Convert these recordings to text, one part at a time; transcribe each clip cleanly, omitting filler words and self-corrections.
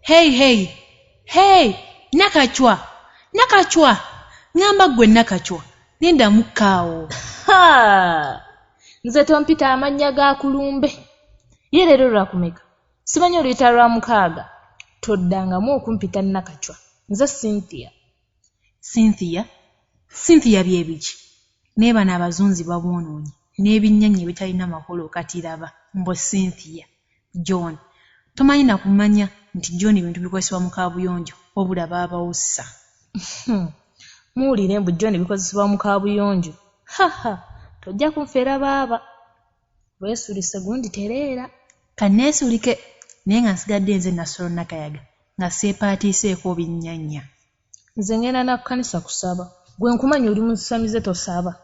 Hey, Nakachwa, ngamba gwe Nakachwa, nenda mukaawo. Nze tompita amannya ga kulumbe. Ye leero lwakumeka. Simanyi oluyita lwa mukaaga. Toddangamu okumpita Nakachwa. Nze Cynthia bye biki? Neeba n'abazunzi babwonoonye n'ebinnyanya ebitalina makulu katiraba mbo Cynthia John. Tomanyi na kumanya nti John ebintu bikozesebwa mu kaabuyonjo wabula baabawussa. Muwulire mbu John bikozesebwa mu kaabuyonjo. Tojja kunfeera baaba. Weesulise gundi tereera. Kanneesulike naye nga nsigadde nze Nasolo Nakayaga nga seepaatiiseeko binnyanya. Nze ngenda na kkanisa kusaba. Gwe nkumanyi oli musamize tosaba.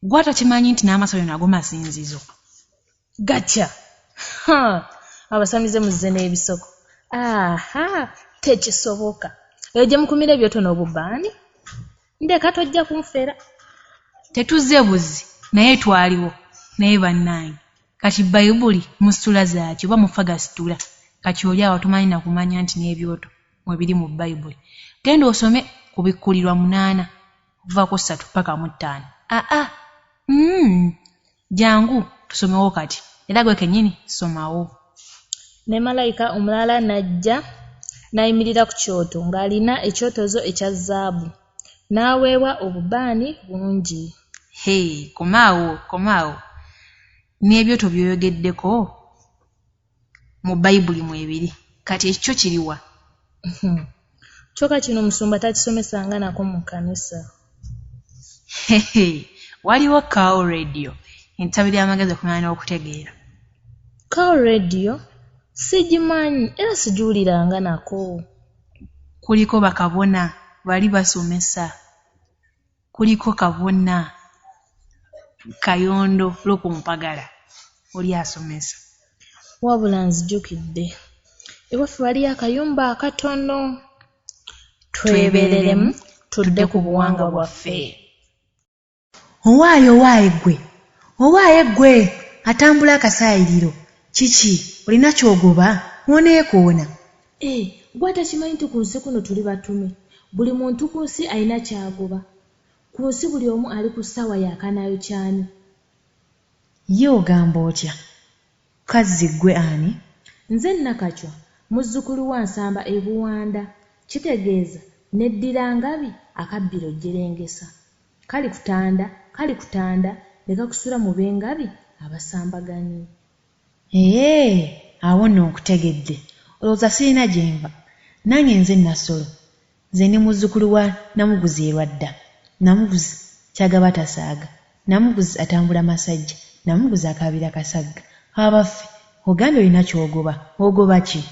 Gwe atakimanyi nti n'amasomero nago masinzizo. Gatya. Abasamize muzze n'ebisoko. Tekisoboka. Eyo gye mukumira ebyoto n'obubaani? Ndeka tojja kunfeera. Tetuzze buzi naye twaliwo naye bannange. Kati Bayibuli musitula zaaki oba mufa gasitula. Kati oli awo tumanyi na kumanya nti n'ebyoto mwe biri mu Bayibuli. Genda osome ku Bikkulirwa 8 okuva ku 3 paka mu 5. Jangu tusomewo kati. Era gwe kennyini somawo. Ne malayika omulala najja n'ayimirira ku kyoto ng'alina ekyotozo ekya zaabu. N'aweebwa obubaani bungi. Komaawo. N'ebyoto byoyogeddeko mu Bayibuli mu ebiri. Kati ekyo kiriwa? Kyokka kino omusumba takisomesanga nako mu kkanisa. Waliwo Cow Radio. Entabiro y'amagezi okumanya n'okutegeera. Cow Radio? Sigimanyi era sigiwuliranga nako. Kuliko bakabona bali basomesa. Kuliko kabona Kayondo Lokumpagala oli asomesa. Wabula nzijukidde. Ewaffe waliyo akayumba akatono. Twebereremu tudde ku buwangwa bwaffe. Owaaye gwe atambula akasaayiriro. Kiki olina kyogoba oneekoona? Gwe atakimanyi nti ku nsi kuno tuli batume. Buli muntu ku nsi alina kyagoba. Ku nsi buli omu ali ku ssaawa yakanaayo kyani. Ye ogamba otya? Kazzi ggwe ani? Nze Nakachwa, muzzukulu wa Nsamba e Buwanda. Kitegeeza neddira Ngabi akabbiro Jjerengesa. Kali kutanda ne kakusula mu b'Engabi abasambaganyi. Awo nno nkutegedde. Olowooza sirina gye nva. Nange nze Nasolo. Nze ndi muzzukulu wa Namuguzi Erwadda. Namuguzi kyagaba tasaaga. Namuguzi atambula masajja. Namuguzi akaabira kasagga. Abaffe ogambye olina kyogoba. Ogoba ki?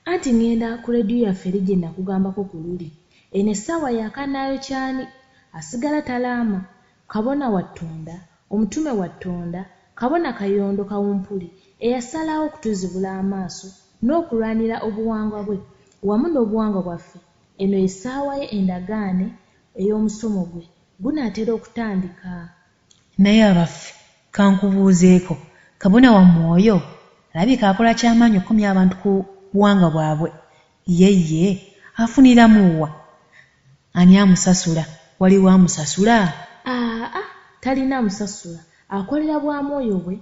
Anti ngenda ku leediyo yaffe eri gye nakugambako ku luli. Eno essaawa yakanaayo kyani. Asigala talaama. Kabona Wattonda, omutume Wattonda, Kabona Kayondo Kawumpuli, eyasalawo okutuzibula amaaso n'okulwanira obuwangwa bwe wamu n'obuwangwa bwaffe. Eno essaawa ye endagaane ey'omusomo gwe gunaatera okutandika. Naye abaffe kankubuuzeeko, Kabona wa mwoyo alabika akola kyamaanyi okukomya abantu ku buwangwa bwabwe. Ye afuniramu wa? Ani amusasula? Waliwo amusasula? Talina amusasula. Akolera bwa mwoyo bwe,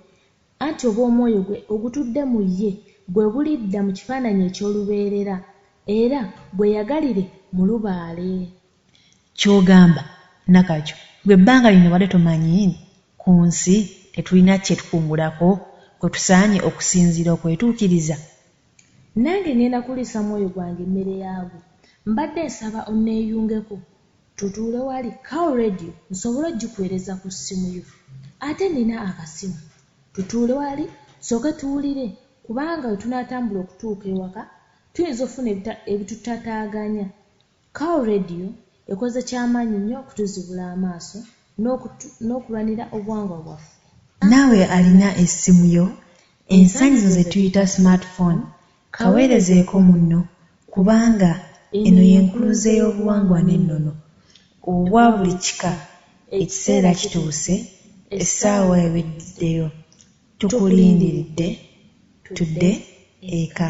anti obw'omwoyo gwe ogutudde mu ye bwe bulidda mu kifaananyi eky'olubeerera era bwe yagalire mu lubaale. Ky'ogamba Nakachwa, gwe ebbanga lino wadde tomanyi ku nsi tetulina kye tukungulako kwe tusaanye okusinziira okwetuukiriza. Nange ngenda kuliisa mwoyo gwange emmere yaagwo. Mbadde nsaba onneeyungeko tutuule wali Cow Radio nsobole ogikuweereza ku ssimu yo. Ate nina akasimu. Tutuule wali sooke tuwulire kubanga we tunaatambula okutuuka ewaka tuyinza okufuna ebitutataaganya. Cow Radio ekoze kyamaanyi nnyo okutuzibula amaaso n'okulwanira obuwangwa bwaffe. Naawe alina essimu yo, ensangi zo ze tuyita smartphone, kaweerezeeko munno kubanga eno y'enkuluze y'obuwangwa n'ennono. Obwa buli kika ekiseera kituuse, essaawa eweddeyo. Tukulindiridde tudde eka.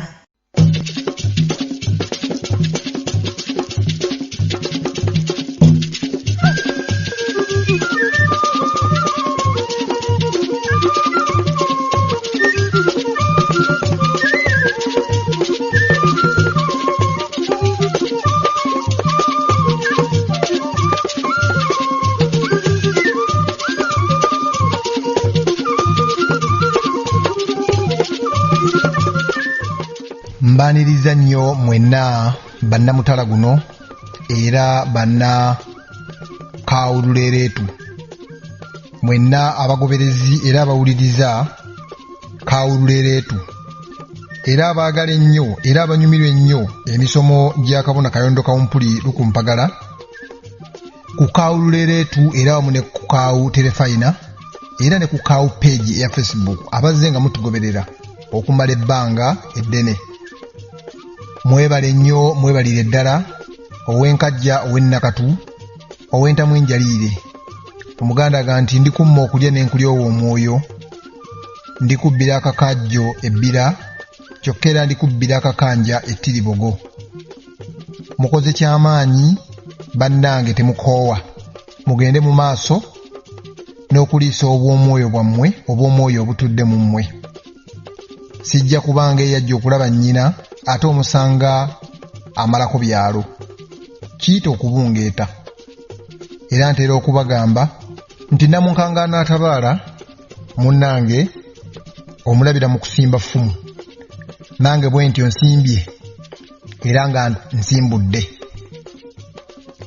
mbaniriza nnyo mwenna bannamutala guno era banna Kawululeretu, mwenna abagoberezi era abawuliriza Kawululeretu, era abaagala ennyo era abanyumirwa ennyo emisomo gya Kabona Kayondo Kawumpuli Lukumpagala ku Kawululeretu era wamu ne ku Kawu Terefayina era ne ku Kawu page ya Facebook abazze nga mutugoberera okumala ebbanga eddene. Mwebale nnyo, mwebalire ddala ow'enkajja ow'ennakatu ow'entamu enjaliire. Omuganda ga nti ndikumma okulya n'enkulya ow'omwoyo, ndikubbira akakajjo ebbira kyokka era ndikubbira akakanja ettiribogo. Mukoze ky'amaanyi bannange, temukoowa, mugende mu maaso n'okuliisa obw'omwoyo bwammwe, obw'omwoyo obutudde mu mmwe. Sijja kubanga eyajja okulaba nnyina ate omusanga amalako byalo, kiyita okubungeeta. Era ntera okubagamba nti namunkangana atabaala munnange omulabira mu kusimba ffumu, nange bwe ntyo nsimbye era nga nsimbudde.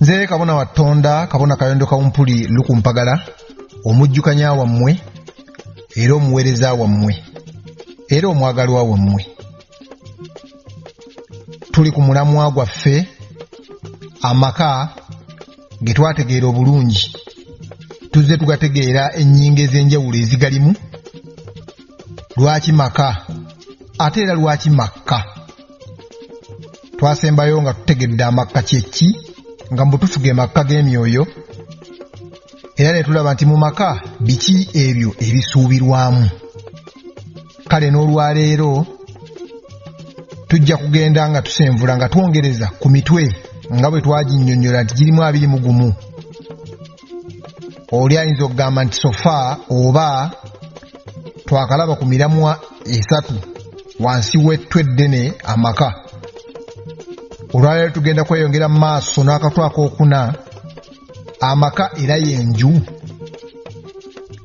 Nze Kabona wa Ttonda, Kabona Kayondo Kawumpuli Lukumpagala, omujjukanya wammwe era omuweereza wammwe era omwagalwa wammwe. Tuli ku mulamwa gwaffe, amaka ge twategeera obulungi tuzze tugategeera ennyingo ez'enjawulo ezigalimu. Lwaki maka ate era lwaki makka? Twasembayo nga tutegedde amakka kyeki, nga mbutufu ge makka g'emyoyo, era ne tulaba nti mu maka biki ebyo ebisuubirwamu. Kale n'olwaleero tujja kugenda nga tusenvula nga twongereza ku mitwe nga bwe twaginnyonnyola nti girimu 21. Oli ayinza okugamba nti sofa oba twakalaba ku miramwa 3 wansi w'ettwe eddene amaka. Olwaleero tugenda kweyongera mu maaso n'akatw ak'okuna amaka era y'enju.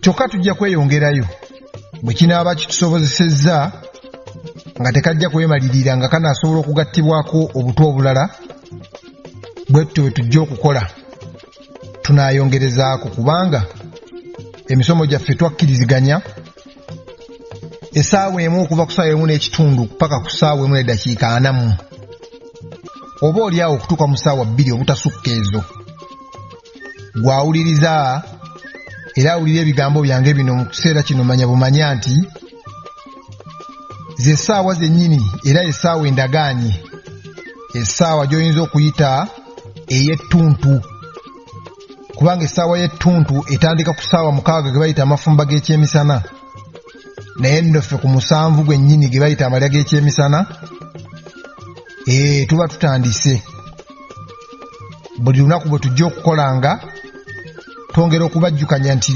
Kyokka tujja kweyongerayo bwe kinaaba kitusobozesezza nga tekajja kwemalirira nga kanaasobola okugattibwako obutwa obulala. Bwe tutyo bwe tujja okukola, tunaayongerezaako kubanga emisomo gyaffe twakkiriziganya essaawa emu okuva ku ssaawa emu n'ekitundu paka ku ssaawa emu n'eddakiika 40, oba oliawo okutuuka mu ssaawa 2 obutasukka ezo. Gwawuliriza era awulira ebigambo byange bino mu kiseera kino manya bumanya nti ze ssaawa zennyini era essaawa endagaanye, essaawa gy'oyinza okuyita ey'ettuntu, kubanga essaawa y'ettuntu etandika ku ssaawa 6 ge bayita amafumba g'ekyemisana, naye nno ffe ku 7 gwennyini ge bayita amalya g'ekyemisana tuba tutandise. Buli lunaku bwe tujja okukolanga twongera okubajjukanya nti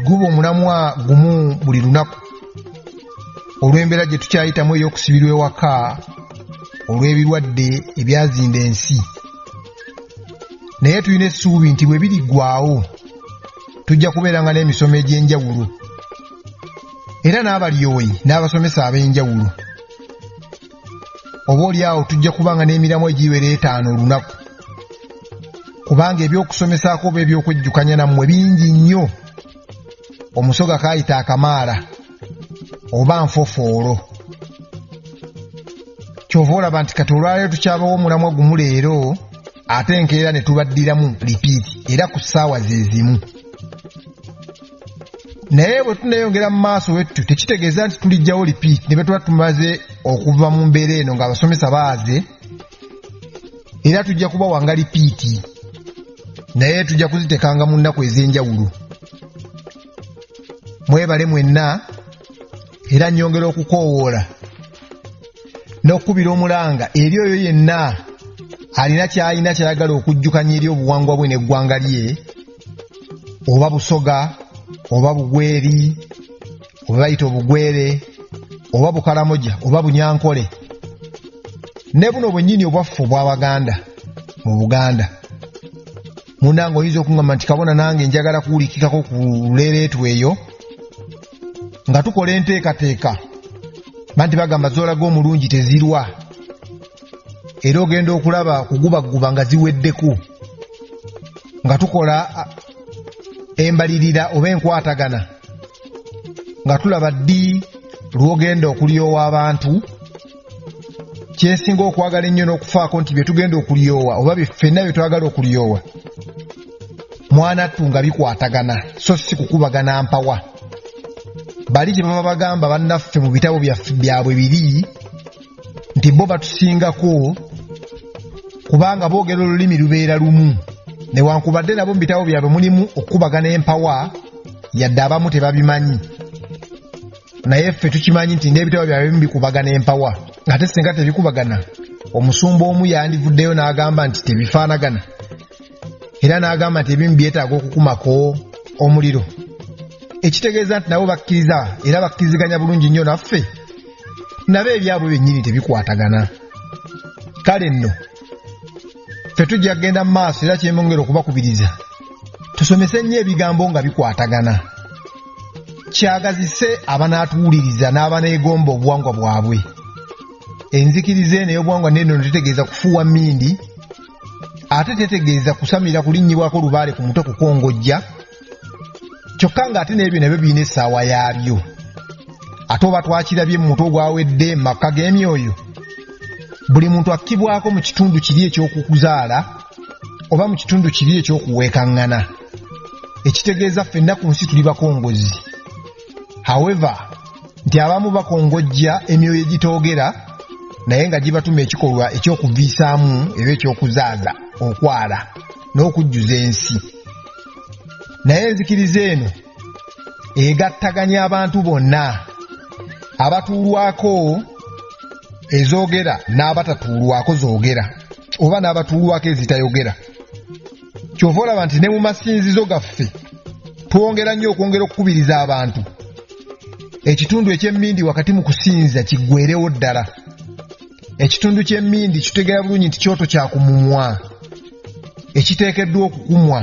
guba omulamwa gumu buli lunaku olw'embeera gye tukyayitamu ey'okusibirwa ewaka olw'ebirwadde ebyazinda ensi. Naye tulina essuubi nti bwe biriggwaawo tujja kubeeranga n'emisomo egy'enjawulo era n'abalyoyi n'abasomesa ab'enjawulo. Oba oliawo tujja kubanga n'emiramu egiwera 5 olunaku, kubanga ebyokusomesaako oba ebyokwejjukanya nammwe bingi nnyo. Omusoga kaayita akamaala oba nfofoolo. Kyova olaba nti kati olwaleero tukyabawo omulamwa gumu leero ate enkeera ne tubaddiramu lipiiti era ku ssaawa ze zimu. Naye bwe tunayongera mu maaso wettu tekitegeeza nti tulijjawo lipiiti ne bwe tuba tumaze okuva mu mbeera eno ng'abasomesa baaze, era tujja kubawanga lipiiti naye tujja kuzitekanga mu nnaku ez'enjawulo. Mwebale mwenna era nnyongera okukoowoola n'okkubira omulanga eri oyo yenna alina ky'alina ky'ayagala okujjukanya eri obuwangwa bwe n'eggwanga lye, oba busoga oba bugweri oba bayita obugwere oba bukalamoja oba bunyankole, ne buno bwennyini obwaffe obw'Abaganda mu Buganda. Munnange oyinza okuŋŋamba nti Kabona nange njagala kuwulikikako ku Luleretu eyo nga tukola enteekateeka, banti bagamba zoolaga omulungi tezirwa. era ogenda okulaba kugubaguba nga ziweddeko nga tukola embalirira oba enkwatagana nga tulaba ddi lwogenda okulyowa abantu kyensinga okwagala ennyo n'okufaako nti bye tugenda okulyowa oba ffenna bye twagala okulyowa mwanattu nga bikwatagana so si kukubagana mpawa bali gye baba bagamba bannaffe mu bitabo byabwe biri nti bo batusingako kubanga boogera olulimi lubeera lumu newankubadde nabo mu bitabo byabwe mulimu okukubagana empawa yadde abamu tebabimanyi naye ffe tukimanyi nti n'ebitabo byabwe bimu bikubagana empawa ate singa tebikubagana omusumba omu yandivuddeyo n'agamba nti tebifaanagana era n'agamba nti ebimu byetaaga okukumako omuliro ekitegeeza nti nabo bakkiriza era bakkiriziganya bulungi nnyo naffe nabo ebyabwe byennyini tebikwatagana kale nno ffe tujja kgenda mu maaso era kyemongera okubakubiriza tusomese nnyo ebigambo nga bikwatagana kyagazise abanaatuwuliriza n'abaneegomba obuwangwa bwabwe enzikiriza eno ey'obuwangwa neno tetegeeza kufuuwa mmindi ate tetegeeza kusamira kulinnyibwako lubaale ku mutwe kukongojja kyokka ng'ate n'ebyo nabyo birina essaawa yaabyo ate oba twakirabye mu mutwe ogwawedde mu maka g'emyoyo buli muntu akkibwako mu kitundu kiri eky'okukuzaala oba mu kitundu kiri eky'okuweekaŋŋana ekitegeeza ffenna ku nsi tuli bakongozi however nti abamu bakongojja emyoyo egitoogera naye nga gibatuma ekikolwa ekyokuviisaamu eba ekyokuzaaza okwala n'okujjuza ensi naye enzikiriza eno egattaganya abantu bonna abatuulwako ezoogera n'abatatuulwako zoogera oba n'abatuulwako ezitayogera kyova olaba nti ne mu masinzizo gaffe twongera nnyo okwongera okukubiriza abantu ekitundu eky'emmindi wakati mu kusinza kiggwerewo ddala ekitundu ky'emmindi kitutegera bulungi nti kyoto kyakumumwa ekiteekeddwa okukumwa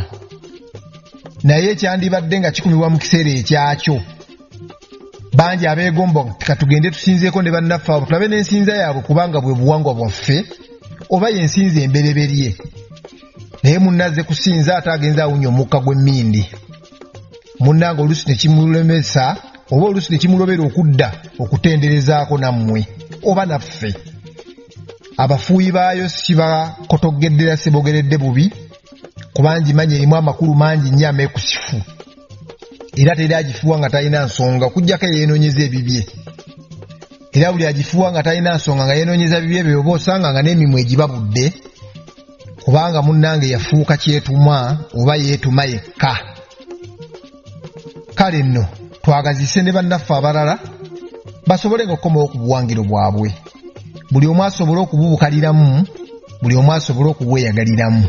naye ekyandibadde nga kikumibwa mu kiseera ekyakyo bangi abeegomba katugende tusinzeeko ne bannaffe abo tulabe n'ensinza yaabwe kubanga bwe buwangwa bwaffe oba yensinza embereberye naye munnazze kusinza ate agenza awunya omukka gw'emmindi munnanga oluusi ne kimulemesa oba oluusi ne kimulobera okudda okutenderezaako nammwe oba naffe abafuuyi baayo sibakotogeddera sibogeredde bubi kubanga manyi erimu amakulu mangi nnyo ameekusifu era teri agifuuwa nga talina nsonga okuggyako yeenoonyeza ebibye era buli agifuuwa nga talina nsonga nga yeenoonyeza bibye bye oba osanga nga n'emimwa egibabudde kubanga munnange yafuuka kyetuma oba yeetuma yekka kale nno twagazise ne bannaffe abalala basobole ng'okukomawo ku buwangiro bwabwe buli omu asobole okububukaliramu buli omu asobole okubweyagaliramu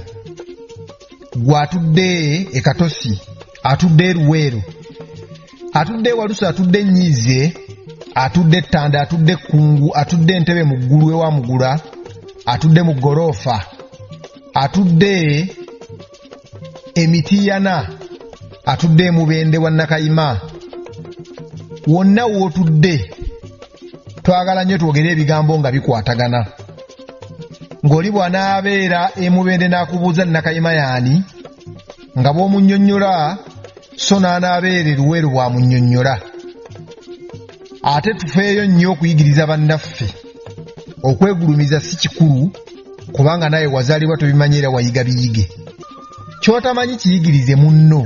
gwe atudde ekatosi atudde eruweero atudde ewalusi atudde ennyiize atudde ettanda atudde ekkungu atudde entebe mu ggulu ewa mugula atudde mu ggoloofa atudde emitiyana atudde emubende wa Nakayima wonna wootudde twagala nnyo twogere ebigambo nga bikwatagana ng'oli bw'anaabeera emubende n'akubuuza Nakayima yaani nga bw'omunnyonnyola so n'anaabeera eruweero bw'amunnyonnyola ate tufeeyo nnyo okuyigiriza bannaffe okwegulumiza si kikulu kubanga naye wazaalibwa tobimanyi era wayiga biyige ky'otamanyi kiyigirize munno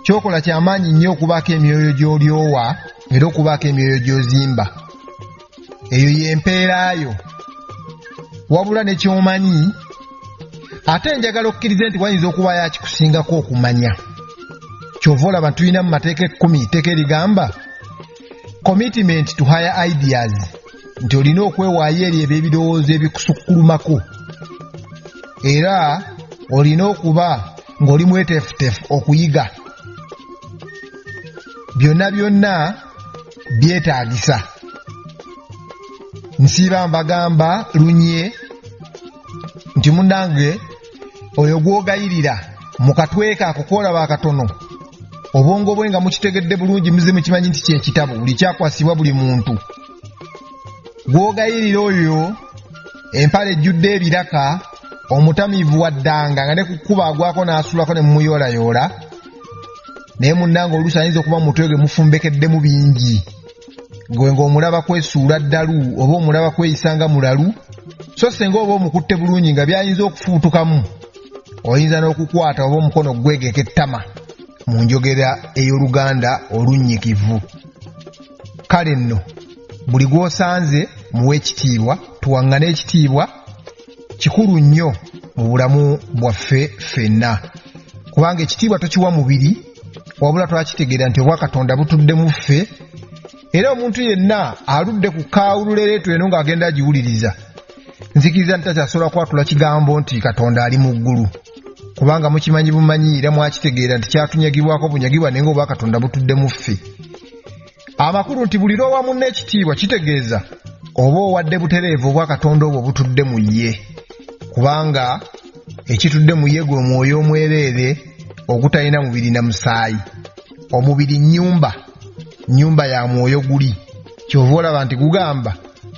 ky'okola ky'amaanyi nnyo okubaako emyoyo gy'olyowa era okubaako emyoyo gy'ozimba eyo y'empeeraayo wabula ne ky'omanyi ate njagala okkirize nti wayinza okuba yakikusingako okumanya ky'ova olaba tulina mu mateeka 10 etteeka erigamba commitment to higher ideas nti olina okwewaayo eri eb'ebirowoozo ebikusukkulumako era olina okuba ng'oli mweteefuteefu okuyiga byonna byonna byetaagisa nsiiba mbagamba lunye nti munnange oyo gw'ogayirira mu katweka akokoolaba akatono obwongo bwe nga mukitegedde bulungi muze mukimanyi nti kyekitabo buli kyakwasibwa buli muntu gw'ogayirira oyo empale ejjudde ebiraka, omutamiivu waddanga nga ne kukuba agwako n'asulako ne mumuyoolayoola, naye munnanga oluusi ayinza okuba mutwe gwe mufumbekeddemu bingi, gwe ng'omulaba kwesuula ddalu oba omulaba kweyisanga mulalu, so senga oba omukutte bulungi nga byayinza okufuutukamu, oyinza n'okukwata oba omukono gwegeka ettama mu njogera ey'Oluganda olunnyikivu. Kale nno buli gw'osanze muwe ekitiibwa, tuwaŋŋane ekitiibwa, kikulu nnyo mu bulamu bwaffe ffenna, kubanga ekitiibwa tokiwa mubiri wabula twakitegeera nti obwakatonda butudde mu ffe, era omuntu yenna aludde ku kaawululereetu eno ng'agenda agiwuliriza, nzikiriza nti takyasobola kwatula kigambo nti Katonda ali mu ggulu, kubanga mukimanyi bumanyi era mwakitegeera nti kyatunyagibwako bunyagibwa naye ng'obwakatonda butudde mu ffe. Amakulu nti buli lw'owa munno ekitiibwa kitegeeza oba owadde butereevu obwakatonda obwo butudde mu ye, kubanga ekitudde mu ye gwe mwoyo omwereere ogutalina mubiri na musaayi. Omubiri nnyumba ya mwoyo guli, kyova olaba nti gugamba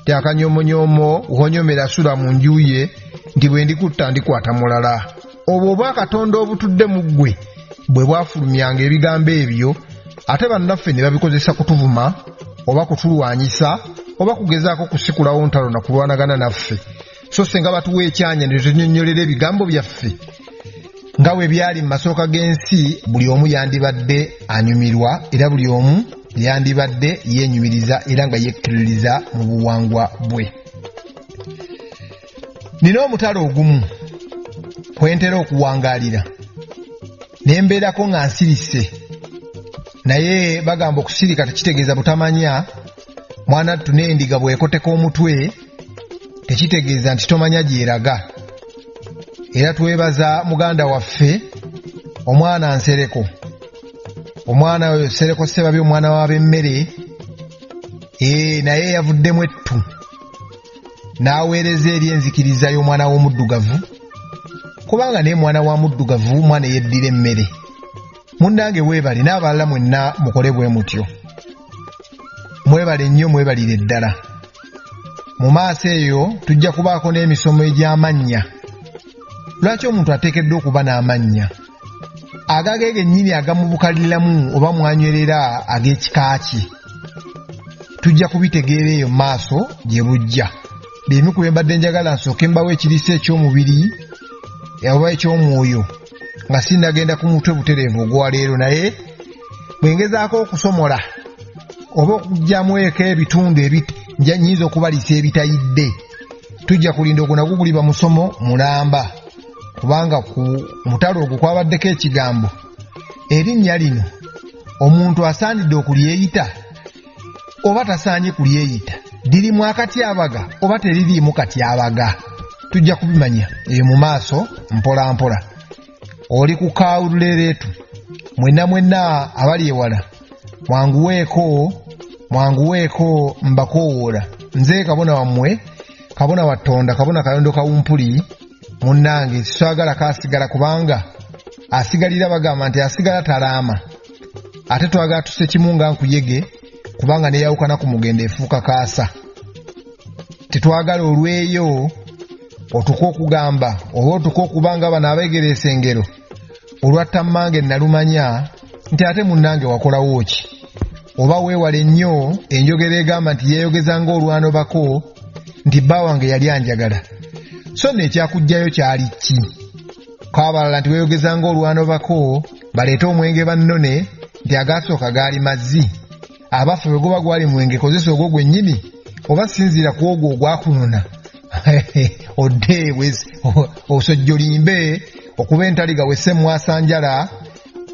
ti akanyomonyoomo uhonyomera sula mu nju ye nti bwe ndikutta ndikwata mulala. Obwo obwakatonda obutudde mu ggwe bwe bwafulumyanga ebigambo ebyo, ate bannaffe ne babikozesa kutuvuma oba kutulwanyisa oba kugezaako kusikulawo ntalo na kulwanagana naffe, so senga batuwa ekyanya ne tunyonnyolera ebigambo byaffe nga bwe byali mu masooka g'ensi, buli omu yandibadde anyumirwa era buli omu yandibadde yeenyumiriza era nga yekkiririza mu buwangwa bwe. Nina omutalo ogumu kwentera okuwangaalira ne mbeerako nga nsirise, naye bagamba okusirika tekitegeeza butamanya. Mwanattu n'endiga bw'ekoteka omutwe tekitegeeza nti tomanya gy'eraga. Era twebaza muganda waffe omwana Nsereko, omwana oyo Sereko Ssebabi, omwana w'ab'emmere, naye yavuddemu ettu n'aweereza eri enzikiriza y'omwana w'omuddugavu, kubanga naye mwana wa muddugavu mwana yeddira emmere. Munnange weebale, n'abalala mwenna mukole bwe mutyo, mwebale nnyo, mwebalire ddala. Mu maaso eyo tujja kubaako n'emisomo egy'amannya. Lwaki omuntu ateekeddwa okuba n'amannya? Agage gennyini agamubukaliramu oba mwanywerera ag'ekika ki? Tujja kubitegeera eyo mu maaso gye bujja. Byemu ku bye mbadde njagala nsooke mbawo ekiriisa eky'omubiri oba eky'omwoyo nga sinnagenda ku mutwe butereevu ogwaleero, naye bwe ngezaako okusomola oba okuggyamu eko ebitundu nyinza okubaliisa ebitayidde, tujja kulinda ogwo nagwo guliba musomo mulamba, kubanga ku mutalo ogwo kwabaddeko ekigambo erinnya lino omuntu asaanidde okulyeyita oba tasaanye kulyeyita, lirimu akatyabaga oba teririimu katyabaga. Tujja kubimanya eyo mu maaso mpola mpola. Oli ku kaawululereetu, mwenna abali ewala mwanguweeko mbakoowoola. Nze kabona wammwe, kabona Watonda, kabona Kayondo Kawumpuli, munnange siswagala kaasigala, kubanga asigalira bagamba nti asigala talaama. Ate twagala tuse kimu nga nkuyege, kubanga neyawukana ku mugenda efuuka kaasa. Tetwagala olweyo otuka okugamba oba otuka okubanga bano abeegeresa engero olwatta mmange nalumanya nti ate munnange wakolawo ki, oba weewale nnyo enjogera egamba nti yeeyogeza ng'olwano bako nti bba wange yali anjagala, so nno ekyakugjayo kyali ki? Kwabalala nti weeyogeza ng'olwano bako baleete omwenge bannone nti agaasooka gaali mazzi, abaffe bwe guba gwali mwenge kozesa ogwo gwennyini, oba sinziira ku ogwo ogwakunona odde osojjolimbe okuba entaliga wesse mwasanjala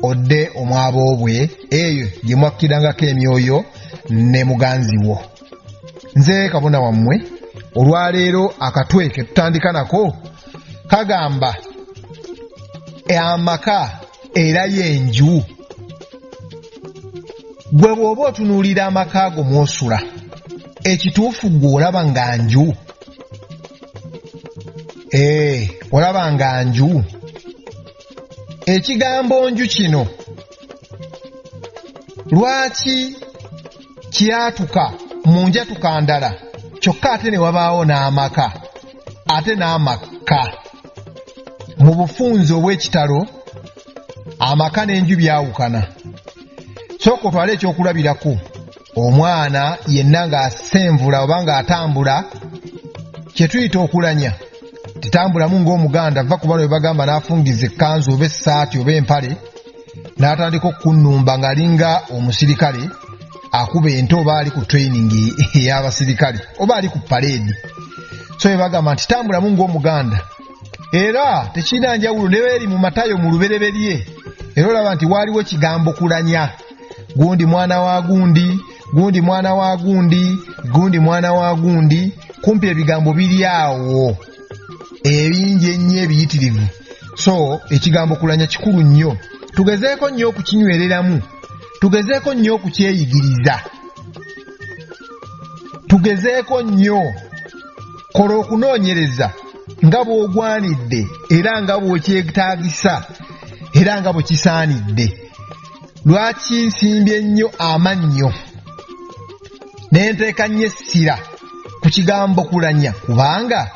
odde omwaboobwe, eyo gye mwakkirangako emyoyo ne muganzi wo. Nze kabona wammwe, olwaleero akatwe ke tutandika nako kagamba amaka era y'enju. Gwe bw'oba otunuulira amaka ago mw'osula, ekituufu gwe olaba nga nju? Olaba nga nju? Ekigambo nju kino lwaki kyatuka mu njatuka ndala kyokka ate ne wabaawo n'amaka? ate n'amaka. Mu bufunze obw'ekitalo amaka n'enju byawukana. Sooka otwale ekyokulabirako. Omwana yenna ng'asenvula oba ng'atambula kye tuyita okulanya. Titambulamu ng'Omuganda va ku bano bye bagamba n'afungiza ekkanzu oba essaati oba empale n'atandika okunnumba ng'alinga omusirikale akuba ente oba ali ku training ey'abasirikale oba ali ku parade. So bye bagamba nti tambulamu ng'Omuganda. Era tekirina njawulo ne bw'eri mu Matayo mu lubereberye. Era olaba nti waaliwo kigambo kulanya. Gundi mwana wa gundi, gundi mwana wa gundi, gundi mwana wa gundi. Kumpi ebigambo biri awo ebingi ennyo ebiyitirivu. So ekigambo kulanya kikulu nnyo. Tugezeeko nnyo okukinywereramu, tugezeeko nnyo okukyeyigiriza, tugezeeko nnyo. Kola okunoonyereza nga bw'ogwanidde era nga bw'okyetaagisa era nga bwe kisaanidde. Lwaki nsimbye nnyo amannyo ne nteeka nnyo essira ku kigambo kulanya? Kubanga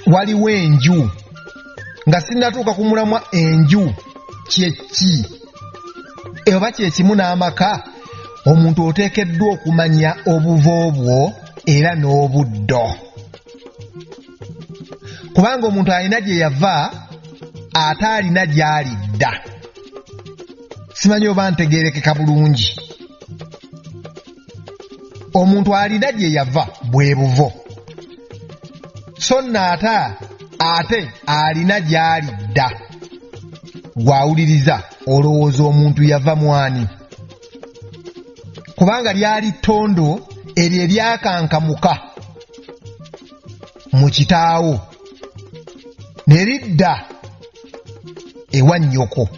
waliwo enju nga sinnatuuka ku mulamwa. Enju kye ki? Oba kye kimu n'amaka? Omuntu oteekeddwa okumanya obuvo bwo era n'obuddo. Kubanga omuntu alina gye yava ate alina gy'alidda. Simanyi oba ntegeerekeka bulungi. Omuntu alina gye yava bwe buvo, so ate alina gy'alidda. Gwawuliriza olowooza omuntu yava mwani? Kubanga lyali ttondo eryo eryakankamuka mu kitaawo ne lidda ewa nnyoko.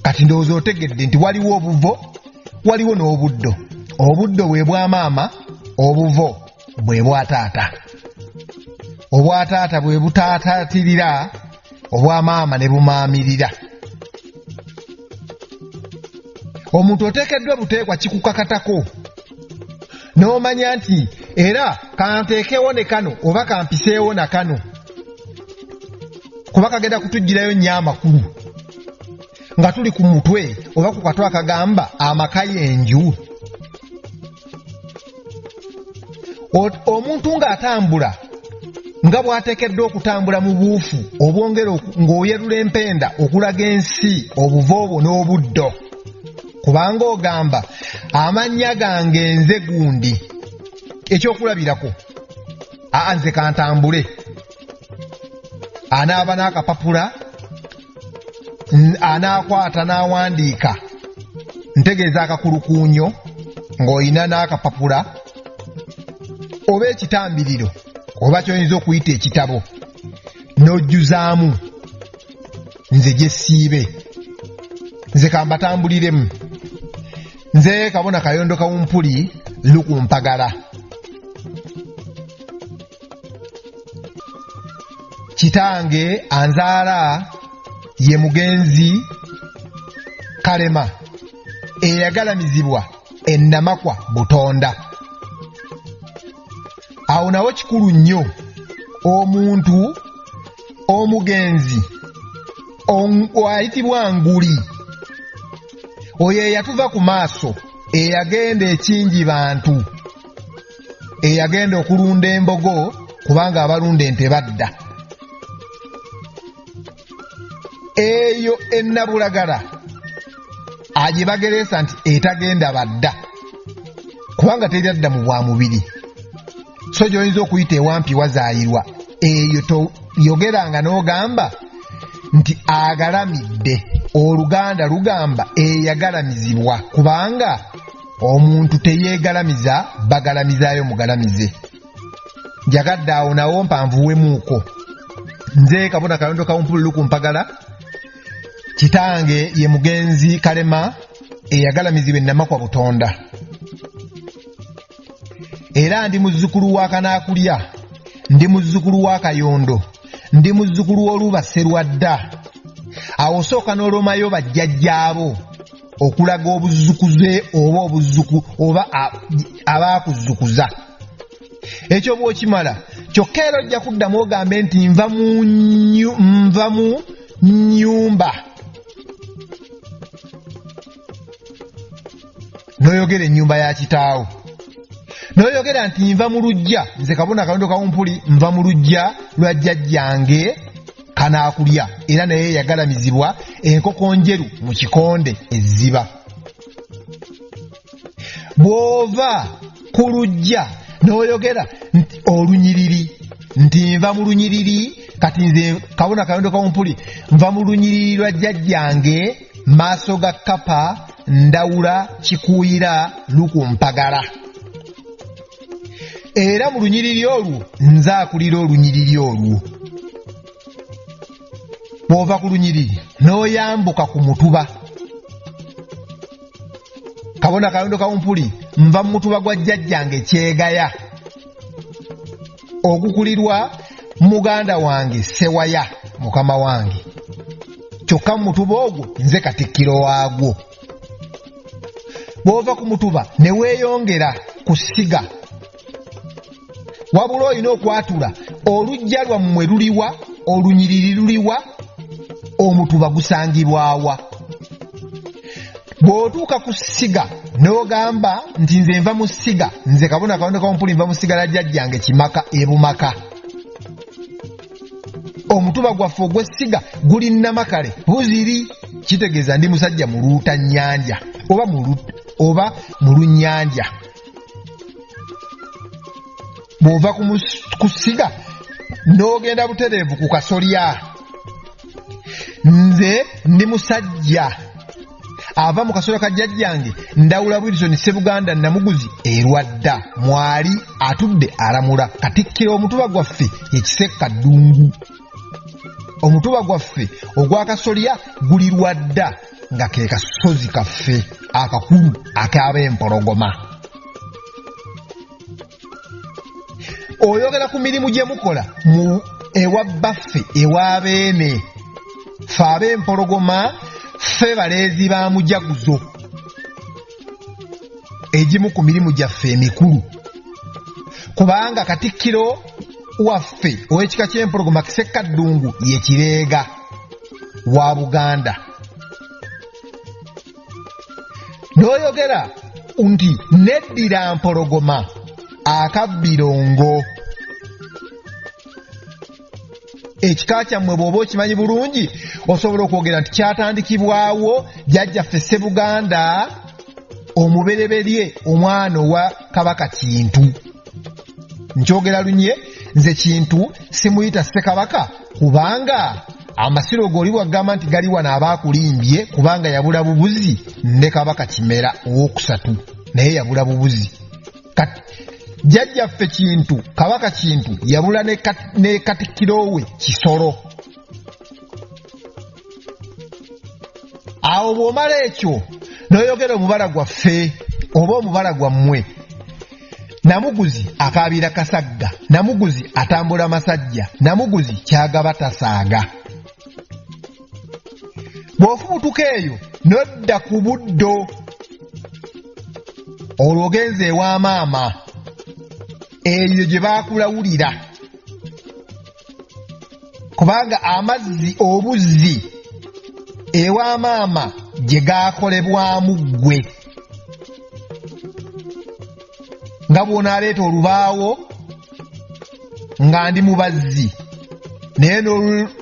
Kati ndowooza otegedde nti waliwo obuvo, waliwo n'obuddo. Obuddo bwe bwa maama, obuvo bwe bwa taata. Obwa taata bwe butaataatirira, obwa maama ne bumaamirira. Omuntu oteekeddwa buteekwa kikukakatako n'omanya nti era kanteekewo ne kano oba kampiseewo na kano, kuba kagenda kutugirayo nnyo amakulu nga tuli ku mutwe oba ku katwe akagamba amaka y'enju. Omuntu ng'atambula nga bw'ateekeddwa okutambula mu buufu obwongera ng'oyerula empenda okulaga ensi obuvo obwo n'obuddo. Kubanga ogamba amannya gange nze gundi, ekyokulabirako nze kantambule. Anaaba n'akapapula, anaakwata n'awandiika, ntegeeza akakulukuunyo ng'olina n'akapapula oba ekitambiriro oba ky'oyinza okuyita ekitabo, n'ojjuzaamu nze gye siibe, nze kambatambuliremu, nze Kabona Kayondo Kawumpuli Lukumpagala. Kitange anzaala ye Mugenzi Kalema eyagalamizibwa ennamakwa Butonda. Awo nawo kikulu nnyo. Omuntu omugenzi ayitibwa Nguli, oyo eyatuva ku maaso, eyagenda ekingi bantu, eyagenda okulunda embogo kubanga abalunda ente badda. Eyo ennabulagala agibageresa nti etagenda badda kubanga teryadda mu bwamubiri. So gy'oyinza okuyita ewampi wazaayirwa, eyo toyogeranga n'ogamba nti agalamidde. Oluganda lugamba eyagalamizibwa, kubanga omuntu teyeegalamiza, bagalamizaayo mugalamize. Njagadde awo nawo mpanvuwemuuko. Nze Kabona Kayondo Kawumpuli Lukumpagala, kitange ye Mugenzi Kalema eyagalamizibwa ennamakwa Butonda. Era ndi muzzukulu wa Kanaakulya, ndi muzzukulu wa Kayondo, ndi muzzukulu w'Oluba Sserwadda. Awo sooka n'olomayo bajjajjaabo okulaga obuzzukuze oba obuzzuku oba abaakuzzukuza. Ekyo bw'okimala kyokka era ojja kuddamu ogambe nti nva mu nnyumba n'oyogera ennyumba ya kitaawo n'oyogera nti nva mu luggya nze Kabona Kayondo Kawumpuli nva mu luggya lwa jjajjange kanaakulya era naye yagalamizibwa enkoko njeru mu kikonde ezziba. Bw'ova ku luggya n'oyogera nti olunyiriri nti nva mu lunyiriri kati nze Kabona Kayondo Kawumpuli nva mu lunyiriri lwa jjajjange maaso ga Kapa Ndawula Kikuuyira Lukumpagala era mu lunyiriri olwo nze akulira olunyiriri olwo. Bw'ova ku lunyiriri n'oyambuka ku Mutuba Kabona Kayondo Kawumpuli nva mu Mutuba gwa jjajjange Kyegaya ogukulirwa muganda wange Sewaya mukama wange kyokka mu Mutuba ogwo nze Katikkiro waagwo. Bw'ova ku Mutuba ne weeyongera ku Ssiga wabula olina okwatula oluggya lwammwe luliwa olunyiriri luliwa Omutuba gusangibwawa. Bw'otuuka ku Ssiga n'ogamba nti nze nva mu Ssiga nze Kabona Kayondo Kawumpuli nva mu Ssiga lya jjajjange Kimaka Ebumaka. Omutuba gwaffe ogw'Essiga guli Namakale Buziri kitegeeza ndi musajja mu Luutannyanja oba mu Lunnyanja. Bw'ova ku Ssiga n'ogenda butereevu ku Kasolya nze ndi musajja ava mu Kasolya ka jjajjange Ndawula Wilson Ssebuganda Namuguzi erwadda mwali atudde alamula Katikkiro. Omutuba gwaffe ye Kisekka Ddungu. Omutuba gwaffe ogwa Kasolya guli Lwadda nga ke kasozi kaffe akakulu ak'Abempologoma. Oyogera ku mirimu gye mukola mu ewa baffe ewa Beene ffe Abempologoma ffe baleezi ba Mujaguzo. Egimu ku mirimu gyaffe emikulu kubanga Katikkiro waffe ow'ekika ky'Empologoma Kisekka Ddungu ye Kireega wa Buganda. N'oyogera nti neddira Mpologoma akabbirongo. Ekika kyammwe bw'oba okimanyi bulungi osobola okwogera nti kyatandikibwawo jjajjaffe Ssebuganda omubereberye omwana owa Kabaka Kintu. Nkyogera lunye nze Kintu simuyita Ssekabaka kubanga amasiro g'oli bwagamba nti gali wano abaakulimbye kubanga yabula bubuzi ne Kabaka Kimera owookusatu naye yabula bubuzi. Kati jjajjaffe Kintu Kabaka Kintu yabula ne Katikkiro we Kisolo. Awo bw'omala ekyo n'oyogera omubala gwaffe oba omubala gwammwe. Namuguzi akaabira Kasagga, Namuguzi atambula masajja, Namuguzi kyagaba tasaaga. Bw'ofubutuka eyo n'odda ku Buddo olwo ogenze ewa maama eyo gye baakulawulira kubanga amazzi obuzzi ewa maama gye gaakolebwamu ggwe nga bw'onaaleeta olubaawo nga ndi mubazzi naye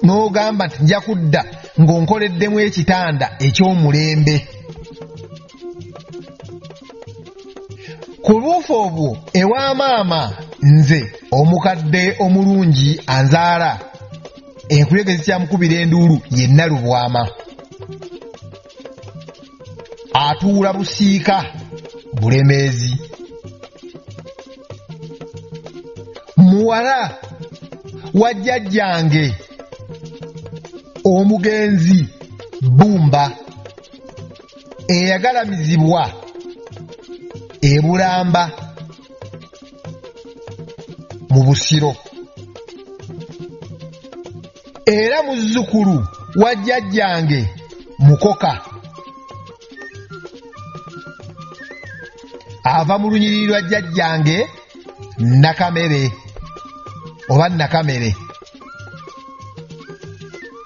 n'ogamba nti nja kudda ng'onkoleddemu ekitanda eky'omulembe. Ku luufu obwo ewa maama nze omukadde omulungi anzaala enkuyege zikyamukubira enduulu ye Nalubwama atuula Busiika Bulemeezi. Muwala wa jjajjange omugenzi Bumba eyagalamizibwa e Bulamba mu Busiro era muzzukulu wa jjajjange Mukoka ava mu lunyiriri lwa jjajjange Nakamere oba nakamere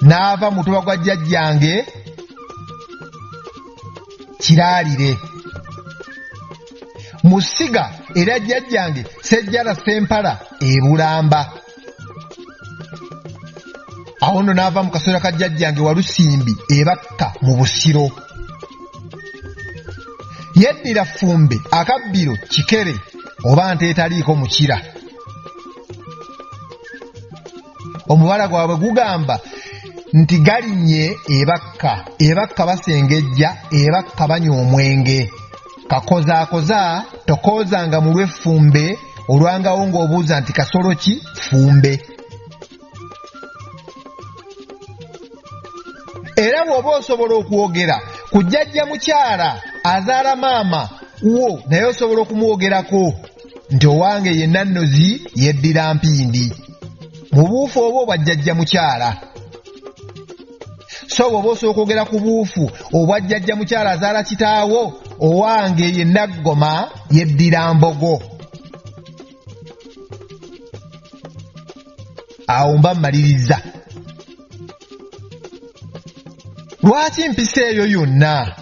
n'ava mutuba gwa jjajjange kiraalire musiga era jjajjange Ssejjala Ssempala Bulamba. Awo nno n'ava mu kasolya ka jjajjange Walusimbi Bakka mu Busiro. Yeddira Ffumbe Akabbiro Kikere oba nte etaliiko mukira. Omubala gwabwe gugamba nti galinnye Bakka basengejja Bakka banywa omwenge. Kakozaakoza tokoozanga mu lw'effumbe olwangawo ng'obuuza nti kasolo ki Ffumbe. Era bw'oba osobola okwogera ku jjajja mukyala azaala maama wo naye osobola okumwogerako nti owange ye Nannozi Yeddira Mpindi mu buufu obwo obwa jjajja mukyala. So bw'oba osobola okwogera ku buufu obwa jjajja mukyala azaala kitaawo owange ye Naggoma Yeddira Mbogo. Awo mba mmaliriza. Lwaki mpisa eyo yonna?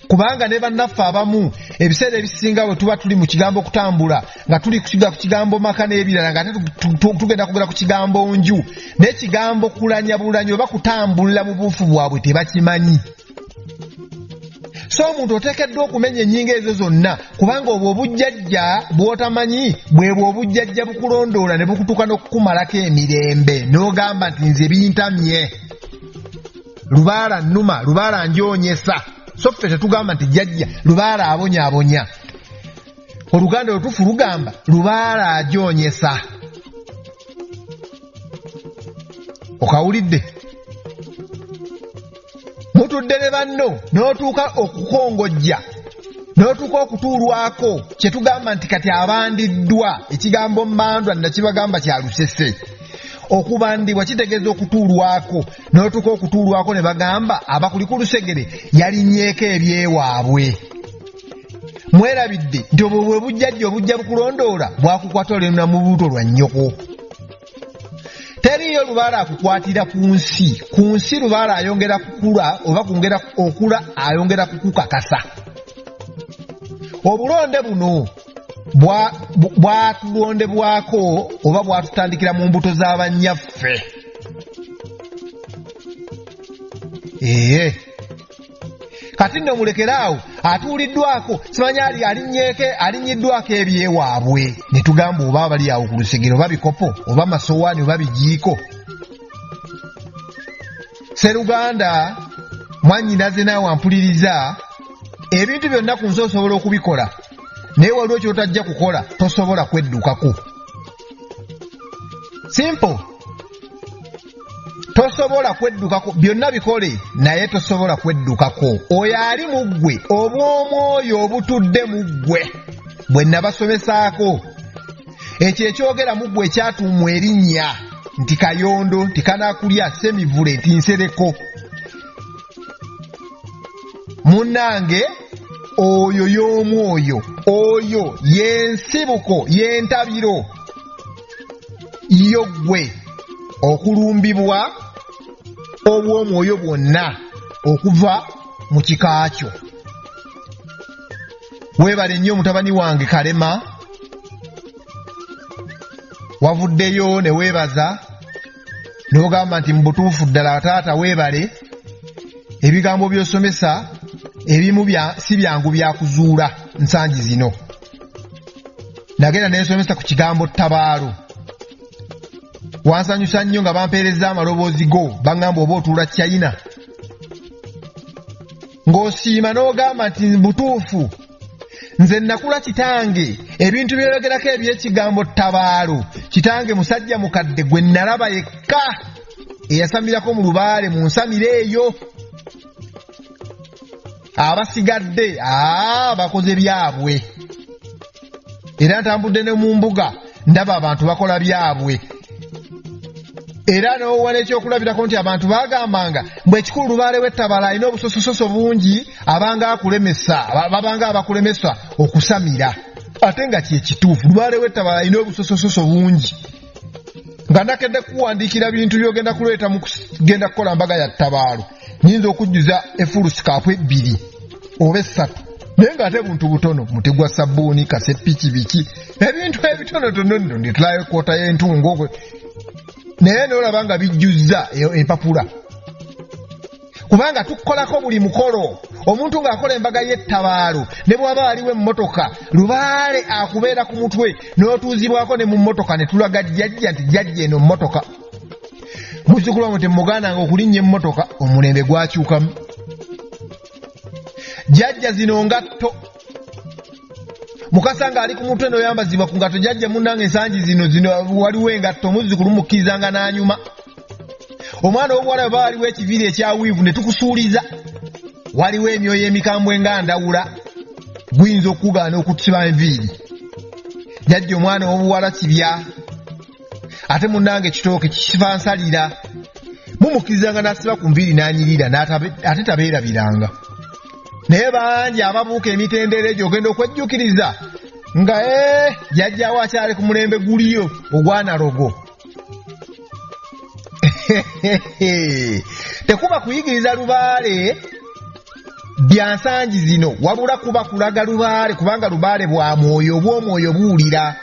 Kubanga ne bannaffe abamu ebiseera ebisinga bwe tuba tuli mu kigambo kutambula nga tuli kukiga ku kigambo maka n'ebirala nga tugenda kugera ku kigambo nju n'ekigambo kulanya bulanyi oba kutambulira mu buufu bwabwe tebakimanyi. So omuntu oteekeddwa okumenya ennyingo ezo zonna kubanga obwo obujjajja bw'otamanyi bwebwe obujjajja bukulondoola ne bukutuuka n'okukumalako emirembe n'ogamba nti nze bintamye. Lubaala nnuma, lubaala njoonyesa. So ffe tetugamba nti jjajja lubaala abonyaabonya. Oluganda olutuufu lugamba lubaala ajoonyesa. Okawulidde? Mutudde ne banno n'otuuka okukongojja n'otuuka okutuulwako kye tugamba nti kati abandiddwa. Ekigambo mmandwa nakibagamba kya lusese. Okubandibwa kitegeeza okutuulwako n'otuuka okutuulwako ne bagamba abakuli ku lusegere yalinnyeeko ebyewaabwe. Mwerabidde nti obwo bwe bujjajja obujja bukulondoola bwakukwata olena mu buuto lwa nnyoko. Teriyo lubaala akukwatira ku nsi. Ku nsi lubaala ayongera kukula oba kungera okula ayongera kukukakasa. Obulonde buno bwatulondebwako oba bwatutandikira mu mbuto z'abannyaffe. Kati nno mulekeraawo atuuliddwako simanyi alinnyiddwako ebyewaabwe ne tugamba oba bali awo ku lusegere oba bikopo oba masowaani oba bijiiko. Sseruganda mwannyinaze naawe ampuliriza, ebintu byonna ku nsi osobola okubikola naye waliwo kyotajja kukola tosobola kweddukako. Simple. Tosobola kweddukako byonna bikole naye tosobola kweddukako. Oyo ali mu ggwe obw'omwoyo obutudde mu ggwe bwe nabasomesaako. Ekyo ekyogera mu ggwe ekyatuumwa erinnya nti kayondo nti kanaakulya semivule nti nsereko. Munnange oyo y'omwoyo, oyo y'ensibuko y'entabiro yo ggwe okulumbibwa obw'omwoyo bwonna okuva mu kika kyo. Weebale nnyo mutabani wange Kalema, wavuddeyo ne weebaza n'ogamba nti mu butuufu ddala taata weebale. Ebigambo by'osomesa ebimu si byangu byakuzuula nsangi zino. Nagenda n'ensomesa ku kigambo ttabaalo. Wansanyusa nnyo nga bampeereza amaloboozi go baŋŋamba oba otuula China. Ng'osiima n'ogamba nti butuufu nze nakula kitange ebintu byeyogerako eby'ekigambo ttabaalo. Kitange musajja mukadde gwe nalaba yekka eyasamirako mu lubaale mu nsamiro eyo. Abasigadde bakoze byabwe. Era ntambudde ne mu mbuga ndaba abantu bakola byabwe. Era n'owala ekyokulabirako nti abantu bagambanga bwe ekikulu lubaale w'ettabaalo alina obusosososo bungi abanga abakulemesa okusamira. Ate nga kyekituufu lubaale w'ettabaalo alina obusosososo bungi nga nakedde kuwandiikira bintu byogenda kuleeta mu kugenda kukola mbaga ya ttabaalo nyinza okujjuza efulusikaapu 2 oba 3 naye ng'ate buntu butono muti gwa sabbuuni kasepiki biki ebintu ebitonotono nno nditulayo ekkoota y'entungo naye n'olaba nga bijjuzza empapula kubanga tukolako buli mukolo omuntu ng'akola embaga y'ettabaalo ne bw'aba waliwo emmotoka lubaale akubeera ku mutwe n'otuuzibwako ne mu mmotoka ne tulaga jjajja nti jjajja eno mmotoka muzzukulu wamwe temugaananga okulinnya emmotoka omulembe gwakyukamu jjajja zino ngatto mukasa ng'ali ku mutwe n'oyambazibwa ku ngatto jjajja munnange ensangi zino waliwo engatto muzzukulu mukkirizanga n'anyuma omwana w'obuwala bwe waliwo ekiviiri ekyawiivu ne tukusuuliza waliwo emyoyo emikambwe nga ndawula guyinza okugaana okusiba enviiri jjajja omwana w'obuwala kibya ate munnange ekitooke kikifa nsalira mumukkirizanga n'asiba ku nviiri n'anyirira ate tabeerabiranga naye bangi ababuuka emitendera egyo ogenda okwejjukiriza nga jjajjaawo akyali ku mulembe guliyo ogwanalogo tekuba kuyigiriza lubaale bya nsangi zino wabula kuba kulaga lubaale kubanga lubaale bwa mwoyo obw'omwoyo buwulira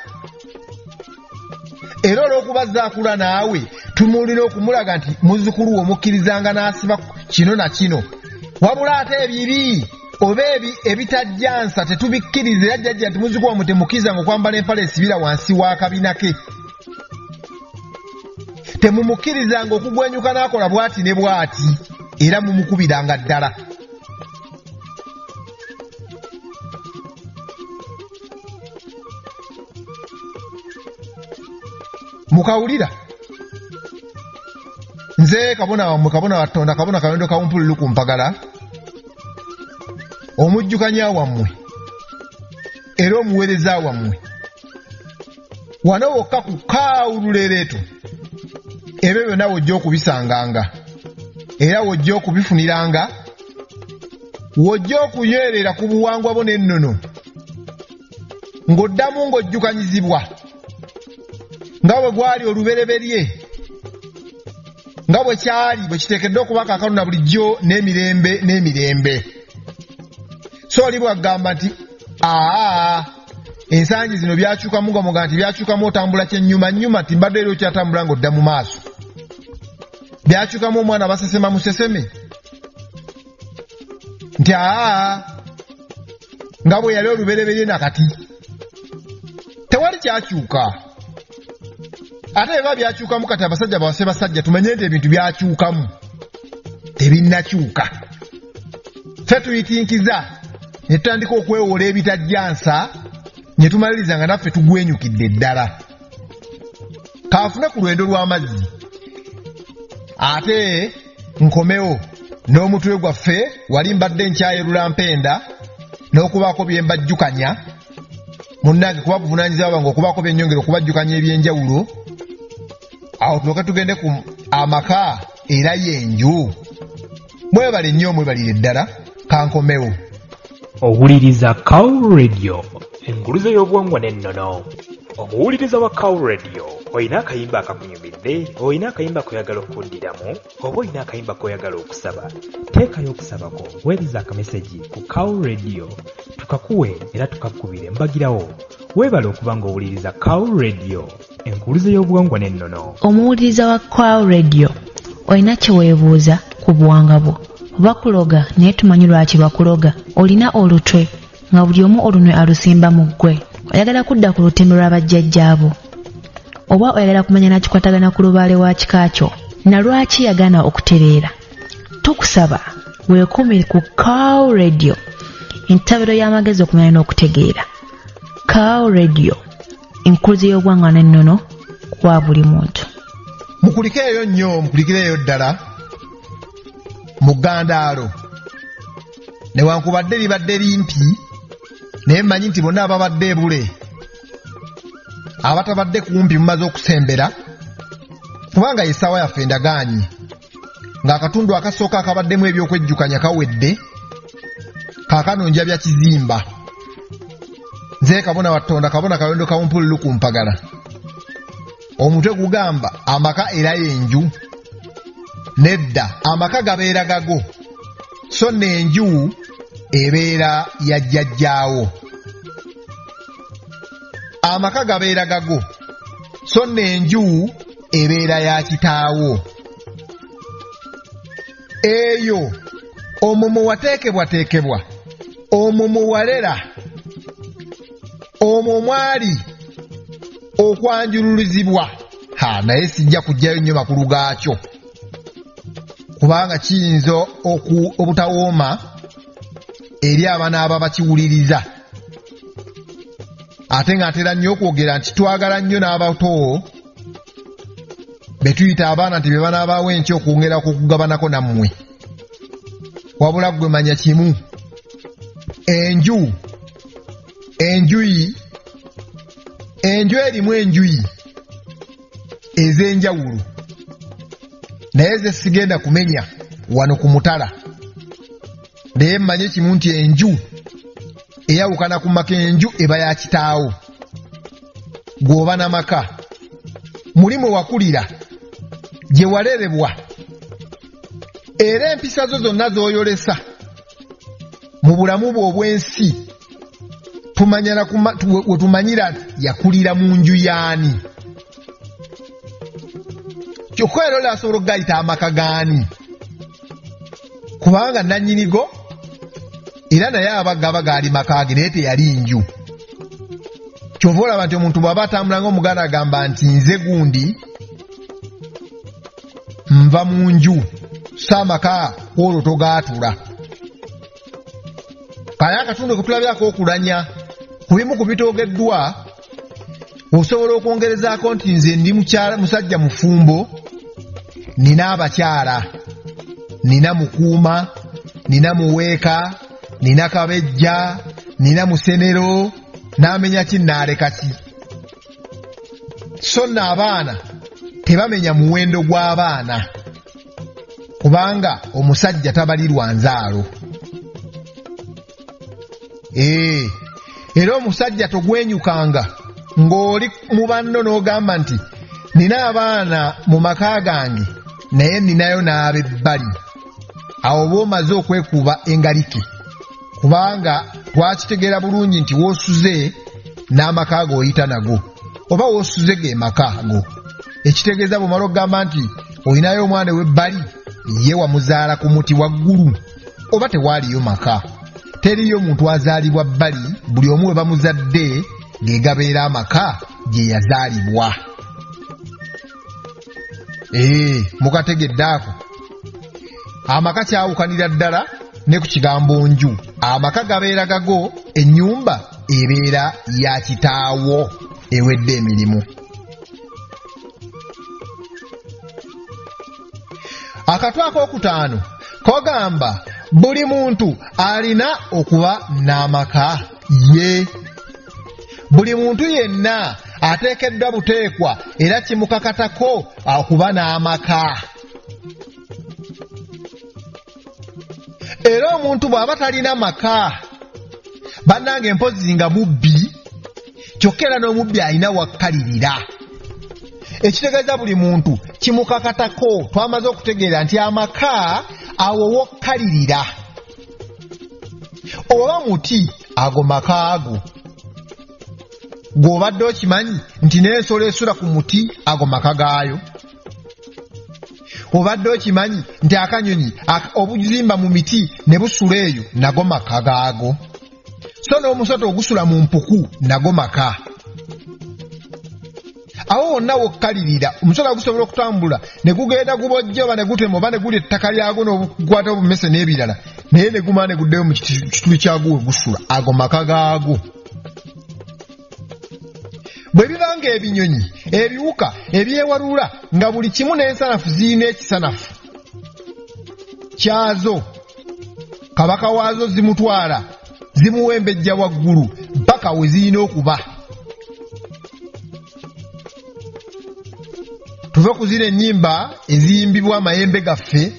era olw'okuba akula naawe tumuwulira okumulaga nti muzzukulu wo omukkirizanga n'asiba kino na kino wabula ate ebibi oba ebitajjansa tetubikkiriza era jjajja nti muzzukulu wamwe temukkiriza okwambala empale esibira wansi w'akabina ke temumukkirizanga okugwenyuka n'akola bw'ati ne bw'ati era mumukubiranga ddala mukawulira nze kabona wammwe kabona watonda kabona kalendo kawumpululu ku mpagala omujjukanya wammwe era omuweereza wammwe wano wokka ku kaawululereeto ebyo byonna wojja okubisanganga era wojja okubifuniranga wojja okunywerera ku buwangwa bwo n'ennono ng'oddamu ng'ojjukanyizibwa nga bwe gwali olubereberye nga bwe kyali bwe kiteekeddwa okuba kaakano na bulijjo n'emirembe so oli bwagamba nti ensangi zino byakyukamu nga muga nti byakyukamu otambula kyennyuma nti mbadde era okyatambula ng'odda mu maaso byakyukamu omwana basesema museseme nti nga bwe yali olubereberye nakati tewali kyakyuka ate eba byakyukamu kati abasajja bawase basajja tumanye nti ebintu byakyukamu tebinnakyuka ffe tuyitinkiza ne tutandika okwewola ebitajjansa ne tumaliriza nga naffe tugwenyukidde ddala kaafune ku lwendo lw'amazzi ate nkomewo n'omutwe gwaffe wali mbadde nkyayerula mpenda n'okubaako bye mbajjukanya munnange kuba buvunaanyizibwa bange okubaako byennyongera okubajjukanya ebyenjawulo awo tulyoke tugende ku amaka era yenju mwebale nnyo mwebalire ddala kankomewo owuliriza Cow Radio enkuluze y'obuwangwa n'ennono omuwuliriza wa Cow Radio olina akayimba akakunyumidde olina akayimba koyagala okuddiramu oba olina akayimba koyagala okusaba teekayo okusaba kwo weereza akameseji ku Cow Radio tukakuwe era tukakubire mbagirawo weebale okuba ng'owuliriza Cow Radio enkuluze y'obuwangwa n'ennono omuwuliriza wa Cow Radio olina kye weebuuza ku buwanga bwo oba kuloga naye tumanyi lwaki bakuloga olina olutwe nga buli omu olunwe alusimba mu ggwe oyagala kudda ku lutindo lw'abajjajjaabo oba oyagala kumanya nakikwatagana ku lubaale wa kika kyo na lwaki yagaana okutereera tukusaba weekuumire ku Cow Radio entabiro y'amagezi okumanya n'okutegeera Cow Radio enkuluze y'obuwangwa n'ennono kwa buli muntu mukulikeeyo nnyo mukulikireeyo ddala mu ggandaalo newankubadde libadde limpi naye mmanyi nti bonna ababadde ebule abatabadde kumpi mumaze okusembera kubanga yessaawa yaffe endagaanyi ng'akatundu akasooka akabaddemu ebyokwejjukanya kawedde kaakano njabya kizimba nze kabona watonda kabona kalendo kawumpululu ku mpagala omutwe gugamba amaka era yenju. Nedda, amaka gabeera gago, so n'enju ebeera ya jjajjaawo. Amaka gabeera gago, so n'enju ebeera ya kitaawo. Eyo omwo mwe wateekebwateekebwa, omwo mwe walera, omwo mwali okwanjululizibwa. Naye sijja kujjayo nnyo makulu gaakyo kubanga kiyinza obutawooma eri abaana aba bakiwuliriza. Ate ng'atera nnyo okwogera nti twagala nnyo n'abato be tuyita abaana nti be banaabaawo enkya okwongera okugabanako nammwe. Wabula ggwe manya kimu, enju erimu enjuyi ez'enjawulo, naye ze sigenda kumenya wano ku mutala. Naye mmanye kimu nti enju eyawukana ku maka, enju eba ya kitaawo. Gw'oba n'amaka, mulimu wakulira, gye walerebwa, era empisa zo zonna z'oyolesa mu bulamu bwo obw'ensi we tumanyira yakulira mu nju yaani. Kyokka era oli asobola okugayita amaka gaani, kubanga nannyinigo era naye abagaba gaali maka ge naye teyali nju. Kyova olaba nti omuntu bw'aba atambula ng'Omuganda agamba nti nze gundi nva mu nju, so amaka olwo togaatula. Kale akatundu ke tulabyako okulanya ku bimu ku bitoogeddwa, osobola okwongerezaako nti nze ndi musajja mufumbo, nina abakyala, nina mukuuma, nina muweeka, nina kabejja, nina musenero, n'amenya ki n'aleka ki. So nno abaana tebamenya muwendo gw'abaana kubanga omusajja tabalirwa nzaalo. Era omusajja togwenyukanga ng'oli mu banno n'ogamba nti nina abaana mu maka gange naye ninayo n'ab'ebbali. Awo bw'omaze okwekuba engalike, kubanga twakitegeera bulungi nti w'osuze n'amaka go oyita nago, oba w'osuze ge maka go. Ekitegeeza bw'omala okugamba nti olinayo omwana w'ebbali, ye wamuzaala ku muti waggulu, oba tewaaliyo maka. Teriyo muntu azaalibwa bbali, buli omu we bamuzadde ge gabeera amaka gye yazaalibwa. Mukategedde ako. Amaka kyawukanira ddala ne ku kigambo nju. Amaka gabeera gago, ennyumba ebeera ya kitaawo ewedde emirimu. Akatwa ak'okutaano kogamba buli muntu alina okuba n'amaka ye. Buli muntu yenna ateekeddwa buteekwa era kimukakatako okuba n'amaka. Era omuntu bw'aba talina maka, bannange mpozi nga mubbi, kyokka era n'omubbi alina wakkalirira. Ekitegeeza buli muntu kimukakatako. Twamaze okutegeera nti amaka awo wokkalirira. Oba muti ago maka ago, gw'obadde okimanyi nti n'ensolo esula ku muti ago maka gaayo. Obadde okimanyi nti akanyonyi obuzimba mu miti ne busula eyo nago maka gaago. So n'omusota ogusula mu mpuku nago maka. Awo wonna wokkalirira, omusota gusobola okutambula ne gugenda gubojja oba ne gutema oba ne gulya ettaka lyagwo n'okukwata obumese n'ebirala, naye ne gumala ne guddeyo mu kituli kyagwo we gusula, ago maka gaago. Bwe biba ng'ebinyonyi, ebiwuka, ebyewalula nga buli kimu n'ensanafu zirina ekisanafu kyazo, kabaka waazo zimutwala zimuwembejja waggulu mpaka we zirina okuba. Tuve ku zino ennyimba eziyimbibwa amayembe gaffe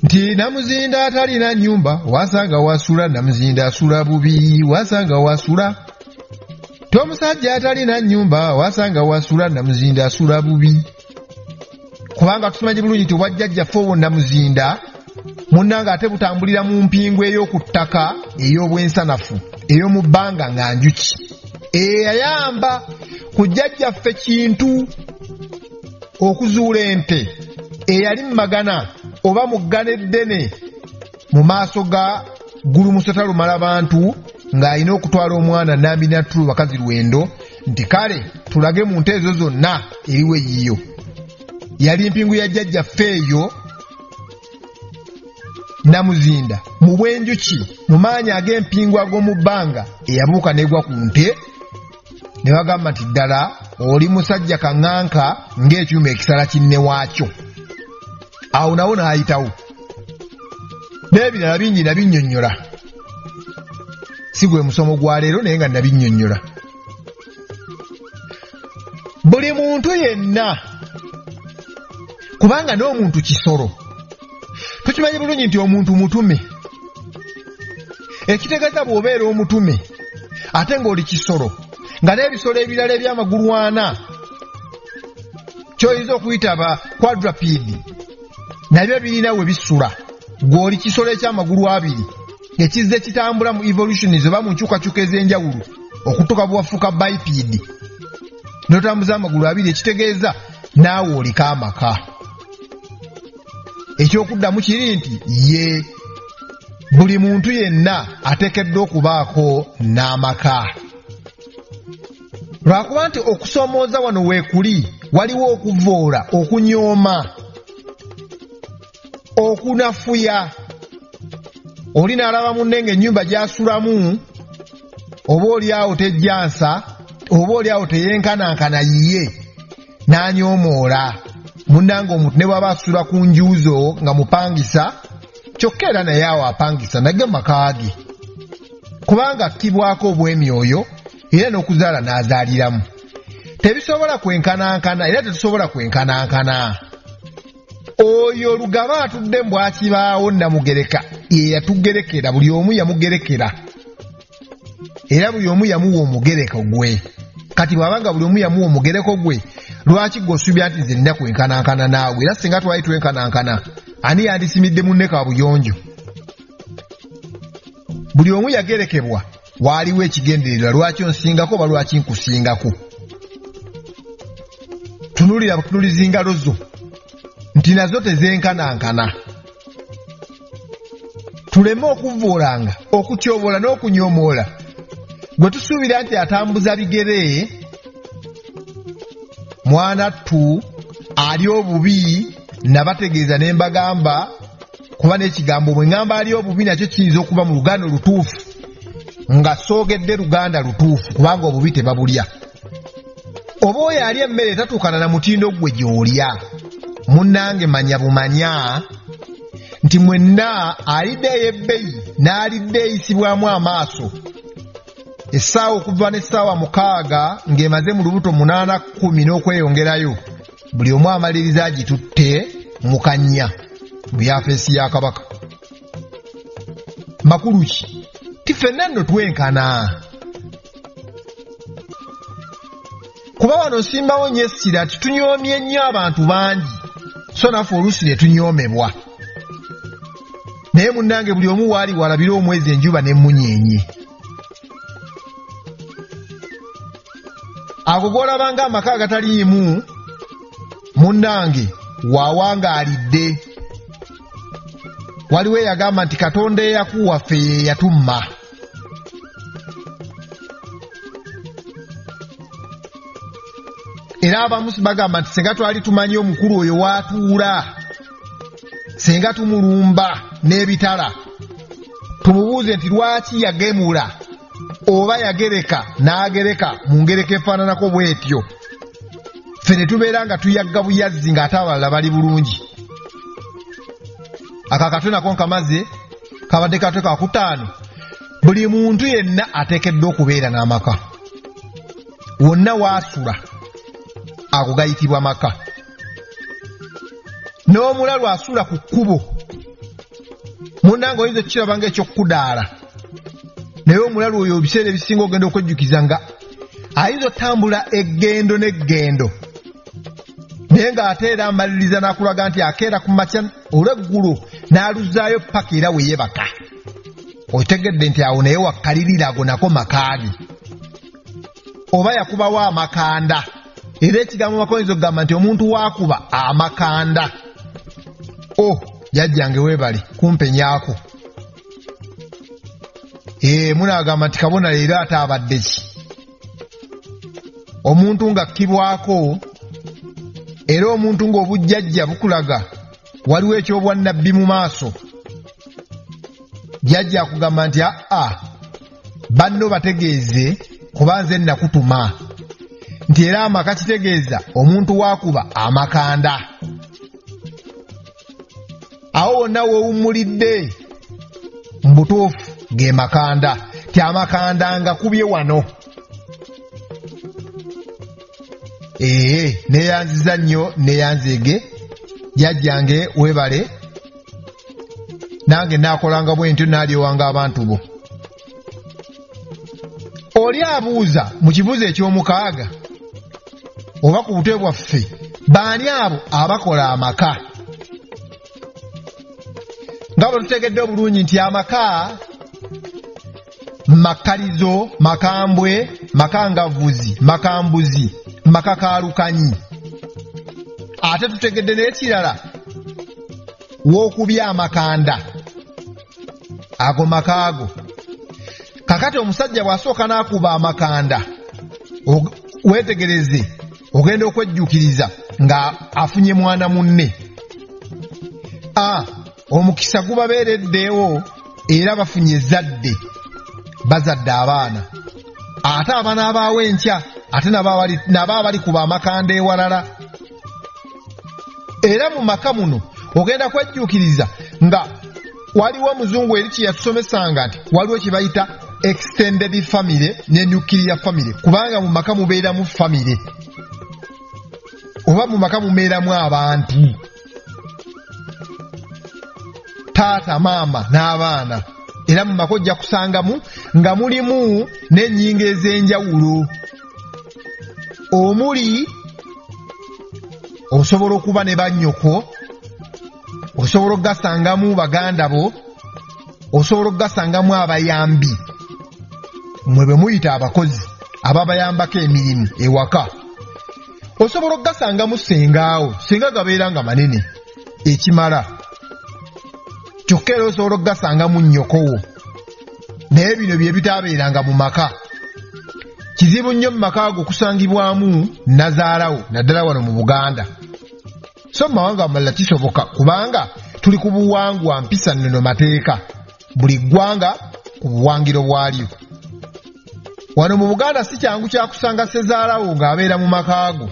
nti namuzinda atalina nnyumba wasanga wasula, namuzinda asula bubi wasanga wasula. Omusajja atalina nnyumba wasanga wasula Namuzinda asula bubi. Kubanga tusimanyi bulungi nti obwajjajjaffe obwo Namuzinda munnanga ate butambulira mu mpingu ey'oku ttaka ey'obwensanafu ey'omu bbanga nga njuki. Yayamba ku jjajjaffe Kintu okuzuula ente eyali mu magana oba mu ggana eddene mu maaso ga Gulumusota Lumala Bantu ng'alina okutwala omwana Nambi Natulu bakazi Lwendo nti kale tulage mu nte ezo zonna eriwe yiyo. Yali mpingu ya jjajjaffe eyo Namuzinda mu bwenjuki mu maanyi ag'empingu ag'omu bbanga eyabuuka negwa ku nte ne bagamba nti ddala oli musajja kaŋŋanka ng'ekyuma ekisala kinne waakyo. Awo nawo n'ayitawo n'ebirala bingi nabinnyonnyola. Si gwe musomo gwa leero naye nga nabinnyonnyola. Buli muntu yenna kubanga n'omuntu kisolo. Tukimanyi bulungi nti omuntu mutume. Ekitegeeza bw'obeera omutume ate ng'oli kisolo nga n'ebisolo ebirala eby'amagulu 4 ky'oyinza okuyita ba quadruped nabyo birina we bisula. Gw'oli kisolo eky'amagulu 2 ekizze kitambula mu evolutionism oba mu nkyukakyuka ez'enjawulo okutuuka bwafuuka biped n'otambuza amagulu 2 ekitegeeza naawe oliko amaka. Ekyokuddamu kiri nti ye buli muntu yenna ateekeddwa okubaako n'amaka. Lwakuba nti okusoomooza wano weekuli waliwo okuvoola, okunyooma, okunafuya. Oli n'alaba munne ng'ennyumba gy'asulamu oba oli awo tejjansa oba oli awo teyenkanankana yiye n'anyoomoola. Munnanga omuntu ne bw'aba asula ku njuuzo nga mupangisa kyokka era naye awo apangisa nage maka ge kubanga akkibwako obw'emyoyo era n'okuzaala n'azaaliramu. Tebisobola kwenkanankana era tetusobola kwenkanankana. Oyo Lugaba atudde mbwakibaawo Namugereka ye yatugerekera, buli omu yamugerekera era buli omu yamuwa omugereko gwe. Kati bw'abanga buli omu yamuwa omugereko gwe lwaki gw'osuubira nti nze nina kwenkanankana naawe? Era singa twali twenkanankana ani yandisimidde munne kaabuyonjo? Buli omu yagerekebwa waaliwo ekigendererwa lwaki onsingako oba lwaki nkusingako. Tunulira butunuliza ngalo zo nti nazo tezenkanankana. Tuleme okuvuulanga okutyoboola n'okunyoomoola gwe tusuubira nti atambuza bigere mwanattu ali obubi nabategeeza ne mbagamba kuba n'ekigambo bwe ngamba ali obubi nakyo kiyinza okuba mu Luganda lutuufu nga soogedde Luganda lutuufu kubanga obubi tebabulya. Oba oyo ali emmere etatuukana na mutindo gwe gy'olya munnange manya bumanya nti mwenna alidde ey'ebbeyi n'alidde eyisibwamu amaaso essaawa okuva n'essaawa 6 ng'emaze mu lubuto 8-10 n'okweyongerayo buli omu amaliriza agitutte mu kannya mu yafeesi ya Kabaka. Makulu ki? Ti ffenna nno twenkana. Kuba wano simbawo nyessira nti tunyoomye nnyo abantu bangi so naffe oluusi ne tunyoomebwa. Naye munnange buli omu waali walabira omwezi enjuba n'emmunyeenye. Ago gw'olabanga amaka agataliimu munnange waawangaalidde. Waliwo eyagamba nti Katonda eyakuwa ffe ye yatumma. Era abamu bagamba nti senga twali tumanyi omukulu oyo waatuula, senga tumulumba n'ebitala, tumubuuze nti lwaki yagemula oba yagereka n'agereka mu ngereka efaananako bw'etyo, ffe ne tubeera nga tuyagga buyazzi ng'ate abalala bali bulungi. Akakatwe nako nkamaze kabadde katwe ka 5. Buli muntu yenna ateekeddwa okubeera n'amaka. Wonna waasula ago gayitibwa maka. N'omulalu asula ku kkubo munnange oyinza okukiraba ng'ekyokudaala, naye omulalu oyo ebiseera ebisinga ogenda okwejjukiza nga ayinza otambula eggendo n'eggendo naye ng'ate era amaliriza n'akulaga nti akeera ku makya olw'eggulu n'aluzaayo paka era weeyebaka otegedde nti awo naye wakkalirira ago nako makaagi oba yakubawo amakanda era ekigambo makoyinza okugamba nti omuntu waakuba amakanda jjajjange weebale kumpenyaako munaagamba nti kabona leero ate abadde ki omuntu ng'akkibwako era omuntu ng'obujjajja bukulaga waliwo ekyobwannabbi mu maaso jjajja akugamba nti banno bategeeze kuba nze nakutuma nti era amaka kitegeeza omuntu waakuba amakanda awo wonna woowummulidde mbutuufu ge makanda ti amakanda nga kubye wano neeyanziza nnyo neeyanzeege jjajjange weebale nange naakolanga bwe ntyo naalyewanga abantu bo oli abuuza mu kibuuzo eky'omukaaga oba ku butwe bwaffe baani abo abakola amaka nga bwe tutegedde obulungi nti amaka makalizo makambwe makangavuzi makambuzi makakaalukanyi ate tutegedde n'ekirala w'okubya amakanda ago makaago kakati omusajja bw'asooka n'akuba amakanda weetegereze ogenda okwejjukiriza nga afunye mwana munne omukisa gubabeereddeewo era bafunye ezzadde bazadde abaana ate abaana abaawo enkya ate nabo balikuba amakanda ewalala era mu maka muno ogenda kwejjukiriza nga waliwo omuzungu eri kyeyatusomesanga nti waliwo kye bayita extended family ne nuclear family kubanga mu maka mubeeramu family oba mu maka mubeeramu abantu taata maama n'abaana era mu maka ojja kusangamu nga mulimu n'ennyingo ez'enjawulo omuli osobola okuba ne bannyoko osobola okugasangamu baganda bo osobola okugasangamu abayambi mwe bwe muyita abakozi ababayambako emirimu ewaka osobola okugasangamu sengaawo senga gabeera nga manene ekimala kyokka era osobola okugasangamu nnyokowo naye bino bye bitaabeeranga mu maka kizibu nnyo mu maka ago okusangibwamu nazaalawo naddala wano mu Buganda so mu mawanga amalala kisoboka kubanga tuli ku buwangwa mpisa nnono mateeka buli ggwanga ku buwangiro bwalyo wano mu Buganda si kyangu kyakusanga sezaalawo ng'abeera mu maka ago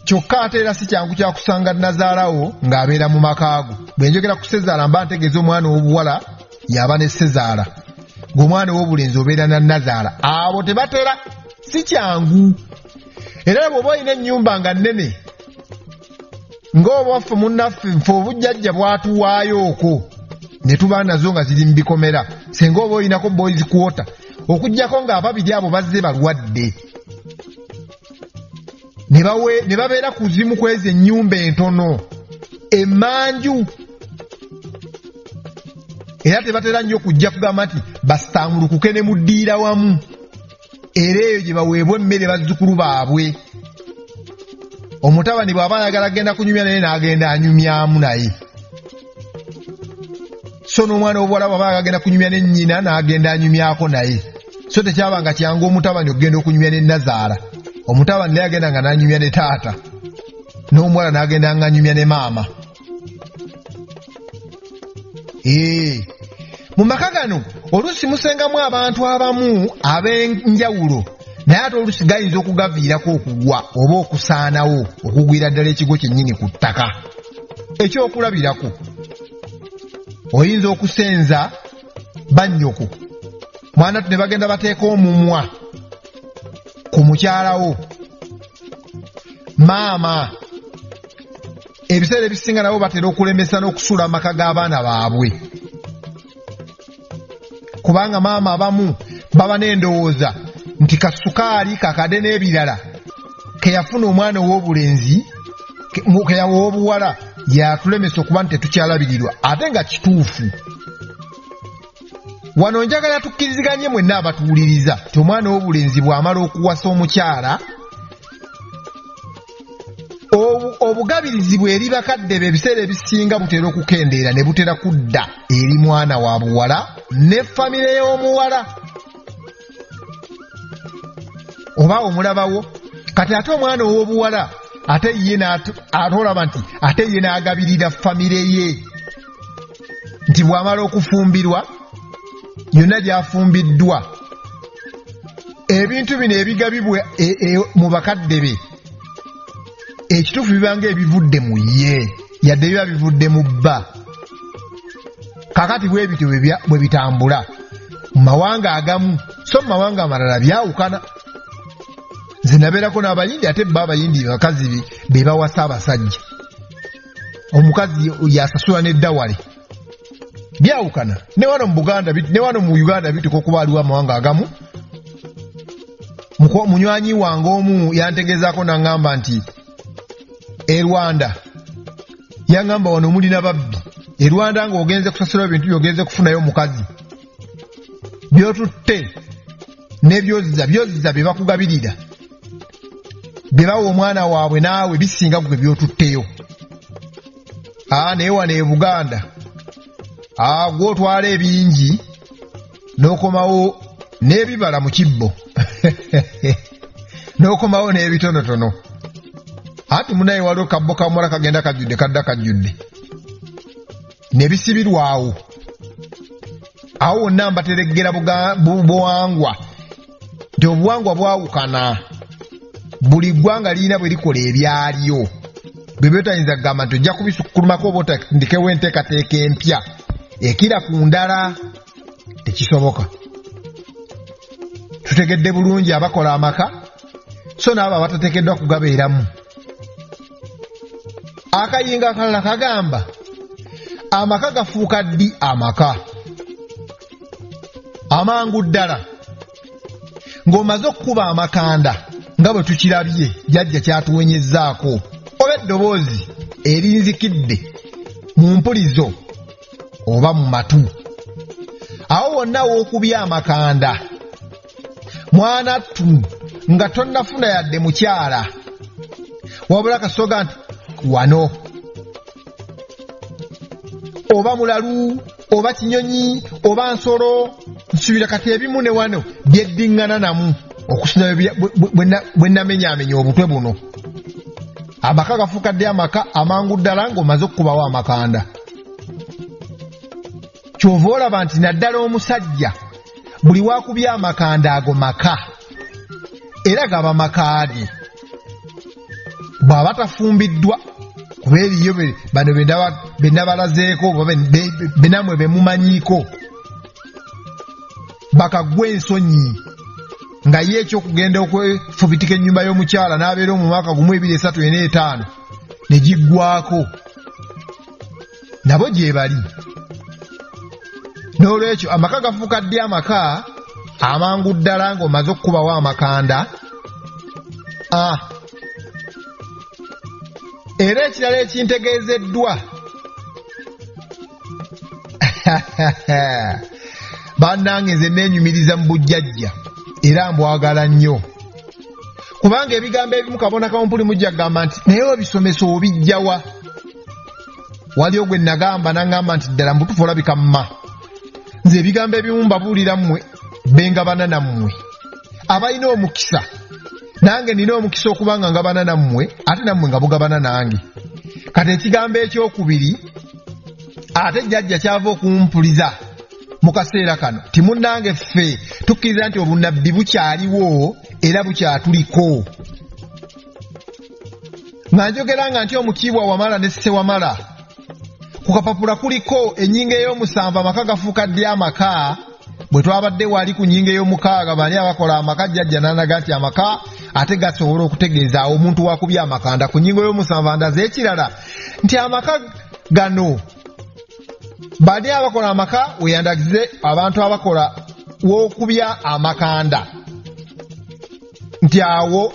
kyokka ate era si kyangu kyakusanga nazaalawo ng'abeera mu maka ago bwe njogera ku sezaala mba ntegeeza omwana ow'obuwala yaba ne sezaala ng'omwana ow'obulenzi obeera na nazaala abo tebatera si kyangu era bw'oba olina ennyumba nga nnene ng'obwaffe munnaffe nfe obujjajja bwatuwaayo okwo ne tuba nazo nga ziri mu bikomera senga oba olinako boys quarter okuggyako ng'ababiri abo bazze balwadde ne babeera ku zimu kwezi ennyumba entono emmanju era tebatera nnyo okujja kugamba nti basitangulukuke ne muddiira wamu era eyo gye baweebwa emmere bazzukulu baabwe omutabani bw'aba ayagala agenda kunyumya naye n'agenda anyumyamu naye so n'omwana w'obuwala bw'aba agenda kunyumya ne nnyina n'agenda anyumyako naye so tekyabanga kyangu omutabani okugenda okunyumya ne nazaala omutabani naye agenda nga n'anyumya ne taata n'omuwala n'agenda nga anyumya ne maama mu maka gano oluusi musengamu abantu abamu ab'enjawulo naye ate oluusi gayinza okugaviirako okugwa oba okusaanawo okugwira ddala ekigo kyennyini ku ttaka ekyokulabirako oyinza okusenza bannyoko mwana tu ne bagenda bateeka omumwa ku mukyalawo maama ebiseera ebisinga nabo batera okulemesa n'okusuula amaka g'abaana baabwe kubanga maama abamu baba n'endowooza nti kasukaali kakade n'ebirala keyafuna omwana ow'obulenzi ow'obuwala yatulemesa okuba nti tetukyalabirirwa ate nga kituufu. Wano njagala tukkiriziganye mwenna abatuwuliriza ti omwana ow'obulenzi bw'amala okuwasa omukyala obugabirizi bwe eri bakadde be ebiseera ebisinga butera okukendeera ne butera kudda eri mwana wa buwala ne famire y'omuwala oba omulabawo. Kati ate omwana ow'obuwala ate ye atolaba nti ate ye n'agabirira famire ye nti bw'amala okufumbirwa yonna gy'afumbiddwa ebintu bino ebigabibwa mu bakadde be ekituufu bibanga ebivudde mu ye yadde biba bivudde mu bba. Kakati bwe bityo bwe bitambula mu mawanga agamu so mu mawanga amalala byawukana. Nze nabeerako n'abayindi ate bba abayindi bakazi be bawasa abasajja omukazi yasasula n'eddawale byawukana. Ne wano mu Uganda bituka okuba aliwo amawanga agamu. Munywanyi wange omu yantegezaako n'aŋŋamba nti e Rwanda yaŋŋamba wano mulina babbi e Rwanda ng'ogenze kusasula ebintu by'ogenze kufunayo omukazi by'otutte n'ebyoziza bye bakugabirira bye bawa omwana waabwe naawe bisinga gwe by'otutteyo. Naye wano e Buganda gw'otwala ebingi n'okomawo n'ebibala mu kibbo n'okomawo n'ebitonotono. Ati munaye waliwo kabbo kamwala kagenda kajjudde kadda kajjudde ne bisibirwawo awo wonna mbatereggera buwangwa nti obuwangwa bwawukana. Buli ggwanga lirina bwe likola ebyalyo bwe byotayinza kugamba nti ojja kubisukkulumako oba otandikewo enteekateeka empya ekira ku ndala tekisoboka. Tutegedde bulungi abakola amaka so n'abo abatateekeddwa kugabeeramu. Akayinga akalala kagamba amaka gafuuka ddi amaka amangu ddala ng'omaze okukuba amakanda nga bwe tukirabye jjajja kyatuwenyezzaako oba eddoboozi erinzikidde mu mpulizo oba mu matu. Awo wonna w'okubya amakanda mwanattu nga tonnafuna yadde mukyala wabula kasoga nti wano oba mulalu oba kinyonyi oba nsolo nsubira kati ebimu ne wano byeddiŋŋana namu okusina bwe namenyaamenya obutwe buno. Amaka gafuuka ddi amaka amangu ddala ng'omaze okukubawo amakanda. Kyova olaba nti naddala omusajja buli waakubya amakanda ago maka era gaba makaage bw'aba tafumbiddwa kuba eriyo bano be nabalazeeko oba be namwe be mumanyiiko bakaggwa ensonyi nga ye ekyokugenda okwefubitika ennyumba y'omukyala n'abeera mu mwaka gumu 2, 3, 4, 5 ne giggwako nabo gye bali. N'olwekyo amaka gafuuka ddi amaka amangu ddala ng'omaze okukubawo amakanda. Era ekirala ekintegeezeddwa bannange nze neenyumiriza mu bujjajja era mbwagala nnyo kubanga ebigambo ebimu kabona kamumpuli mujja kugamba nti naye obisomesa obijjawa. Waliwo gwe nagamba n'aŋŋamba nti ddala mbutufu olabika mma nze ebigambo ebimu mbabuulira mmwe bengabana nammwe abalina omukisa nange nina omukisa okuba nga ngabana nammwe ate nammwe nga bugabana nange. Kati ekigambo ekyokubiri ate jjajja kyava okumpuliza mu kaseera kano ti munnange ffe tukkiriza nti obunnabbi bukyaliwo era bukyatuliko. Nga njogeranga nti omutiibwa Wamala ne Ssewamala ku kapapula kuliko ennyinga ey'omusanvu amaka gafuuka ddi amaka. Bwe twabadde wali ku nnyinga ey'omukaaga bani abakola amaka jjajja n'anaga nti amaka ate gasobola okutegeeza omuntu wakubya amakanda. Ku nnyingo y'omusanvu andaze ekirala nti amaka gano bani abakola amaka weyandagize abantu abakola w'okubya amakanda nti awo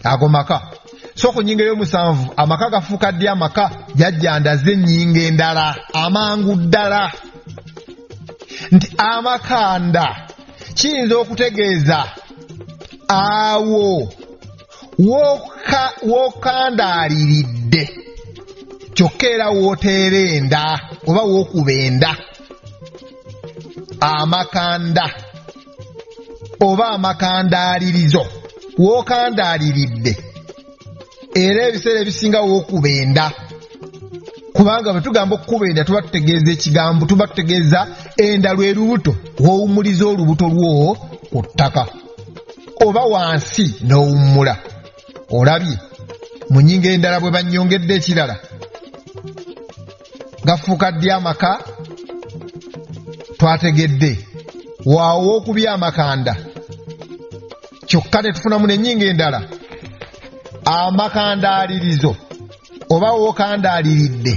ago maka. So ku nnyingo y'omusanvu amaka gafuuka ddi amaka jajjandaze ennyingo endala amangu ddala nti amakanda kiyinza okutegeeza awo wookandaaliridde kyokka era wooteera enda oba wookuba enda. Amakanda oba amakandaalirizo wookandaaliridde era ebiseera ebisinga wookuba enda, kubanga bwe tugamba okukuba enda tuba tutegeeza ekigambo, tuba tutegeeza enda lwe lubuto woowumuliza olubuto lwo ku ttaka oba wansi n'owummula. Olabye mu nnyingo endala bwe bannyongedde ekirala gafuuka ddi amaka twategedde waawo w'okubya amakanda kyokka tetufunamu n'ennyingo endala. Amakandaalirizo oba wookandaaliridde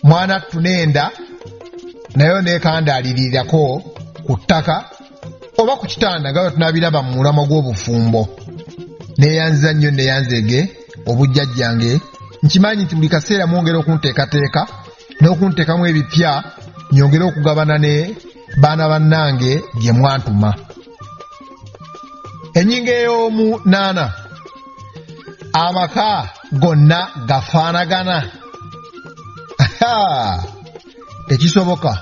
mwana tunenda nayo neekandaalirirako ku ttaka oba ku kitanda nga bwe tunaabiraba mu mulamwa gw'obufumbo. Neeyanziza nnyo neeyanzege obujjajjange, nkimanyi nti buli kaseera mwongera okunteekateeka n'okunteekamu ebipya nyongere okugabana ne baana bannange bye mwantuma. Ennyingo ey'omu 8 amaka gonna gafaanagana. Tekisoboka.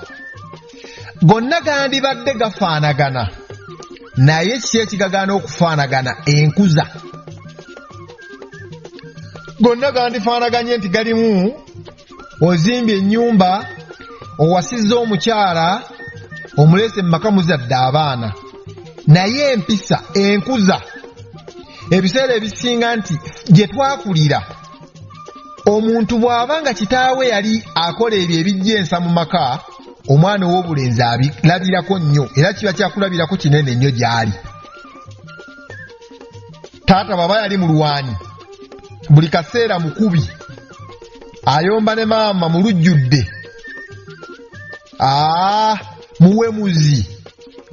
Gonna gandibadde gafaanagana naye kiki ekigagaana okufaanagana? Enkuza. Gonna gandifaanaganye nti galimu ozimbye ennyumba, owasizza omukyala, omuleese mu maka muzadde abaana, naye empisa enkuza ebiseera ebisinga nti gye twakulira omuntu bw'aba nga kitaawe yali akola ebyo ebijja ensa mu maka, omwana ow'obulenzi abirabirako nnyo era kiba kyakulabirako kinene nnyo gy'ali. Taata baba yali mulwanyi, buli kaseera mukubi, ayomba ne maama mu lujjudde, muwemuzi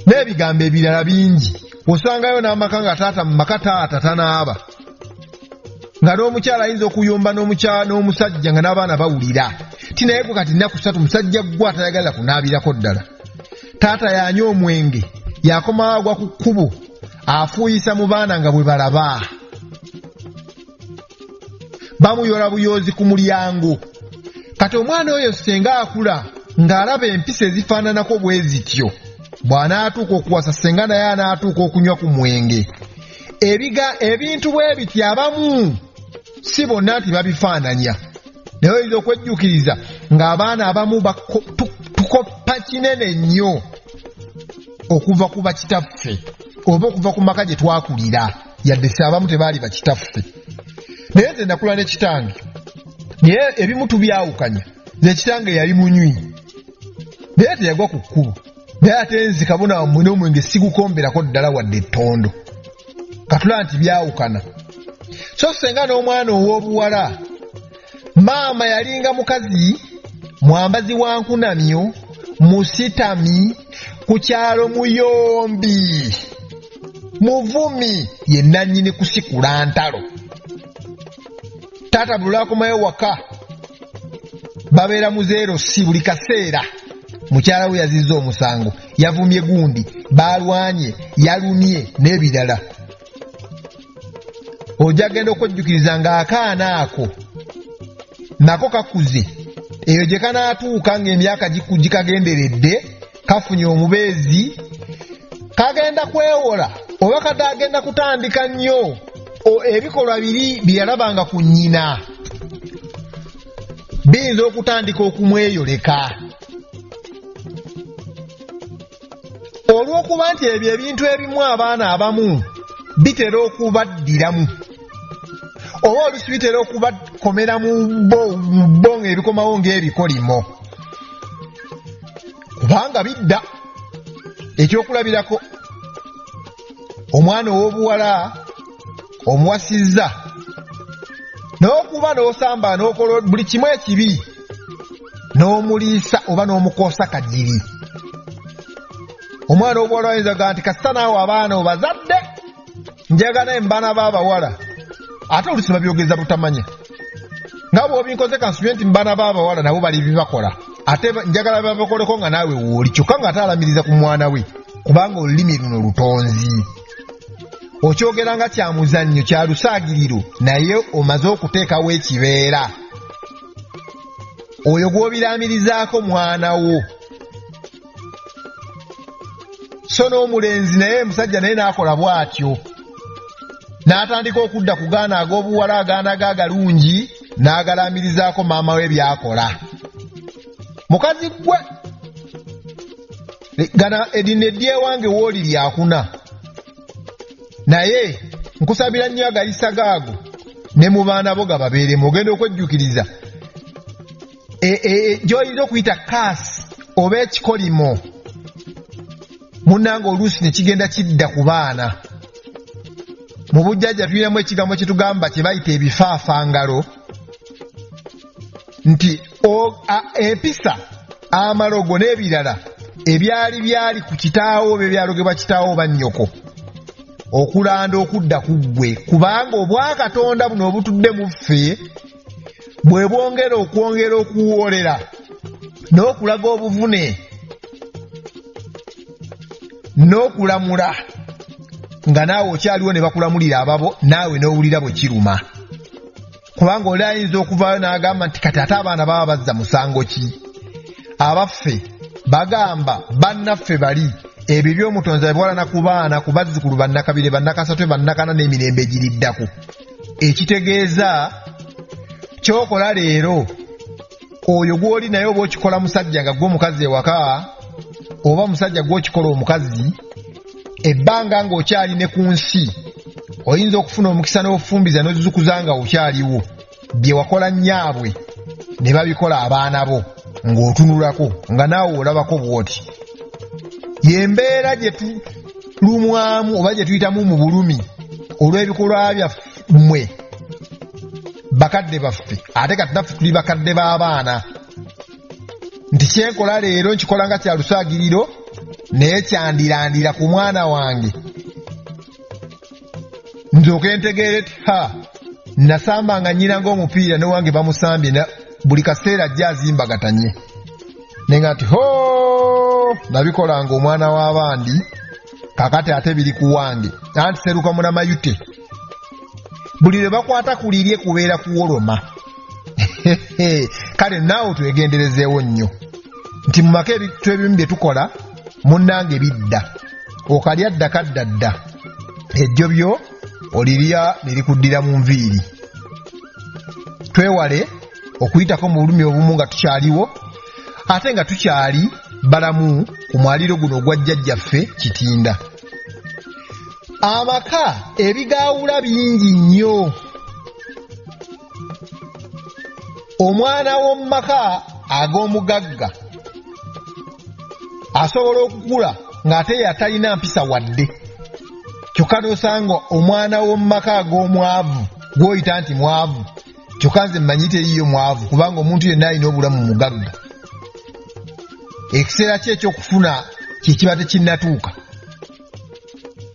n'ebigambo ebirala bingi. Osangayo n'amaka nga taata mu maka taata tanaaba, nga n'omukyala ayinza okuyomba n'omusajja nga n'abaana bawulira. Tinaye gwe kati nnaku 3 musajja gwe atayagala kunaabirako ddala. Taata yanywa omwenge, yakoma agwa ku kkubo, afuuyisa mu baana nga bwe balaba, bamuyola buyoozi ku mulyango. Kati omwana oyo senga akula ng'alaba empisa ezifaananako bwe zityo, bw'anaatuuka okuwasa senga naye anaatuuka okunywa ku mwenge. Ebintu bwe biti abamu si bonna nti babifaananya, naye oyinza okwejjukiriza ng'abaana abamu tukoppa kinene nnyo okuva ku bakitaffe oba okuva ku maka gye twakulira, yadde si abamu tebaali bakitaffe. Naye nze nakula ne kitange, naye ebimu tubyawukanya. Nze kitange yali munywi naye teyagwa ku kkubo, naye ate nzi kabona wammwe omwenge sigukomberako ddala wadde ettondo. Katula nti byawukana. So senga n'omwana ow'obuwala, maama yalinga mukazi mwambazi wa nkunamyo, musitami, ku kyalo muyombi, muvumi, ye nannyini kusikula ntalo. Taata buli lwakomayo waka babeera mu 0 buli kaseera. Mukyala we yazizza omusango, yavumye gundi, balwanye, yalumye n'ebirala. Ojja genda okwejjukiriza ng'akaana ako nako kakuze, eyo gye kanaatuuka ng'emyaka gikagenderedde, kafunye omubeezi, kagenda kwewola oba katagenda kutandika nnyo ebikolwa biri byalabanga ku nnyina, biyinza okutandika okumweyoleka. Olw'okuba nti ebyo ebintu ebimu abaana abamu bitera okubaddiramu oba oluusi bitera okubakomera mu bo ng'ebikomawo ng'ebikolimo, kubanga bidda. Ekyokulabirako, omwana ow'obuwala omuwasizza n'okuba n'osamba n'okola buli kimu ekibi, n'omuliisa oba n'omukoosa kajiri. Omwana ow'obuwala ayinza gaa nti kasita naawe abaana obazadde njagala embaana b'abawala ate olusi babyogeza butamanya nga bw'obinkoze kansuye nti mbaana b'abawala nabo bali bibakola ate njagala babakoleko nga naawe wooli kyokka nga ataalamiriza ku mwana we kubanga olulimi luno lutonzi okyogera nga kya muzannyo kya lusaagiriro naye omaze okuteekawo ekibeera oyo gw'obiramirizaako mwana wo so n'omulenzi naye musajja naye n'akola bw'atyo n'atandika okudda ku gaana ag'obuwala agaana ge agalungi n'agalamirizaako maama we byakola mukazi gwe gana edino eddyewange wooli lyakuna naye nkusabira nnyo agayisa gaago ne mu baana bo gababeeremu ogenda okwejjukiriza gy'oyinza okuyita kaasi oba ekikolimo munnanga oluusi ne kigenda kidda ku baana mu bujjajja tulinamu ekigambo kye tugamba kye bayita ebifaafangalo nti empisa amalogo n'ebirala byali ku kitaawo bye byalogebwa kitaawo oba nnyoko okulanda okudda ku ggwe kubanga obwakatonda buno obutudde mu ffe bwe bwongera okuwolera n'okulaga obuvune n'okulamula nga naawe okyaliwo ne bakulamulira ababo naawe n'owulira bwe kiruma kubanga oli ayinza okuvaayo n'agamba nti kati ate abaana baba bazza musango ki abaffe bagamba bannaffe bali ebyo by'omutonzi abibwalana ku baana ku bazzukulu bannakabire bannakasatwe bannakana n'emirembe egiriddako ekitegeeza kyokola leero oyo gw'oli naye oba okikola musajja nga gw'omukazi ewaka oba musajja gw'okikola omukazi ebbanga ng'okyali ne ku nsi oyinza okufuna omukisa n'ofumbiza n'ozuzukuza nga okyaliwo bye wakola nnyaabwe ne babikola abaana bo ng'otunulako nga naawe olabako bw'oti yembeera gye tulumwamu oba gye tuyitamu mu bulumi olw'ebikolwa byammwe bakadde baffe ate kati naffe tuli bakadde b'abaana nti kyenkola leero nkikola nga kya lusaagiriro naye kyandirandira ku mwana wange nzooke ntegeere ti nasambanga nnyina ng'omupiira ne wange bamusambye buli kaseera ajja azimbagatanye nenga nti nabikolanga omwana w'abandi kakati ate biri ku wange anti seruka munamayute buli lwe bakwata kulirye kubeera kuwoloma kale naawe twegenderezeewo nnyo nti mu maka ebintu ebimu bye tukola munnange bidda okalya ddakaddadda ejjo byo olirya ne likuddira mu nviiri twewale okuyitako mu bulumi obumu nga tukyaliwo ate nga tukyali balamu ku mwaliro guno ogwa jjajjaffe Kitinda. Amaka ebigaawula bingi nnyo. Omwana w'omu maka ag'omugagga asobola okukula ng'ate yatalina mpisa wadde. Kyokka n'osanga omwana w'omu maka ag'omwavu gw'oyita nti mwavu, kyokka nze mmanyi teriiyo mwavu kubanga omuntu yenna alina obulamu mugagga. Ekiseera kye eky'okufuna kye kiba tekinnatuuka.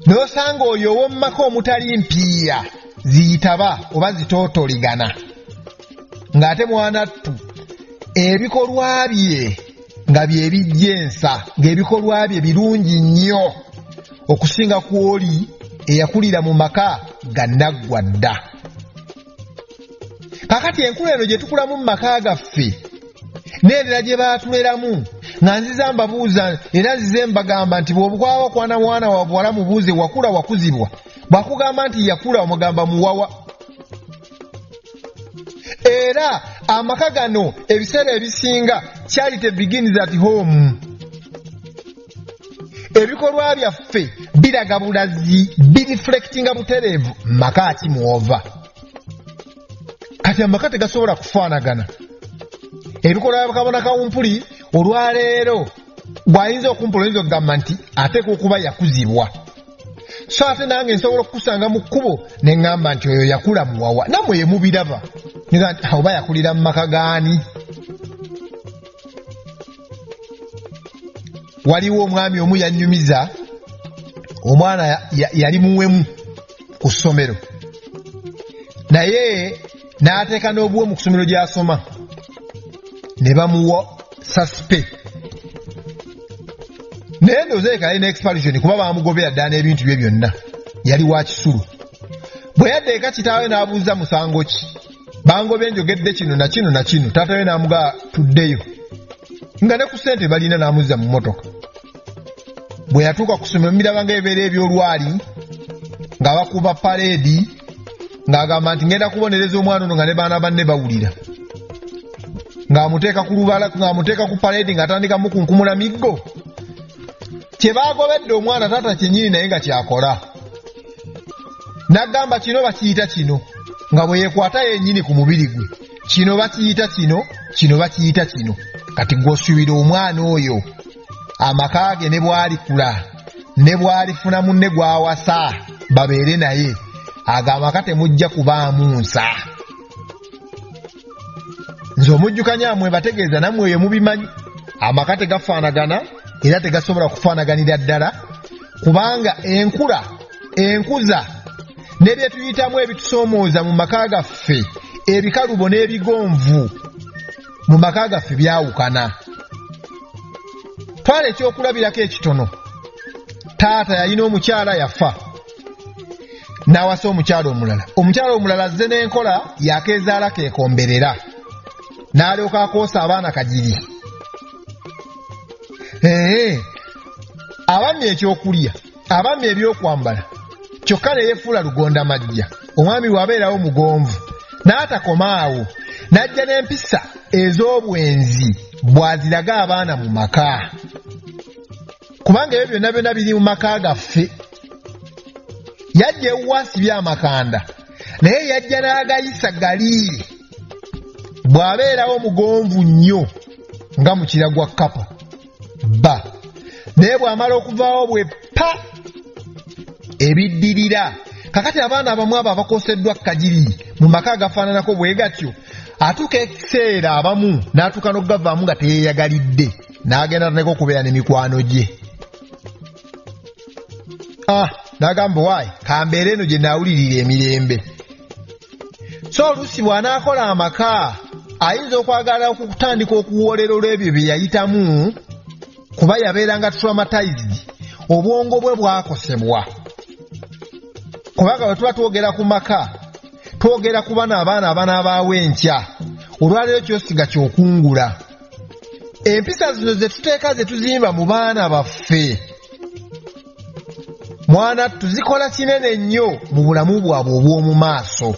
N'osanga oyo ow'omu maka omutali mpiira ziyitaba oba zitootoligana, ng'ate mwanattu ebikolwa bye nga bye bijja ensa, ng'ebikolwa bye birungi nnyo okusinga ku oli eyakulira mu maka gannaggwa dda. Kakati enkula eno gye tukulamu mu maka gaffe n'endera gye baatuleramu nga nziza mbabuuza era nzize mbagamba nti bw'obukwawa kwana mwana wa buwala mubuuze wakula wakuzibwa, bw'akugamba nti yakula omugamba muwawa. Era amaka gano ebiseera ebisinga charity begins at home. Ebikolwa byaffe biraga bulazi, bireflectinga butereevu maka akimuova. Kati amaka tegasobola kufaanagana. Ebikolwa by'akabona kawumpuli olwaleero bw'ayinza okumpula oyinza okugamba nti ateeka okuba yakuzibwa. So ate nange nsobola okukusanga mu kkubo ne ŋŋamba nti oyo yakula muwawa. Nammwe ye mubiraba. Niga nti oba yakulira mu maka gaani? Waliwo omwami omu yannyumiza, omwana yali muwemu ku ssomero naye n'ateeka n'obuwe mu kusomero gy'asoma ne bamuwa suspe naye ndowooza alina expulsion kuba bamugobera ddala n'ebintu bye byonna yali wa kisulu bwe yadde eka kitaawe n'abuuza musango ki bangobye njogedde kino na kino na kino taata we n'amugaa tuddeyo nga ne ku ssente balina n'amuzza mu mmotoka bwe yatuuka ku ssomero miraba ng'ebibeera ebyolwali nga bakuba paleedi ng'agamba nti ngenda kubonereza omwana ono nga ne baana banne bawulira ng'amuteeka ku lubala ng'amuteeka ku paleedi ng'atandika mukunkumula miggo kye baagobedde omwana taata kyennyini naye nga kyakola n'agamba kino bakiyita kino nga bwe yeekwata yennyini ku mubiri gwe kino bakiyita kino kino bakiyita kino kati gw'osuubira omwana oyo amaka ge ne bw'alikula ne bw'alifuna munne gw'awasa babeere naye ago amaka temujja kubaamu nsa nze omujjukanya amwe bategeeza nammwe eyo mubimanyi amaka tegafaanagana era tegasobola kufaanaganira ddala kubanga enkuza ne bye tuyitamu ebitusoomooza mu maka gaffe ebikalubo n'ebigonvu mu maka gaffe byawukana twala ekyokulabirako ekitono taata yalina omukyala yafa n'awasa omukyala omulala azze n'enkola yakeezaala keekomberera n'alyoka akoosa abaana kagiri abamye ekyokulya abamye ebyokwambala kyokka ne yeefuula lugonda majja omwami bw'abeerawo mugonvu n'atakoma awo n'ajja n'empisa ez'obwenzi bw'aziraga abaana mu maka kubanga ebyo byonna byonna biri mu maka gaffe yajja ewuwa asibye amakanda naye yajja n'agayisa galiire bw'abeerawo mugonvu nnyo nga mukira gwa kapa bba naye bw'amala okuvaawo bwe pa ebiddirira kakati abaana abamu abo abakoseddwa kagiri mu maka agafaananako bwe gatyo atuuka ekiseera abamu n'atuuka n'okugavaamu nga teyeeyagalidde n'agenda taneka okubeera n'emikwano gye n'agamba waayi kambeera eno gye naawulirira emirembe so oluusi bw'anaakola amaka ayinza okwagala okutandika okuwoolera olw'ebyo bye yayitamu kuba yabeeranga traumatized obwongo bwe bwakosebwa kubanga bwe tuba twogera ku maka twogera ku bano abaana abanaabaawo enkya olwaleero kyosiga kyokungula empisa zino ze tuteeka ze tuzimba mu baana baffe mwana tuzikola kinene nnyo mu bulamu bwabwe obw'omu maaso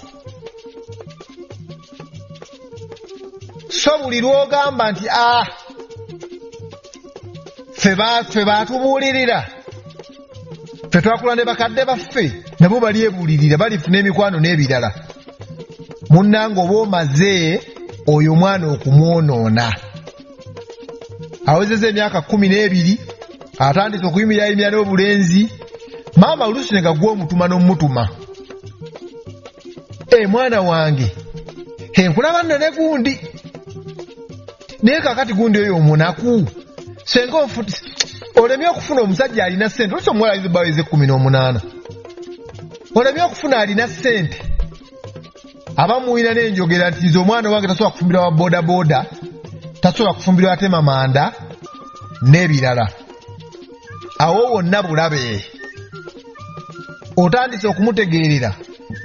so buli lw'ogamba nti ffe baatubuulirira ffe twakula ne bakadde baffe nabo balyebuulirira balifuna emikwano n'ebirala munnange oba omaze oyo omwana okumwonoona awezeza emyaka 12 atandise okuyimirayimira n'obulenzi maama oluusi ne gagwa omutuma n'omutuma mwana wange nkulaba nno ne gundi naye kakati gundi oyo omunaku senga olemye okufuna omusajja alina ssente oluusi omuwala baweze 18 olemye okufuna alina ssente abamuyina n'enjogera nti nze omwana wange tasobola kufumbira wa bodaboda tasobola kufumbira atema manda n'ebirala awo wonna bulabe otandise okumutegeerera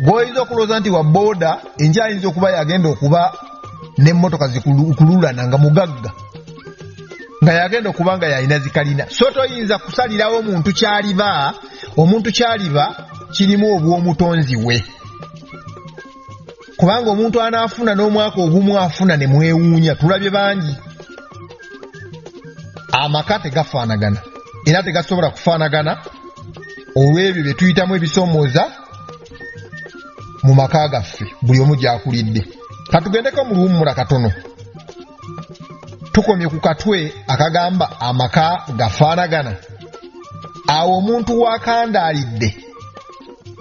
gw'oyinza okulowooza nti wa booda enja ayinza okuba yagenda okuba n'emmotoka zikululana nga mugagga nga yagenda okuba nga yalina zikalina so toyinza kusalirawo omuntu kyaliba kirimu obw'omutonzi we kubanga omuntu anaafuna n'omwaka ogumu afuna ne mwewuunya tulabye bangi amaka tegafaanagana era tegasobola kufaanagana olw'ebyo bye tuyitamu ebisoomooza mu maka gaffe buli omu gy'akulidde katugendeko mu luwummula katono tukomye ku katwe akagamba amaka gafaanagana awo omuntu wakandaalidde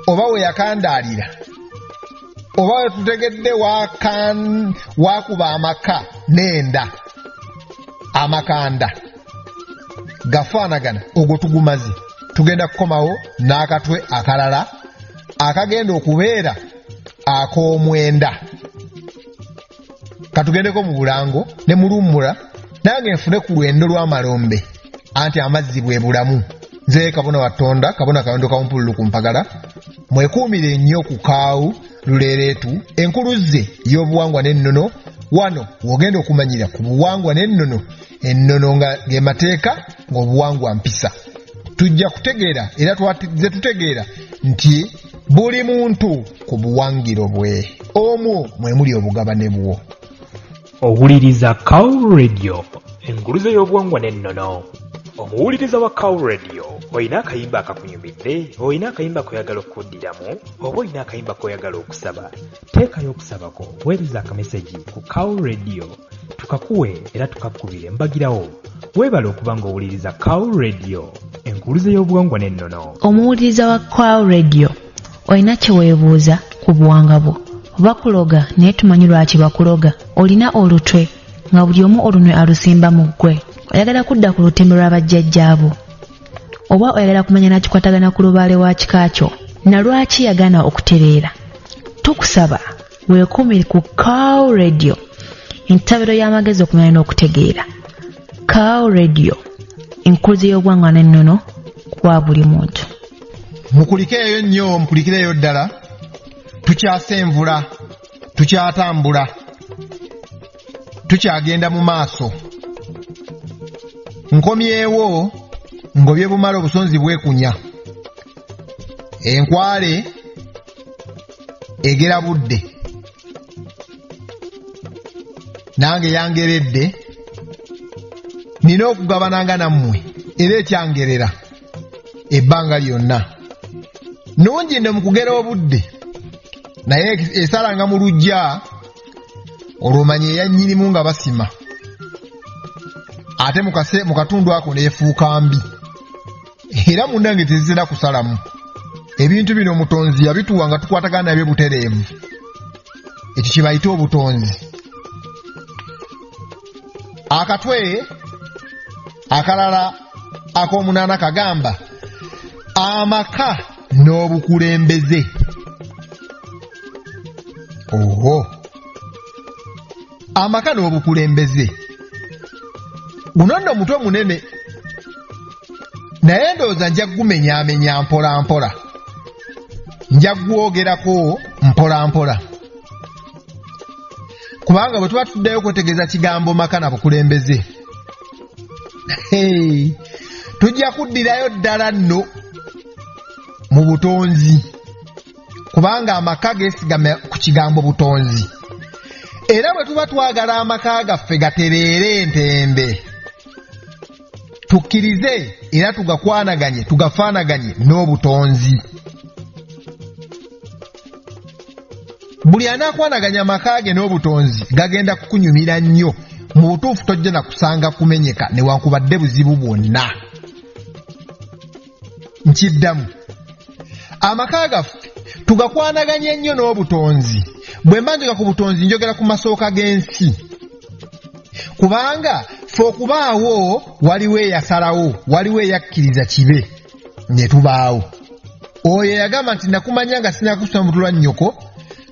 oba we yakandaalira oba we tutegedde wakuba amaka n'enda amakanda gafaanagana ogwo tugumaze tugenda kukomawo n'akatwe akalala akagenda okubeera ak'omwenda. Katugendeko mu Bulango ne mu Lummula nange nfune ku lwendo lwa Malombe anti amazzi bwe bulamu. Nze Kabona Watonda, Kabona Kayondo Kampulu ku Mpagala, mwekuumire nnyo ku Kaawu Luleretu enkuluzze y'obuwangwa n'ennono wano wogenda okumanyira ku buwangwa n'ennono, ennono nga ge mateeka ng'obuwangwa mpisa. Tujja kutegeera era twatizze tutegeera nti buli muntu ku buwangiro bwe omwo mwe muli obugabane bwo. Owuliriza Kawu Radio, enguluze y'obuwangwa n'ennono. Omuwuliriza wa Kawu Radio olina akayimba akakunyumidde, olina akayimba koyagala okuddiramu, oba olina akayimba koyagala okusaba. Teekayo okusaba kwo, weereza akameseji ku Kawu Radio tukakuwe era tukakubire mbagirawo. Weebale okuba ng'owuliriza Kawu Radio, enkuluze y'obuwangwa n'ennono. Omuwuliriza wa Kawu Radio olina kye weebuuza ku buwanga bwo. Bakuloga naye tumanyi lwaki bakuloga. Olina olutwe nga buli omu olunwe alusimba mu ggwe. Oyagala kudda ku lutimbe lwa bajjajjaabo, oba oyagala kumanya nakikwatagana ku lubaale wa kika kyo na lwaki yagaana okutereera. Tukusaba weekuumire ku Kawu Radio, entabiro y'amagezi okumanya n'okutegeera. Kawu Radio, enkuluze y'obuwangwa n'ennono kwa buli muntu. Mukulikeeyo nnyo, mukulikireyo ddala. Tukyasenvula, tukyatambula, tukyagenda mu maaso. Nkomyewo ngobye bumala obusonzi bwekunya. Enkwale egera budde. Nange yangeredde. Nina okugabananga nammwe era ekyangerera ebbanga lyonna. Nungi nno mu kugera obudde naye esalanga mu lujja olwomanye eyannyinimu nga basima. Ate mu katundu ako neefuuka mbi. Era munnange tezitera kusalamu. Ebintu bino omutonzi yabituwa nga tukwatagana nabyo butereevu. Ekyo kye bayita obutonzi. Akatwe akalala ak'omunaana kagamba amaka n'obukulembeze. Oho, amaka n'obukulembeze. Guno nno mutwe munene naye ndowooza nja gumenyaamenya mpola mpola. Nja gwogerako mpola mpola. Kubanga bwe tuba tuddayo kwetegereza kigambo maka na bukulembeze, tujja kuddirayo ddala nno mu butonzi. Kubanga amaka geesigama ku kigambo butonzi. Era bwe tuba twagala amaka gaffe gatereere entembe, tukkirize era tugakwanaganye tugafaanaganye n'obutonzi. Buli anaakwanaganya amaka ge n'obutonzi gagenda kukunyumira nnyo. Mu butuufu tojja na kusanga kumenyeka newankubadde buzibu bwonna. Nkiddamu, amaka gaffe tugakwanaganye nnyo n'obutonzi. Bwe mba njogera ku butonzi njogera ku masooka g'ensi. Kubanga ffe okubaawo waliwo eyasalawo, waliwo eyakkiriza kibe ne tubaawo. Oyo yagamba nti nakumanya nga sinakusoma mu lwa nnyoko,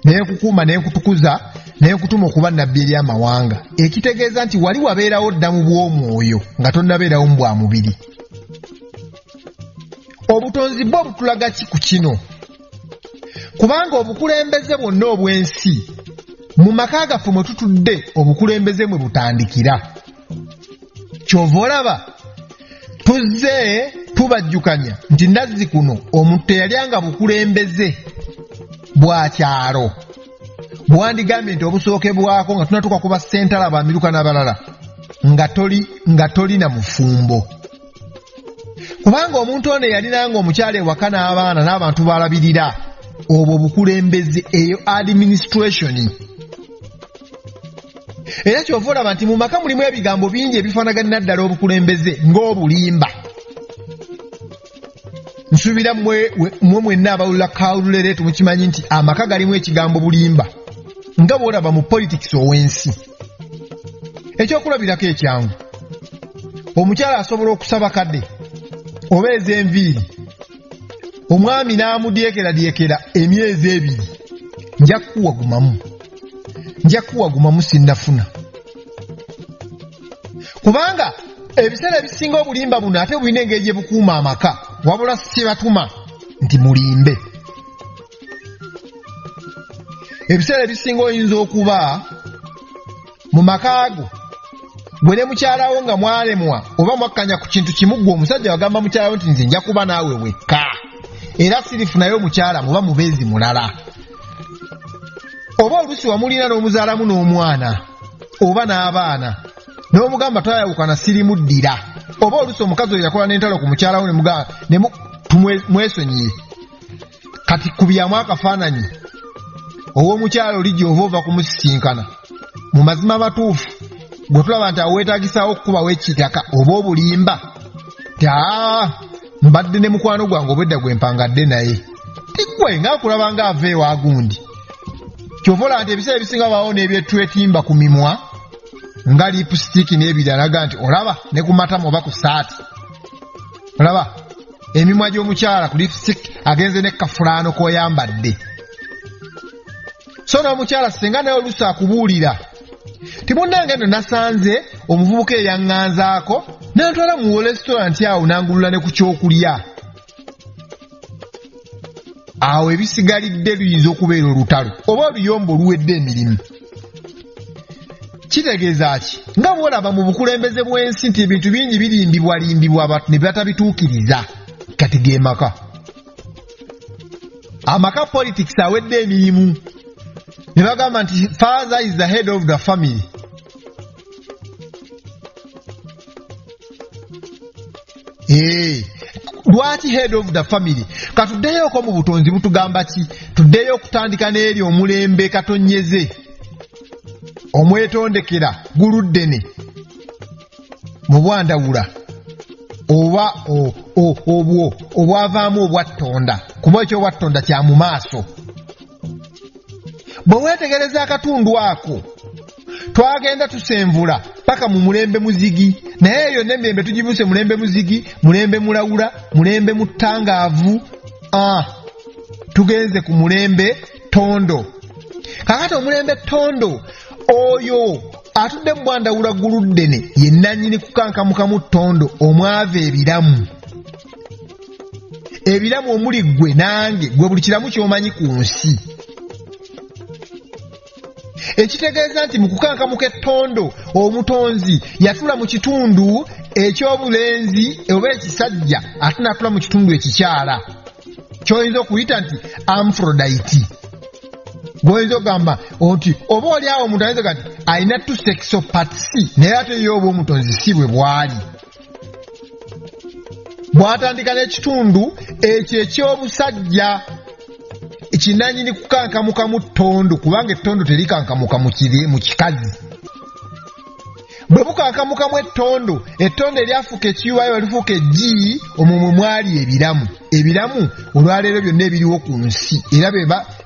naye nkukuuma naye nkutukuza naye nkutuma okuba nnabbi eri amawanga. Ekitegeeza nti wali wabeerawo dda mu bw'omwoyo nga tonnabeerawo mu bwa mubiri. Obutonzi bwo butulaga ki ku kino? Kubanga obukulembeze bwonna obw'ensi mu maka gaffe mwe tutudde obukulembeze mwe butandikira. Kyova olaba tuzze tubajjukanya nti Nazzikuno omuntu teyalyanga bukulembeze bwa kyalo. Bwandigambye nti obusookebwako nga tunatuuka ku basentala abamiruka n'abalala nga toli na mufumbo. Kubanga omuntu ono yalinanga omukyala ewaka n'abaana n'abantu balabirira, obwo bukulembeze, eyo administration. Era kyova olaba nti mu maka mulimu ebigambo bingi ebifaanaganira ddala obukulembeze ng'obulimba. Nsuubira mmwe mwenna abawulira Kawuleretu mukimanyi nti amaka galimu ekigambo bulimba nga bw'olaba mu politics ow'ensi. Ekyokulabirako ekyangu, omukyala asobola okusaba kadde oba ez'enviiri omwami n'amudyekera emyezi 2 nja kuwagumamu sinnafuna kubanga ebiseera ebisinga obulimba buno ate bulina engeri gye bukuuma amaka wabula si batuma nti mulimbe ebiseera ebisinga oyinza okuba mu makaago gwe ne mukyalawo nga mwalemwa oba mwakkanya ku kintu kimu gwe omusajja wagamba mukyalawo nti nze nja kuba naawe wekka era sirifunayo mukyala muba mubeezi mulala oba oluusi wamulina n'omuzaalamu n'omwana oba n'abaana n'omugamba twayawukana sirimuddira oba oluusi omukazi oyo yakola n'entalo ku mukyalawo mwesonyiye kati kubyamu akafaananyi ow'omukyala oli gy'ova ova kumusisinkana mu mazima amatuufu bwe tulaba nti aweetagisawo okukubawo ekitaka oba obulimba mbadde ne mukwano gwange obwedda gwe mpangadde naye tiggwe ngaakulaba ng'ava ewagundi kyova olaba nti ebiseera ebisinga bawo n'ebyetwetimba ku mimwa nga lipusitiiki n'ebiralaga nti olaba ne ku matama oba ku saati olaba emimwa gy'omukyala ku lipusitiiki agenze n'ekafulaano k'oyambadde so n'omukyala singa naye oluusi akubuulira timunnange nno nasanze omuvubuka eyaŋŋanzaako nantwala mu restaurant awo nangulula ne ku kyokulya awo ebisigalidde luyinza okubeera olutalo oba oluyombo oluwedde emirimu kitegeeza ki nga bwolaba mu bukulembeze bw'ensi nti ebintu bingi birimbibwalimbibwa abantu ne batabituukiriza kati ge maka amaka politics awedde emirimu ne bagamba nti father is the head of the family lwaki head of the family katuddeyooko mu butonzi butugamba ki tuddeyo okutandika n'eri omulembe katonyeze omwetondekera guluddene mu bwandawula oba obwo obwavaamu obwattonda kuba ekyo obwattonda kya mu maaso bwe weetegereza akatundu ako twagenda tusenvula paka mu mulembe muzigi naye eyo n'emirembe tugibuse mulembe muzigi mulembe mulawula mulembe mutangaavu tugenze ku mulembe tondo kakati omulembe tondo oyo atudde mu bwandawula guluddene ye nannyini kukankamukamu tondo omwava ebiramu omuli gwe nange gwe buli kiramu ky'omanyi ku nsi ekitegeeza nti mu kukankamuka ettondo omutonzi yatula mu kitundu ekyobulenzi oba ekisajja ate n'atula mu kitundu ekikyala ky'oyinza okuyita nti Aphrodite gwoyinza okugamba nti oba oli awo omuntu ayinza kati alina two sexual parts naye ate ye oba omutonzi si bwe bwali bw'atandika n'ekitundu ekyo eky'obusajja ekinanyini kukankamuka mu ttondo kubanga ettondo terikankamuka mu kikazi bwe bukankamuka mu ettondo eryafuuka ekiwayo lifuuka eggi omwo mwe mwali ebiramu olwaleero byonna ebiriwo ku nsi era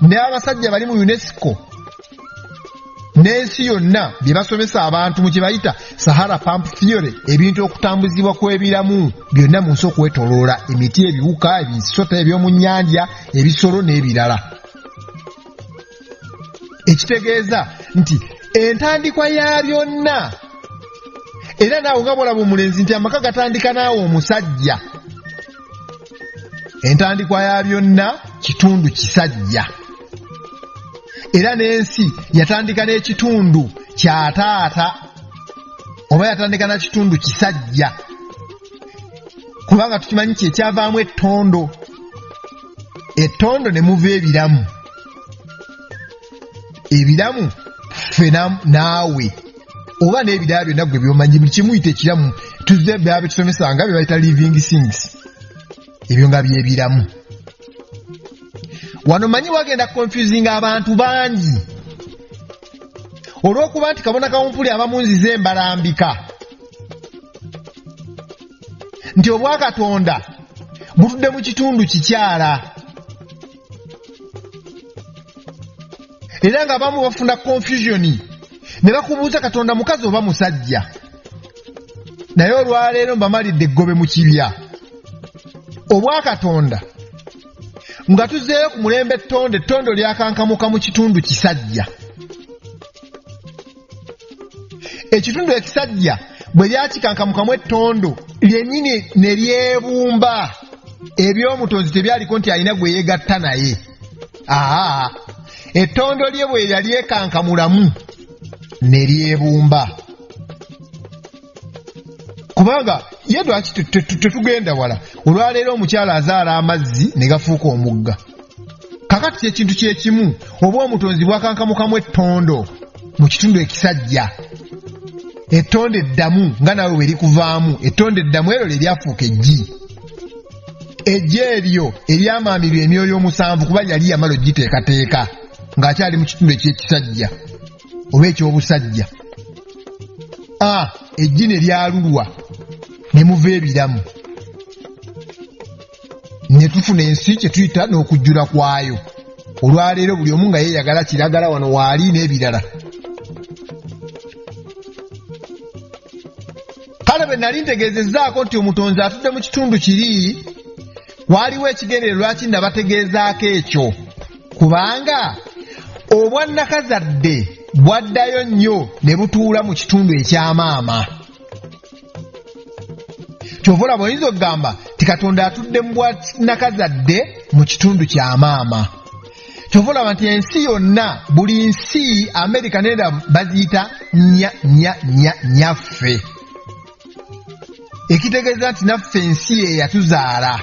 n'abasajja bali mu UNESCO n'ensi yonna bye basomesa abantu mu kye bayita Sahara Pump Theory ebintu okutambuzibwa kw'ebiramu byonna mu nsi okwetoloola emiti ebiwuka ebisota eby'omu nnyanja ebisolo n'ebirala ekitegeeza nti entandikwa ya byonna era naawe nga bwolaba omulenzi nti amaka gatandika naawe omusajja entandikwa ya byonna kitundu kisajja era n'ensi yatandika n'ekitundu kya taata oba yatandika na kitundu kisajja kubanga tukimanyi kyekyavaamu ettondo ne muva ebiramu ffe naawe oba n'ebirala byonna gwe byomanyi buli kimuyita ekiramu tuzze byaba bitusomesa nga bye bayita living things ebyo nga byebiramu wano manyi wagenda confusing abantu bangi olw'okuba nti kabona kawumpuli abamunziza embalambika nti obwakatonda butudde mu kitundu kikyala era nga abamu bafuna confusion ne bakubuuza katonda mukazi oba musajja naye olwaleero mbamalidde eggobe mu kibya obwakatonda nga tuzeeyo ku mulembe ettondo lyakankamuka mu kitundu kisajja. Ekitundu ekisajja bwe lyakikankamukamu ettondo lyennyini ne lyebumba, ebyomutonzi tebyaliko nti alina gwe yeegatta naye. Ettondo lye bwe lyalyekankamulamu ne lyebumba. Kubanga ye lwaki tetugenda wala, olwaleero omukyala azaala amazzi ne gafuuka omugga. Kakati ekintu kyekimu oba omutonzi bwakankamukamu ettondo mu kitundu ekisajja, ettondo eddamu nga nawe we likuvaamu, ettondo eddamu eryo lye lyafuuka eggi. Eggi eryo eryamaamirwa emyoyo 7 kuba yali yamala ogiteekateeka ng'akyali mu kitundu eky'ekisajja oba eky'obusajja. Eggi ne lyalulwa ne muva ebiramu, ne tufuna ensi kye tuyita n'okujjula kwayo. Olwaleero buli omu nga yeeyagala kiragala wano waali n'ebirala. Kale bwe nali ntegeezezzaako nti omutonzi atudde mu kitundu kiri, waaliwo ekigendere lwaki nabategeezaako ekyo, kubanga obwannakazadde bwaddayo nnyo ne butuula mu kitundu ekyamaama. Kyova olaba oyinza okugamba ti Katonda atudde mu bwannakazadde mu kitundu kyamaama. Kyova olaba nti ensi yonna, buli nsi, Amerika n'endala baziyita nnyaffe. Ekitegeeza nti naffe ensi ye yatuzaala.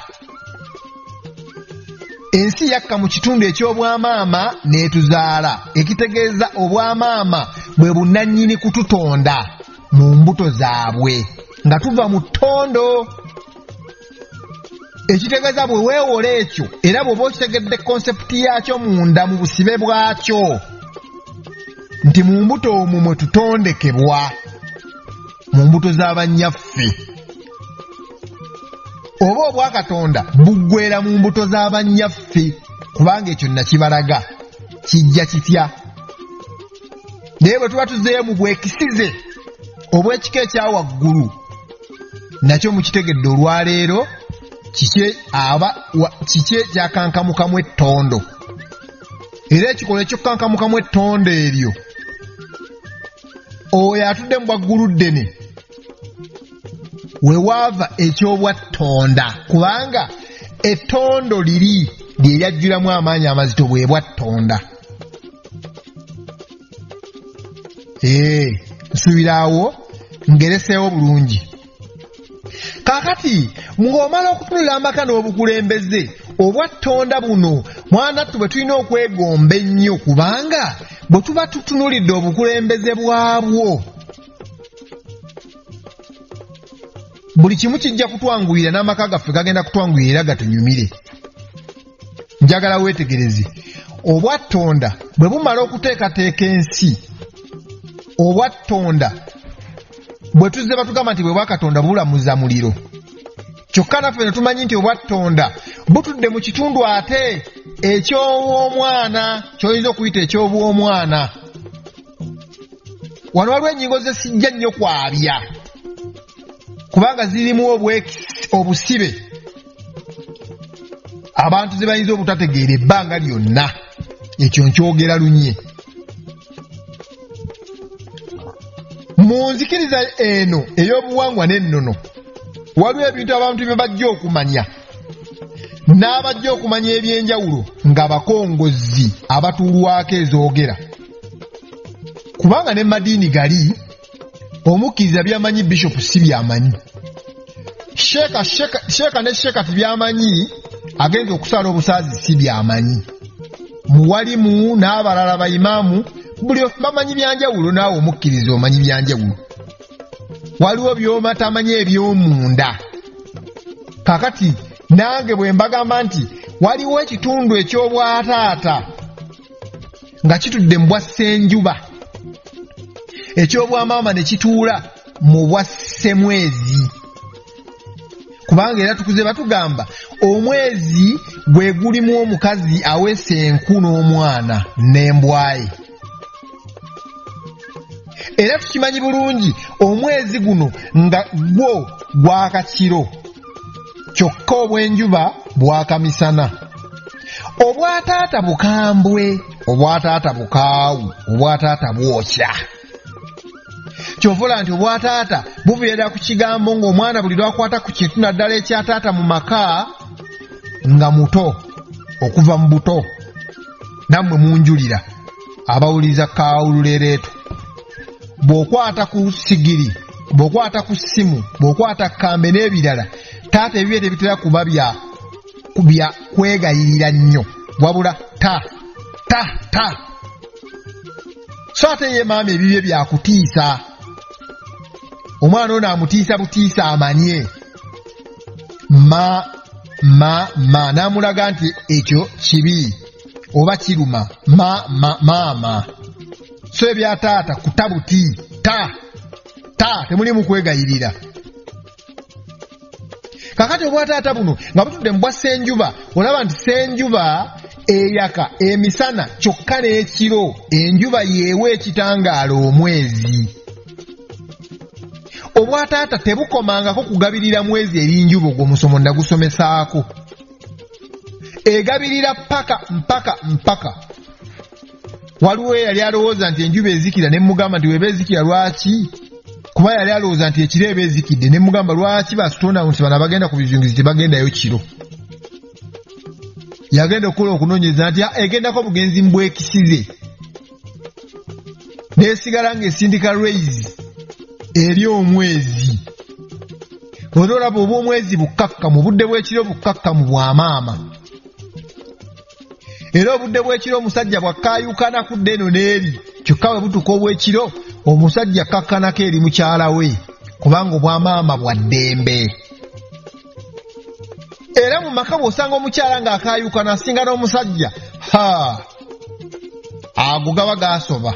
Ensi yakka mu kitundu eky'obwamaama n'etuzaala, ekitegeeza obwamaama bwe bunnannyini kututonda mu mbuto zaabwe nga tuva mu ttondo. Ekitegeeza bwe weewola ekyo era bw'oba okitegedde konsepti yaakyo munda mu busibe bwakyo nti mu mbuto omwo mwe tutondekebwa, mu mbuto z'abannyaffe. Oba obwakatonda buggweera mu mbuto z'abannyaffe, kubanga ekyo nakibalaga kijja kitya. Naye bwe tuba tuzeeyo mu bwekisize obw'ekika ekyawaggulu, nakyo mukitegedde olwaleero kiki ekyakankamukamu ettondo. Era ekikolwa eky'okukankamukamu ettondo eryo, oyo atudde mu bwaggulu ddene we waava eky'obwattonda, kubanga ettondo liri lye lyajjulamu amaanyi amazito bwe bwattonda. Nsuubiraawo ngereseewo bulungi. Kaakati ng'omala okutunula amaka n'obukulembeze, obwattonda buno mwanattu bwe tulina okwegomba ennyo, kubanga bwe tuba tutunulidde obukulembeze bwabwo, buli kimu kijja kutwanguyira n'amaka gaffe gagenda kutwanguyira era gatunyumire. Njagala weetegereze, obwattonda bwe bumala okuteekateeka ensi, obwattonda bwe tuzze batugamba nti bwe bwakatonda bulamuza muliro, kyokka naffe ne tumanyi nti obwattonda butudde mu kitundu ate eky'obwomwana, ky'oyinza okuyita eky'obwomwana. Wano waliwo ennyingo ze sijja nnyo kwabya, kubanga zirimu obusibe abantu ze bayinza obutategeera ebbanga lyonna. Ekyo nkyogera lunye. Mu nzikiriza eno ey'obuwangwa n'ennono waliwo ebintu abantu bye bajja okumanya, n'abajja okumanya ebyenjawulo nga bakongozzi abatuulwako ezoogera. Kubanga ne madiini gali, omukkiriza byamanyi bishopu si byamanyi, sheeka ne sheekati byamanyi, agenza okusala obusaazi si byamanyi, muwalimu n'abalala bayimaamu buli bamanyi byanjawulo, naawe omukkiriza omanyi byanjawulo. Waliwo by'oma tamanyi eby'omunda. Kakati nange bwe mbagamba nti waliwo ekitundu eky'obwataata nga kitudde mu bwassenjuba, eky'obwamaama ne kituula mu bwassemwezi, kubanga era tukuze batugamba omwezi gwe gulimu omukazi aweesa enku n'omwana n'embwaye. Era tukimanyi bulungi omwezi guno nga gwo gwaka kiro, kyokka obw'enjuba bwaka misana. obwataata bukambwe, obwataata bukaawu, obwataata bwokya. Kyovula nti obwataata bubeera ku kigambo ng'omwana buli lwakwata ku kintu naddala ekyataata mu maka nga muto okuva mu buto. Nammwe munjulira abawuliza kaawululereetu. Bw'okwata ku sigiri, bw'okwata ku ssimu, bw'okwata kambe n'ebirala, taata ebibye tebitera kuba bya kwegayirira nnyo, wabula ta. So ate ye maama ebibye byakutiisa. Omwana ono amutiisa butiisa amanye. N'amulaga nti ekyo kibi oba kiruma. Maama. So ebya taata kutabuti. Ta. Temuli mu kwegayirira. Kakati obwataata buno nga butudde mu bwa Ssenjuba, olaba nti Ssenjuba eyaka emisana kyokka n'ekiro, enjuba yeewa ekitangaala omwezi. Obwataata tebukomangako kugabirira mwezi eri njuba, ogwo musomo nagusomesaako. Egabirira mpaka. Waliwo yali alowooza nti enjuba ezikira, ne mugamba nti weba ezikira lwaki? Kuba yali alowooza nti ekiro eba ezikidde, ne mugamba lwaki basutonda nti bano abagenda ku bizungizi tebagendayo kiro. Yagenda okukola okunoonyeza nti egendako bugenzi mbwekisize. Neesigala ng'esindika raise eri omwezi. Olaba oba omwezi bukkakkamu, obudde bw'ekiro bukkakkamu bwa maama. Era obudde bw'ekiro omusajja bw'akkaayukana kudde eno n'eri, kyokka bwe butuuka obw'ekiro omusajja akkakkanako eri mukyala we, kubanga obwa maama bwa ddembe. Era mu maka bw'osanga omukyala ng'akaayukana asinga n'omusajja, ago gaba gaasoba.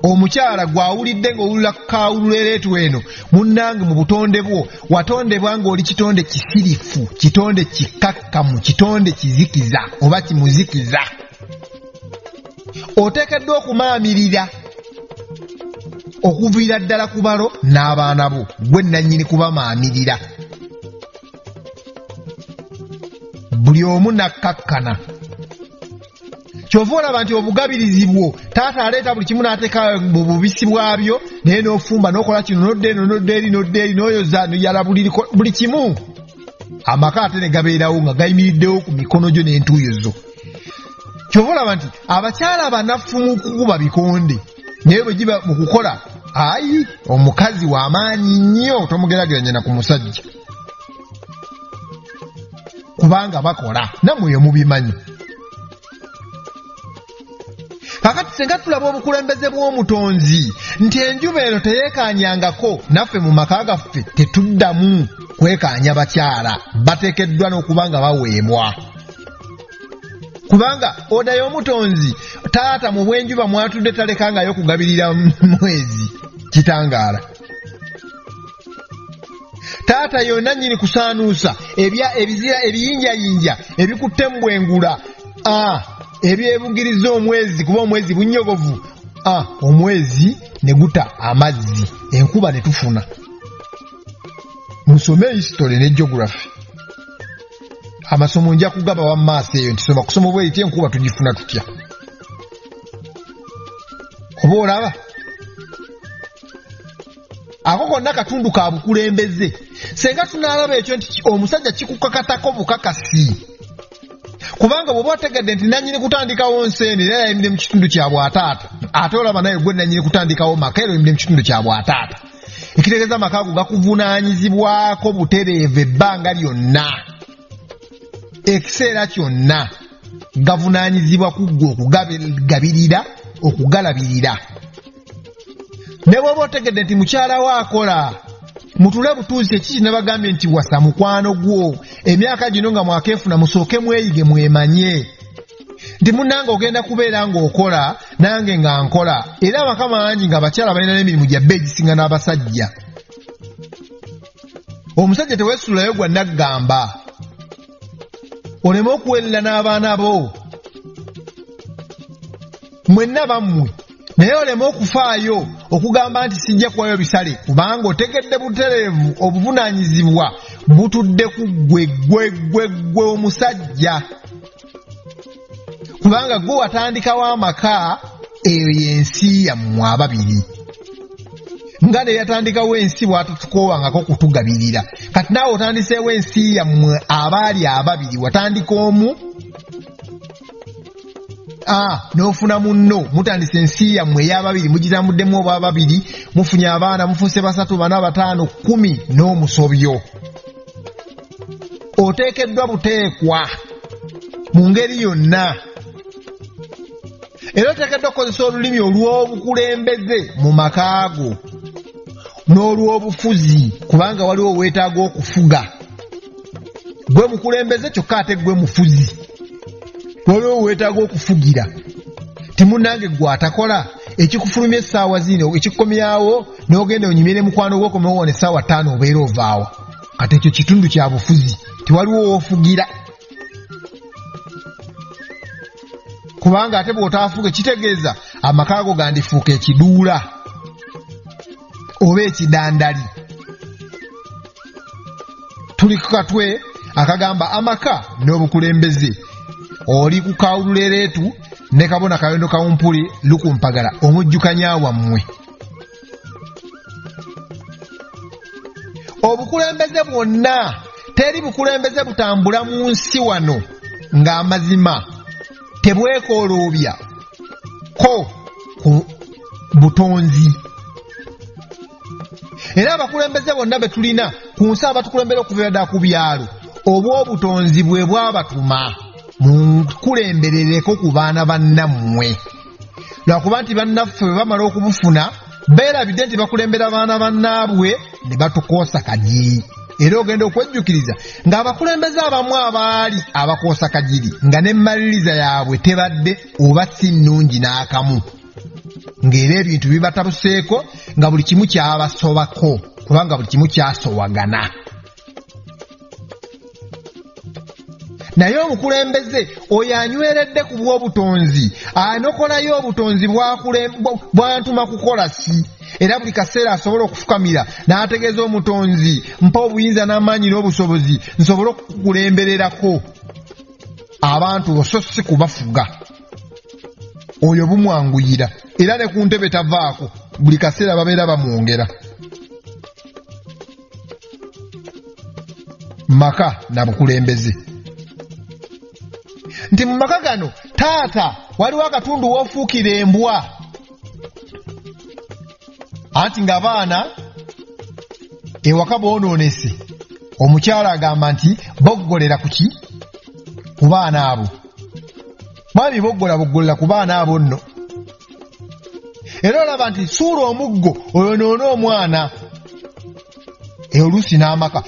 Omukyala gw'awulidde ng'owulira kaawululereetu eno, munnange mu butonde bwo watondebwa ng'oli kitonde kisirifu, kitonde kikakkamu, kitonde kizikiza oba kimuzikiza. Oteekeddwa okumaamirira okuviira ddala ku balo n'abaana bo, gwe nannyini kubamaamirira. Buli omu nakkakkana. Kyova olaba nti obugabirizi bwo taata aleeta buli kimu n'ateeka mu bubisi bwabyo, naye n'ofumba n'okola kino n'odda eno n'odda eri n'oyoza n'oyala buli kimu. Amaka ate ne gabeerawo nga gayimiriddewo ku mikono gyo n'entuuyo zo. Kyova olaba nti abakyala abanafu mu kukuba bikonde, naye bwe giba mu kukola, omukazi w'amaanyi nnyo, tomugeraageranya na ku musajja. Kubanga bakola, nammwe mubimanyi. Kakati senga tulaba obukulembeze bw'omutonzi nti enjuba eno teyeekaanyangako, naffe mu maka gaffe tetuddamu kwekaanya bakyala, bateekeddwa n'okuba nga baweebwa. Kubanga oda y'omutonzi taata mu bw'enjuba mwatudde talekangayo kugabirira mwezi kitangaala. Taata yonna nnyini kusaanuusa ebizira ebiyinjayinja ebikutte mu bwengula, ebyebugiriza omwezi kuba omwezi bunnyogovu, omwezi ne guta amazzi, enkuba ne tufuna. Musome history ne geography. Amasomo nja kugaba wa maaso eyo nti soma kusoma bw'eti enkuba tugifuna tutya. Oba olaba? Ako konna katundu ka bukulembeze. Senga tunaalaba ekyo nti omusajja kikukakatako bukakasi. Kubanga bw'oba otegedde nti nannyini kutandikawo nseene era yayimire mu kitundu kya bwataata, ate olaba naye gwe nannyini kutandikawo maka era oyimire mu kitundu kya bwataata, ekitegeeza amaka ago gakuvunaanyizibwako butereevu ebbanga lyonna, ekiseera kyonna gavunaanyizibwa ku ggwe okugabirira, okugalabirira. Ne bw'oba otegedde nti mukyala wo akola, mutule butuuzi ekiki nabagambye nti wasa mukwano gwo, emyaka gino nga mwakeefuna musooke mweyige mwemanye nti munnange ogenda kubeera ng'okola nange nga nkola, era amaka mangi nga abakyala balina n'emirimu gyabbe egisinga n'abasajja. Omusajja teweesulayo gwa naggamba, oleme okuweerera n'abaana bo mwenna bammwe, naye oleme okufaayo okugamba nti sijja kuwayo bisale, kubanga otegedde butereevu obuvunaanyizibwa butudde ku gwe omusajja, kubanga gwe watandikawo amaka, eyo y'ensi yammwe ababiri. Nga ne yatandikawo ensi bw'atatukoowangako kutugabirira. Kati naawe otandiseewo ensi yammwe abaali ababiri, watandika omu, n'ofuna munno, mutandise ensi yammwe ey'ababiri, mugitambuddemu oba ababiri, mufunye abaana, mufuuse 3, 4, 5, 10 n'omusobyo. Oteekeddwa buteekwa mu ngeri yonna. Era oteekeddwa okukozesa olulimi olw'obukulembeze mu makaago n'olw'obufuzi, kubanga waliwo weetaaga okufuga. Gwe mukulembeze kyokka ate gwe mufuzi, waliwo weetaaga okufugira. Timunnange gwe atakola ekikufulumya essaawa zino, ekikukomyawo n'ogenda onyumire mukwano gwo okomewo essaawa 5 obeera ovaawa. Kati ekyo kitundu kya bufuzi, tiwaliwo woofugira. Kubanga ate bw'otaafuga kitegeeza amakaago gandifuuka ekiduula oba ekidandali. Tuli ku katwe akagamba amaka n'obukulembeze. Oli ku Kawulereetu ne Kabona Kayondo Kawumpuli Lukumpagala omujjukanya wammwe. Obukulembeze bwonna, teri bukulembeze butambula mu nsi wano ng'amazima tebwekoloobya ko ku butonzi. Era abakulembeze bonna be tulina ku nsi abatukulembera okuva ddala ku byalo, obw'obutonzi bwe bwabatuma mukulemberereko ku baana bannammwe. Lwakuba nti bannaffe bwe bamala okubufuna beerabidde nti bakulembera baana bannaabwe ne batukoosa kagiri. Era ogenda okwejjukiriza ng'abakulembeze abamu abaali abakoosa kagiri nga n'emmaliriza yaabwe tebadde oba si nnungi n'akamu, ng'era ebintu bibatabuseeko nga buli kimu kyabasobako, kubanga buli kimu kyasowagana. Naye omukulembeze oyo anyweredde ku bw'obutonzi, anokolayo obutonzi bw'antuma kukola si. Era buli kaseera asobola okufukamira n'ategeeza omutonzi, mpa obuyinza n'amaanyi n'obusobozi nsobole okukulembererako abantu bo so si kubafuga. Oyo bumwanguyira, era ne ku ntebe tavaako, buli kaseera babeera bamwongera. Maka na bukulembeze. Nti mu maka gano taata waliwo akatundu woofuukira embwa. Anti ng'abaana ewaka boonoonese, omukyala agamba nti boggolera ku ki? Ku baana abo. Mwami boggolera ku baana abo nno. Era olaba nti suula omuggo oyonoona omwana. Oluusi n'amaka.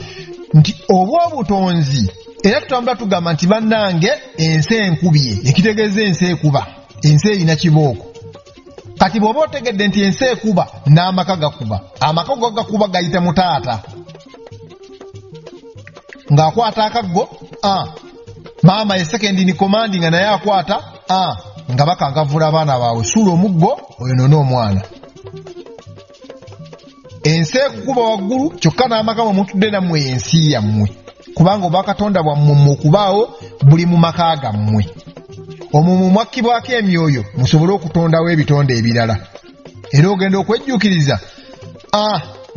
Nti obw'obutonzi, era tutambula tugamba nti bannange ensi enkubye, ekitegeeza ensi ekuba, ensi erina kibooko. Kati bw'oba otegedde nti ensi ekuba n'amaka gakuba, amaka gakuba gayita mu taata. Ng'akwata akaggo, maama ye second in command nga naye akwata, nga bakangavula abaana baabwe, suula omuggo oyonoona omwana. Ensi ekukuba waggulu, kyokka n'amaka mwe mutudde nammwe ensi yammwe, kubanga oba Katonda bwammwe okubaawo buli mu maka gammwe. Omwo mwakkibwako emyoyo musobole okutondawo ebitonde ebirala. Era ogenda okwejjukiriza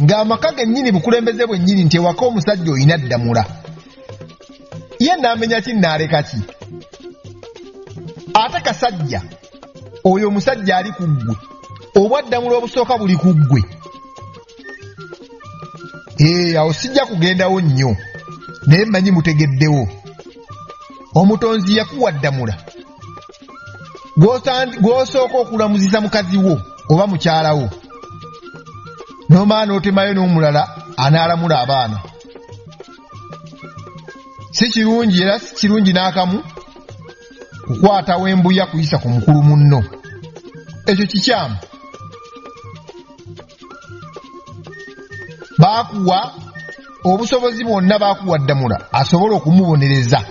ng'amaka gennyini bukulembeze bwennyini nti ewaka omusajja oyina ddamula. Ye n'amenya ki n'aleka ki? Ate kasajja oyo omusajja ali ku ggwe, obwaddamula obusooka buli ku ggwe. Awo sijja kugendawo nnyo, naye mmanyi mutegeddewo. Omutonzi yakuwa ddamula gw'osooka okulamuzisa mukazi wo oba mukyala wo, n'omala n'otemayo n'omulala anaalamula abaana. Si kirungi, era si kirungi n'akamu kukwatawo embuya kuyisa ku mukulu munno. Ekyo kikyamu. Baakuwa obusobozi bwonna, baakuwa ddamula asobole okumubonereza,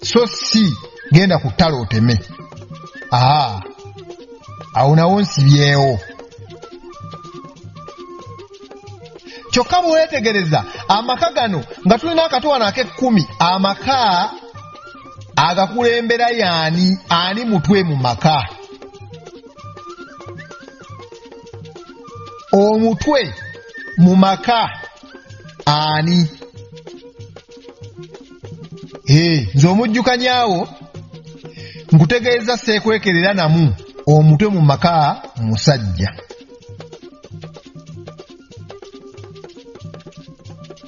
so si genda ku ttale oteme. Awo nawo nsibyewo. kyokka bwewetegereza amaka gano nga tulina akatwana ake10 amaka agakulembera yaani ani mutwe mu maka omutwe mu maka ani nze omujjukanyaawo nkutegeeza seekwekerera namu omutwe mu maka musajja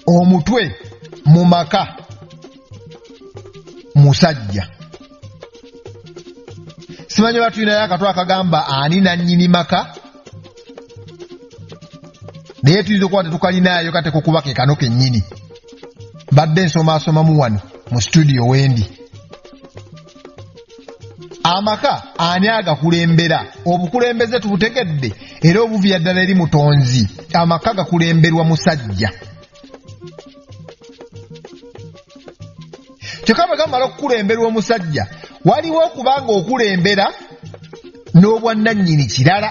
omutwe mu maka musajja simanyi batulinayo akatwa akagamba ani nannyini maka naye tuyinza okuba tetukalinaayo kate kukuba ke kano kennyini mbadde nsomaasomamu wano mu studio wendi amaka ani agakulembera obukulembeze tubutegedde era obuviira ddala eri mutonzi amaka gakulemberwa musajja kyokka bwe gamala okukulemberwa omusajja waliwo okubanga okulembera n'obwannannyini kirala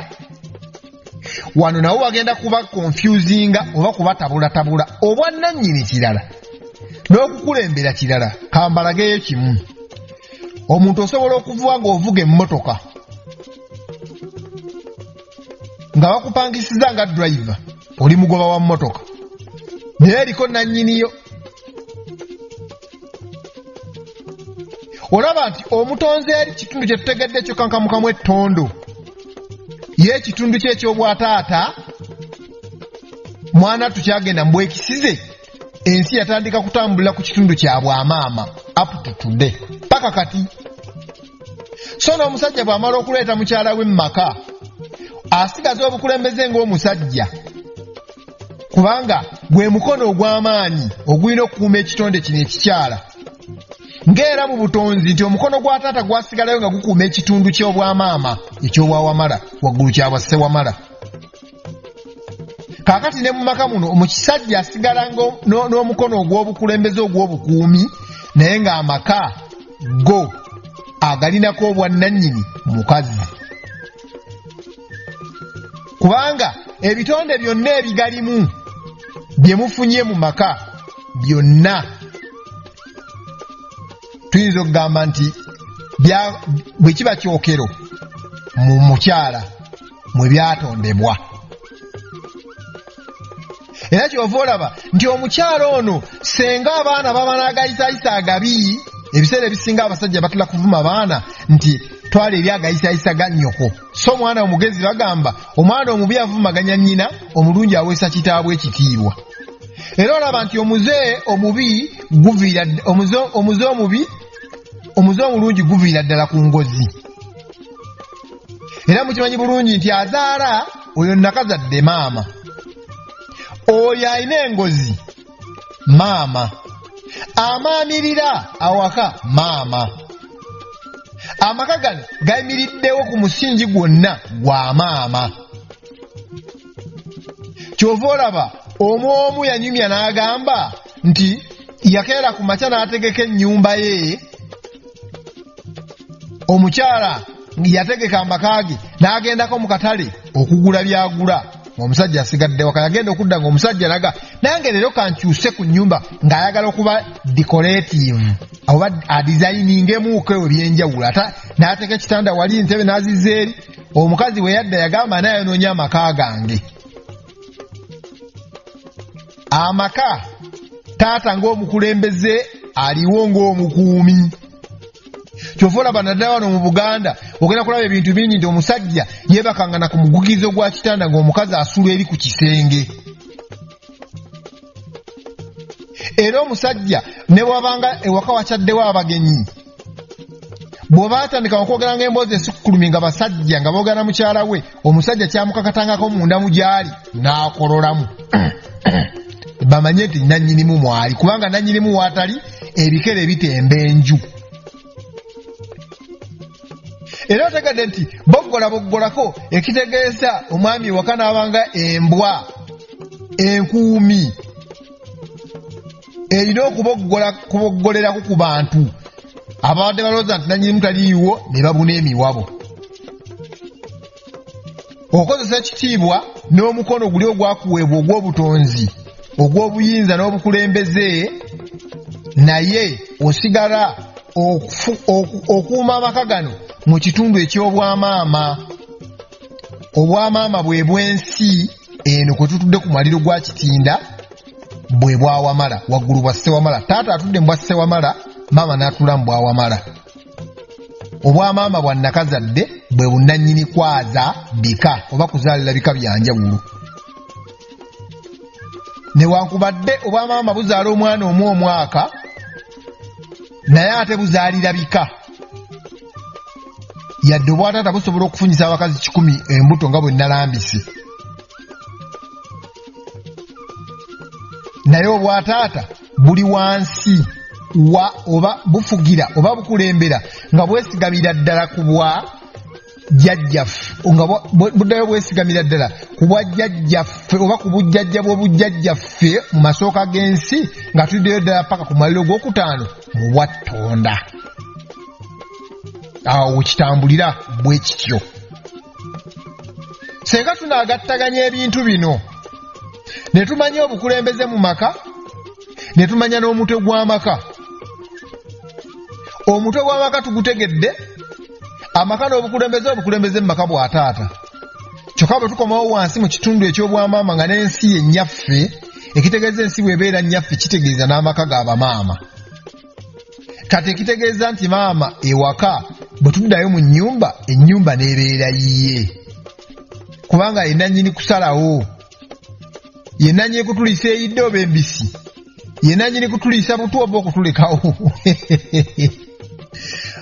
wano nawo bagenda kuba confusinga oba kubatabulatabula obwannannyini kirala n'okukulembera kirala kambalageyo kimu omuntu osobola okuvuga ng'ovuga emmotoka nga bakupangisiza nga driver oli mugoba wa mmotoka naye eriko nannyiniyo olaba nti omutonzi eri kitundu kye tutegedde ekyo kankamukamu ettondo ye ekitundu kye ekyobwataata mwana tukyagenda mbwekisize ensi yatandika kutambulira ku kitundu kya bwamaama up to today paka kati so n'omusajja bw'amala okuleeta mukyala we mu maka asigaza obukulembeze ng'omusajja kubanga gwe mukono ogw'amaanyi ogulina okukuuma ekitonde kino ekikyala ng'era mu butonzi nti omukono gwa taata gwasigalayo nga gukuuma ekitundu ky'obwamaama eky'obwawamala waggulu kyabwa ssewamala kaakati ne mu maka muno omukisajja asigala n'omukono ogw'obukulembeze ogw'obukuumi naye ng'amaka go agalinako obwannannyini mukazi kubanga ebitonde byonna ebigalimu bye mufunye mu maka byonna tuyinza okugamba nti bwe kiba kyokero mu mukyala mwe byatondebwa era kyova olaba nti omukyala ono senga abaana baba n'agayisayisa agabi ebiseera ebisinga abasajja batera kuvuma abaana nti twala eri agayisayisa ga nnyoko so omwana omugezi bagamba omwana omubi avumaganya nnyina omulungi aweesa kitaabwe ekitiibwa era olaba nti omuze omubi guviira omuze omulungi guviira ddala ku ngozi era mukimanyi bulungi nti azaala oyo nakazadde maama oyo alina engozi maama amaamirira awaka maama amaka gano gayimiriddewo ku musingi gwonna gwa maama kyova olaba omwomu yanyumya n'agamba nti yakeera ku makya n'ategeka ennyumba ye omukyala yategeka amaka ge n'agendako mu katale okugula byagula omusajja asigadde waka yagenda okudda ng'omusajja laga nange leero kankyuse ku nnyumba ng'ayagala okuba decorative oba adizayiningemu eyo byenjawulo ate n'ateeka ekitanda wali ntebe n'azizza eri omukazi we yadda yagamba naye anoonya amaka gange amaka taata ng'omukulembeze aliwo ng'omukuumi kyova olaba naddala wano mu Buganda ogenda kulaba ebintu bingi nti omusajja yeebakangana ku mugugizo gwa kitanda ng'omukazi asula eri ku kisenge era omusajja ne bwabanga ewaka wakyaddewo abagenyi bw'oba atandika okwogera ng'emboozi ensukkulumi nga basajja nga boogera mukyala we omusajja kyamukakatangako munda mu gyali n'akololamu bamanye nti nannyinimu mwali kubanga nannyinimu waatali ebikere bitemba enju era otegedde nti boggolako ekitegeeza omwami ewaka n'abanga embwa enkuumi erina okuboggoleraku ku bantu ababadde balowooza nti nannyinimu taliiwo ne babuna emiwabo okozesa ekitiibwa n'omukono guli ogwakuweebwa ogw'obutonzi ogw'obuyinza n'obukulembeze naye osigala okuuma amaka gano mu kitundu eky'obwamaama. Obwamaama bwe bw'ensi eno kwe tutudde ku maliro gwa Kitinda bwe bwawamala waggulu bwa Ssewamala. Taata atudde mu bwa Ssewamala, maama n'atula mu bwawamala. Obwamaama bwa Nakazadde bwe bunnannyini kwaza bika oba kuzaalira bika bya njawulo. Newankubadde obwamaama buzaala omwana omu omwaka, naye ate buzaalira bika. Yadde obwataata busobola okufunyisa abakazi 100 embuto nga bwe nalambise. Naye obwataata buli wansi oba bufugira oba bukulembera nga bwesigamira ddala ku bwa jjajjaffe, nga buddayo bwesigamira ddala ku bwa jjajjaffe oba ku bujjajja bw'obujjajjaffe mu masooka g'ensi, nga tuddeyo ddala paka ku maliro g'okutaano mu bwattonda. Awo wekitambulira bwe kityo. Senga tunaagattaganya ebintu bino ne tumanya obukulembeze mu maka, ne tumanya n'omutwe gw'amaka. Omutwe gw'amaka tugutegedde, amaka n'obukulembeze mu maka bwa taata. Kyokka bwe tukomawo wansi mu kitundu eky'obwamaama nga n'ensi ye nnyaffe, ekitegeeza ensi bw'ebeera nnyaffe kitegeeza n'amaka g'abamaama. Kati ekitegeeza nti maama ewaka bwe tuddayo mu nnyumba, ennyumba n'ebeera yiye. Kubanga yenna nnyini kusalawo, yenna nnyini kutuliisa eyidde oba embisi, yenna nnyini kutuliisa butu oba okutulekawo.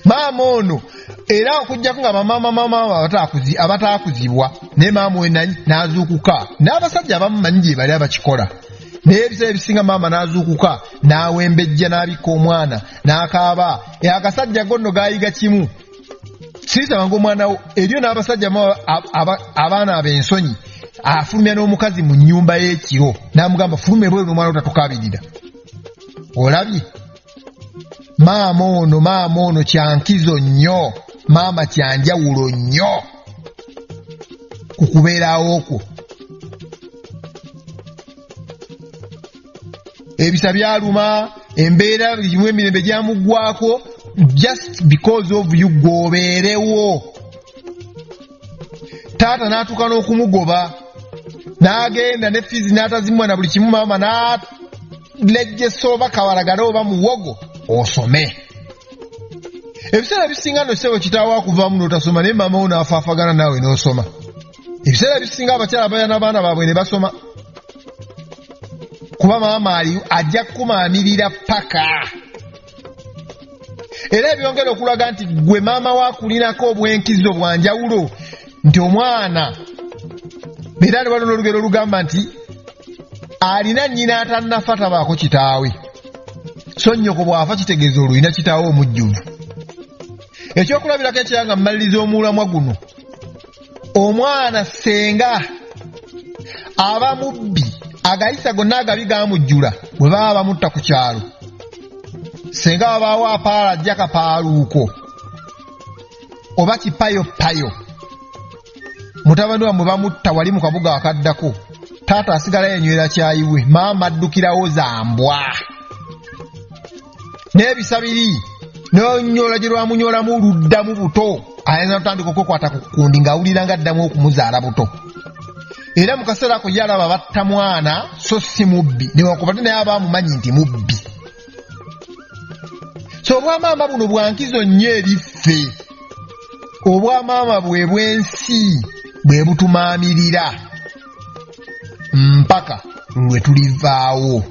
Maama ono era okujjako nga bamaama abataakuzibwa, naye maama we n'azuukuka, n'abasajja abamu manyi gye bali abakikola. Naye ebiseera ebisinga maama n'azuukuka, n'awembejja n'abikka omwana, n'akaaba. Agasajja gonno gaayiga kimu. Sirisaba ng'omwana wo eriyo n'abasajja abaana ab'ensonyi afulumya n'omukazi mu nnyumba y'ekiro n'amugamba fulume bweru n'omwana wo tatukaabirira. Olabye? Maama ono kyankizo nnyo, maama kyanjawulo nnyo ku kubeerawo okwo. Ebisa byaluma, embeera buli emirembe gyamuggwako just because of you gwobeerewo. Taata n'atuuka n'okumugoba, n'agenda ne fizi n'atazimwa na buli kimu, maama n'alejjesa oba kawaragala oba muwogo osome. Ebiseera bisinga no ssebo kitaawo akuvaamu n'otasoma, naye maama wo n'afaafagana naawe n'osoma. Ebiseera bisinga abakyala bayana abaana baabwe ne basoma. Kuba maama ajja kukumaamirira paka. Era ebyongera okulaga nti gwe maama waakulinako obwenkizo bwa njawulo, nti omwana era ne waliwo n'olugero olugamba nti alina nnyina atannafa tabaako kitaawe, so nnyoko bw'afa kitegeeza olulina kitaawe omujjuvu. Ekyokulabirako ekiranga mmaliriza omulamwa guno, omwana senga aba mubbi agayisa gonna agabi gaamujjula bwe baba bamutta ku kyalo, senga wabaawo apaala ajja kapaaluuko oba kipayopayo, mutabani wamwe bamutta wali mu kabuga akaddako, taata asigala yenywera kyayiwe, maama addukirawo zambwa. N'ebisa biri n'onyola gye lwamunyolamu luddamu buto, ayinza n'otandika okwekwata ku kundi ng'awulira ng'addamu okumuzaala buto. Era mu kaseera ako ye alaba batta mwana so si mubbi, newankubadde naye aba amumanyi nti mubbi. So obwamaama buno bwankizo nnyo eri ffe. Obwamaama bwe bw'ensi bwe butumaamirira mpaka lwe tulivaawo.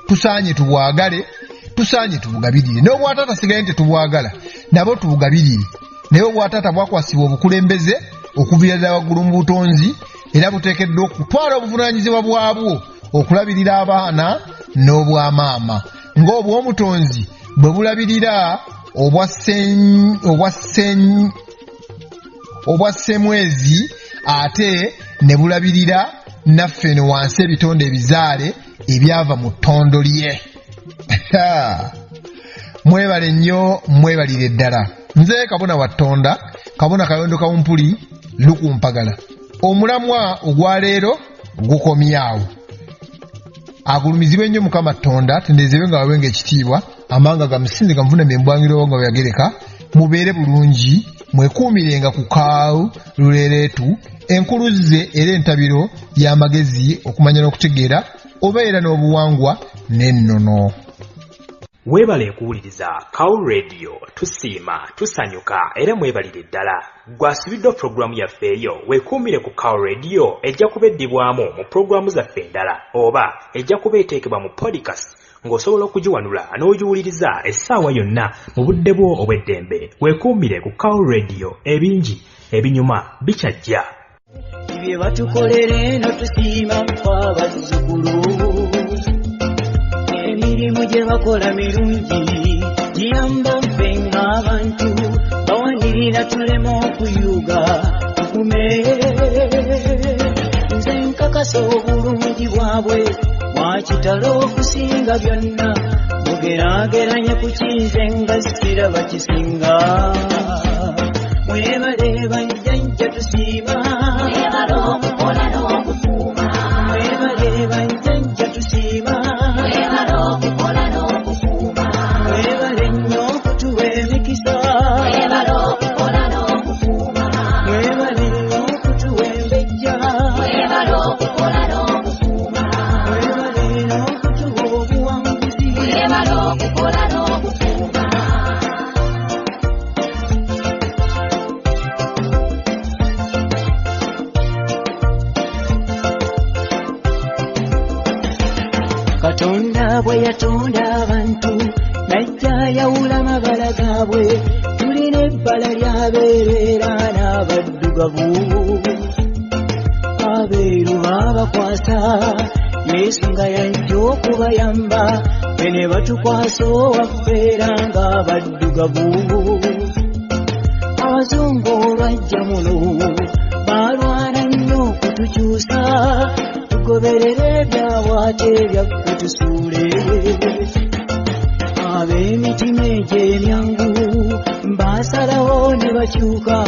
Tusaanye tubwagale, tusaanye tubugabirire. N'obwataata sigaye tetubwagala, nabo tubugabirire. Naye obwataata bwakwasibwa obukulembeze okuviira ddala waggulu mu butonzi, era buteekeddwa okutwala obuvunaanyizibwa bwabwo okulabirira abaana n'obwamaama, ng'obw'omutonzi bwe bulabirira obwa ssemwezi, ate ne bulabirira naffe eno wansi ebitonde ebizaale ebyava mu ttondo lye. Mwebale nnyo, mwebalire ddala. Nze Kabona wa Ttonda, Kabona Kayondo Kawumpuli, Lukumpagala. Omulamwa ogwa leero gukomyawo. agulumizibwe nnyo Mukama Katonda tendeezebwe nga wawenga ekitiibwa amanga gamusinze gamuvunamu embwangiro nga bweyagereka mubeere bulungi mwekuumirenga ku kaawu luleereetu enkulu ze era entabiro y'amagezi okumanya n'okutegeera obeera n'obuwangwa n'ennono. Weebale okuwuliriza Cow Radio, tusiima, tusanyuka era mwebalire ddala. Gwasubiddwa pulogulaamu yaffe eyo weekuumire ku Cow Radio ejja kuba eddibwamu mu pulogulaamu zaffe endala oba ejja kuba eteekebwa mu podcast ng'osobola okugiwanula n'ogiwuliriza essaawa yonna mu budde bwo obw'eddembe. Weekuumire ku Cow Radio, ebingi ebinyuma bikyajja. Bye batukolera eno tusiima ffe abazzukulu. Emirimu gye bakola mirungi giyamba ffe ng'abantu bawanirira tulema okuyuga tukume. Nze nkakasa obulungi bwabwe mwakitalo okusinga byonna mugeraageranye ku kinze nga siraba kisinga. Mwebale bajjajja tusiima mwebale okukola n'okukuuma. Mwebale bajjajja tusiima mwebale okukola n'okukuuma. Mwebale nnyo okutuwa emikisa mwebale okukola n'okukuuma. Mwebale nnyo okutuwa embejja mwebale okukola n'okukuuma. Mwebale n'okutuwa obuwanguzi mwebale okukola n'okukuuma. Katonda bwe yatonda abantu najja yawula amabala gaabwe. Tulina ebbala ly'abeereera n'abaddugavu. Abeeru abakwasa Yesu nga yajja okubayamba be ne batukwasa owafeera ng'abaddugavu. Abazungu olwajja muno baalwana nnyo okutukyusa tugoberere ebyawaate byaffe tusuule. Ab'emitima egy'emyangu baasalawo ne bakyuka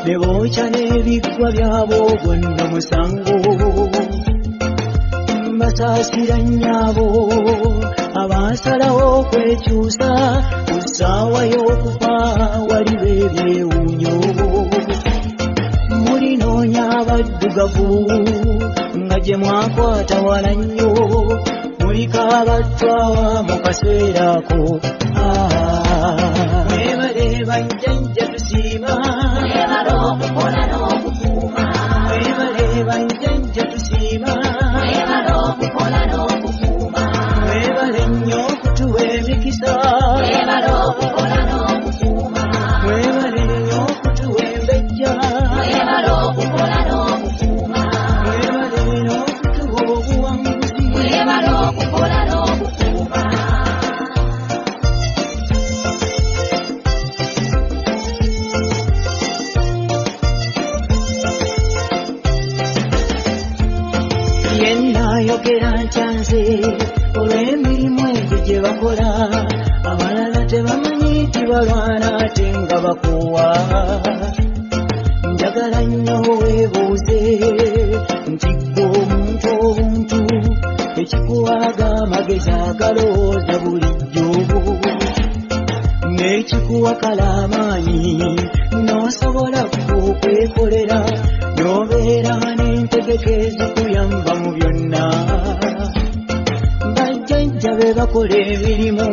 ne bookya n'ebiggwa byabo bonna musango. Basaasira nnyabo abaasalawo okwekyusa ku ssaawa y'okufa waliba ebyewuunyo. Mulinoonya abaddugavu nga gye mwakwata wala nnyo muliko abattwawa mu kaseera ako. Mwebale bajjajja tusiima mwebale okukola n'okukuuma. Mwebale bajjajja tusiima mwebale okukola n'okukuuma. Mwebale nnyo okutuwa emikisa mwebale okukola n'okukuuma. Mwebale nnyo okutuwa embejja mwebale okukola n'okukuuma. Mwebale nnyo okutuwa obuwanguzi mwebale okukola n'okukuuma. Yenna ayogera ntyanze olw'emirimu egyo gye bakola. Abalala tebamanyi nti balwana ate nga bakoowa. Njagala nnyo weebuuze nti ggwe omuntu obuntu ekikuwaga amagezi agalowooza bulijjo n'ekikuwa kala amaanyi n'osobola okwekolera n'obeera n'entegeka ezikuyamba mu byonna. Bajjajja be bakola emirimu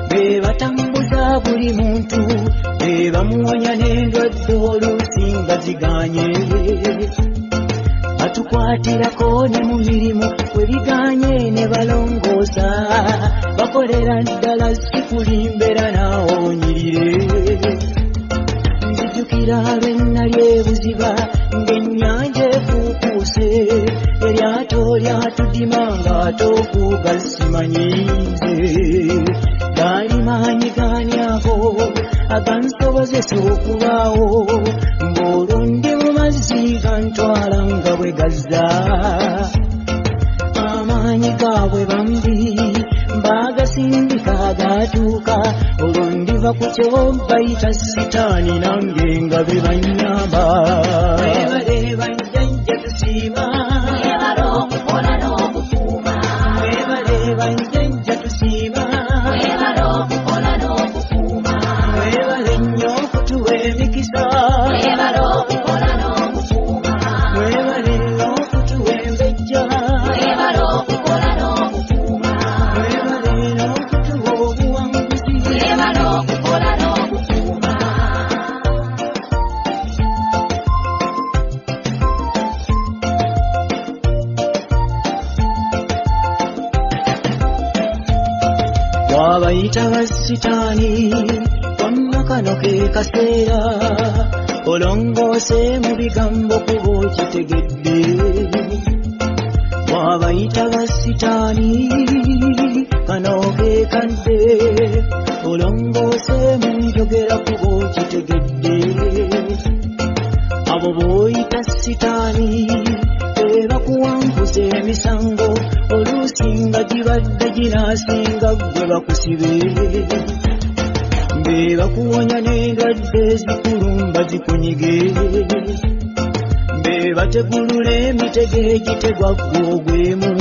be batambuza buli muntu be bamuwonya n'endwadde oluusi nga ziganye. Batukwatirako ne mu mirimu we biganye ne balongoosa. Bakolera ddala si kulimbera naawe onyirire. Nzijukira lwe nnali ebuziba ng'ennyanja efuukuuse eryato lyatudima ng'ate okuuga simanyize. Gaali maanyi gaani ago agansobozesa okubaawo ng'olwo ndi mu mazzi gantwala nga bwe gazza. Amaanyi gaabwe bambi baagasindika agaatuuka olwo ndiva ku kyo bayita sitaani nange nga be bannyamba. Mwebale bajjajja tusiima mwebale okukola n'okukuuma. Mwebale abayita basitaani wamma kano ke kaseera olongoose mu bigambo kuba okitegedde wabayita basitaani kano ke kadde olongoose mu njogera kuba okitegedde abo b'oyita sitaani bakuwanguza emisango oluusi nga gibadde ginaasinga gwe bakusibe be bakuwonya n'endwadde ezikulumba zikunyige be bategulula emitego egitegwa ggwe ogwemu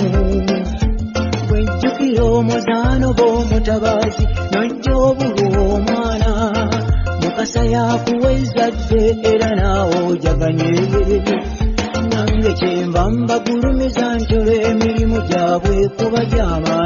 bwejjukira omuzaano b'omutabaazi n'ojja obulwa omwana mukasa yakuwezadde era naawe ojaganye nange kyenva mbagulumiza nti olw'emirimu gyabwe kuba gyama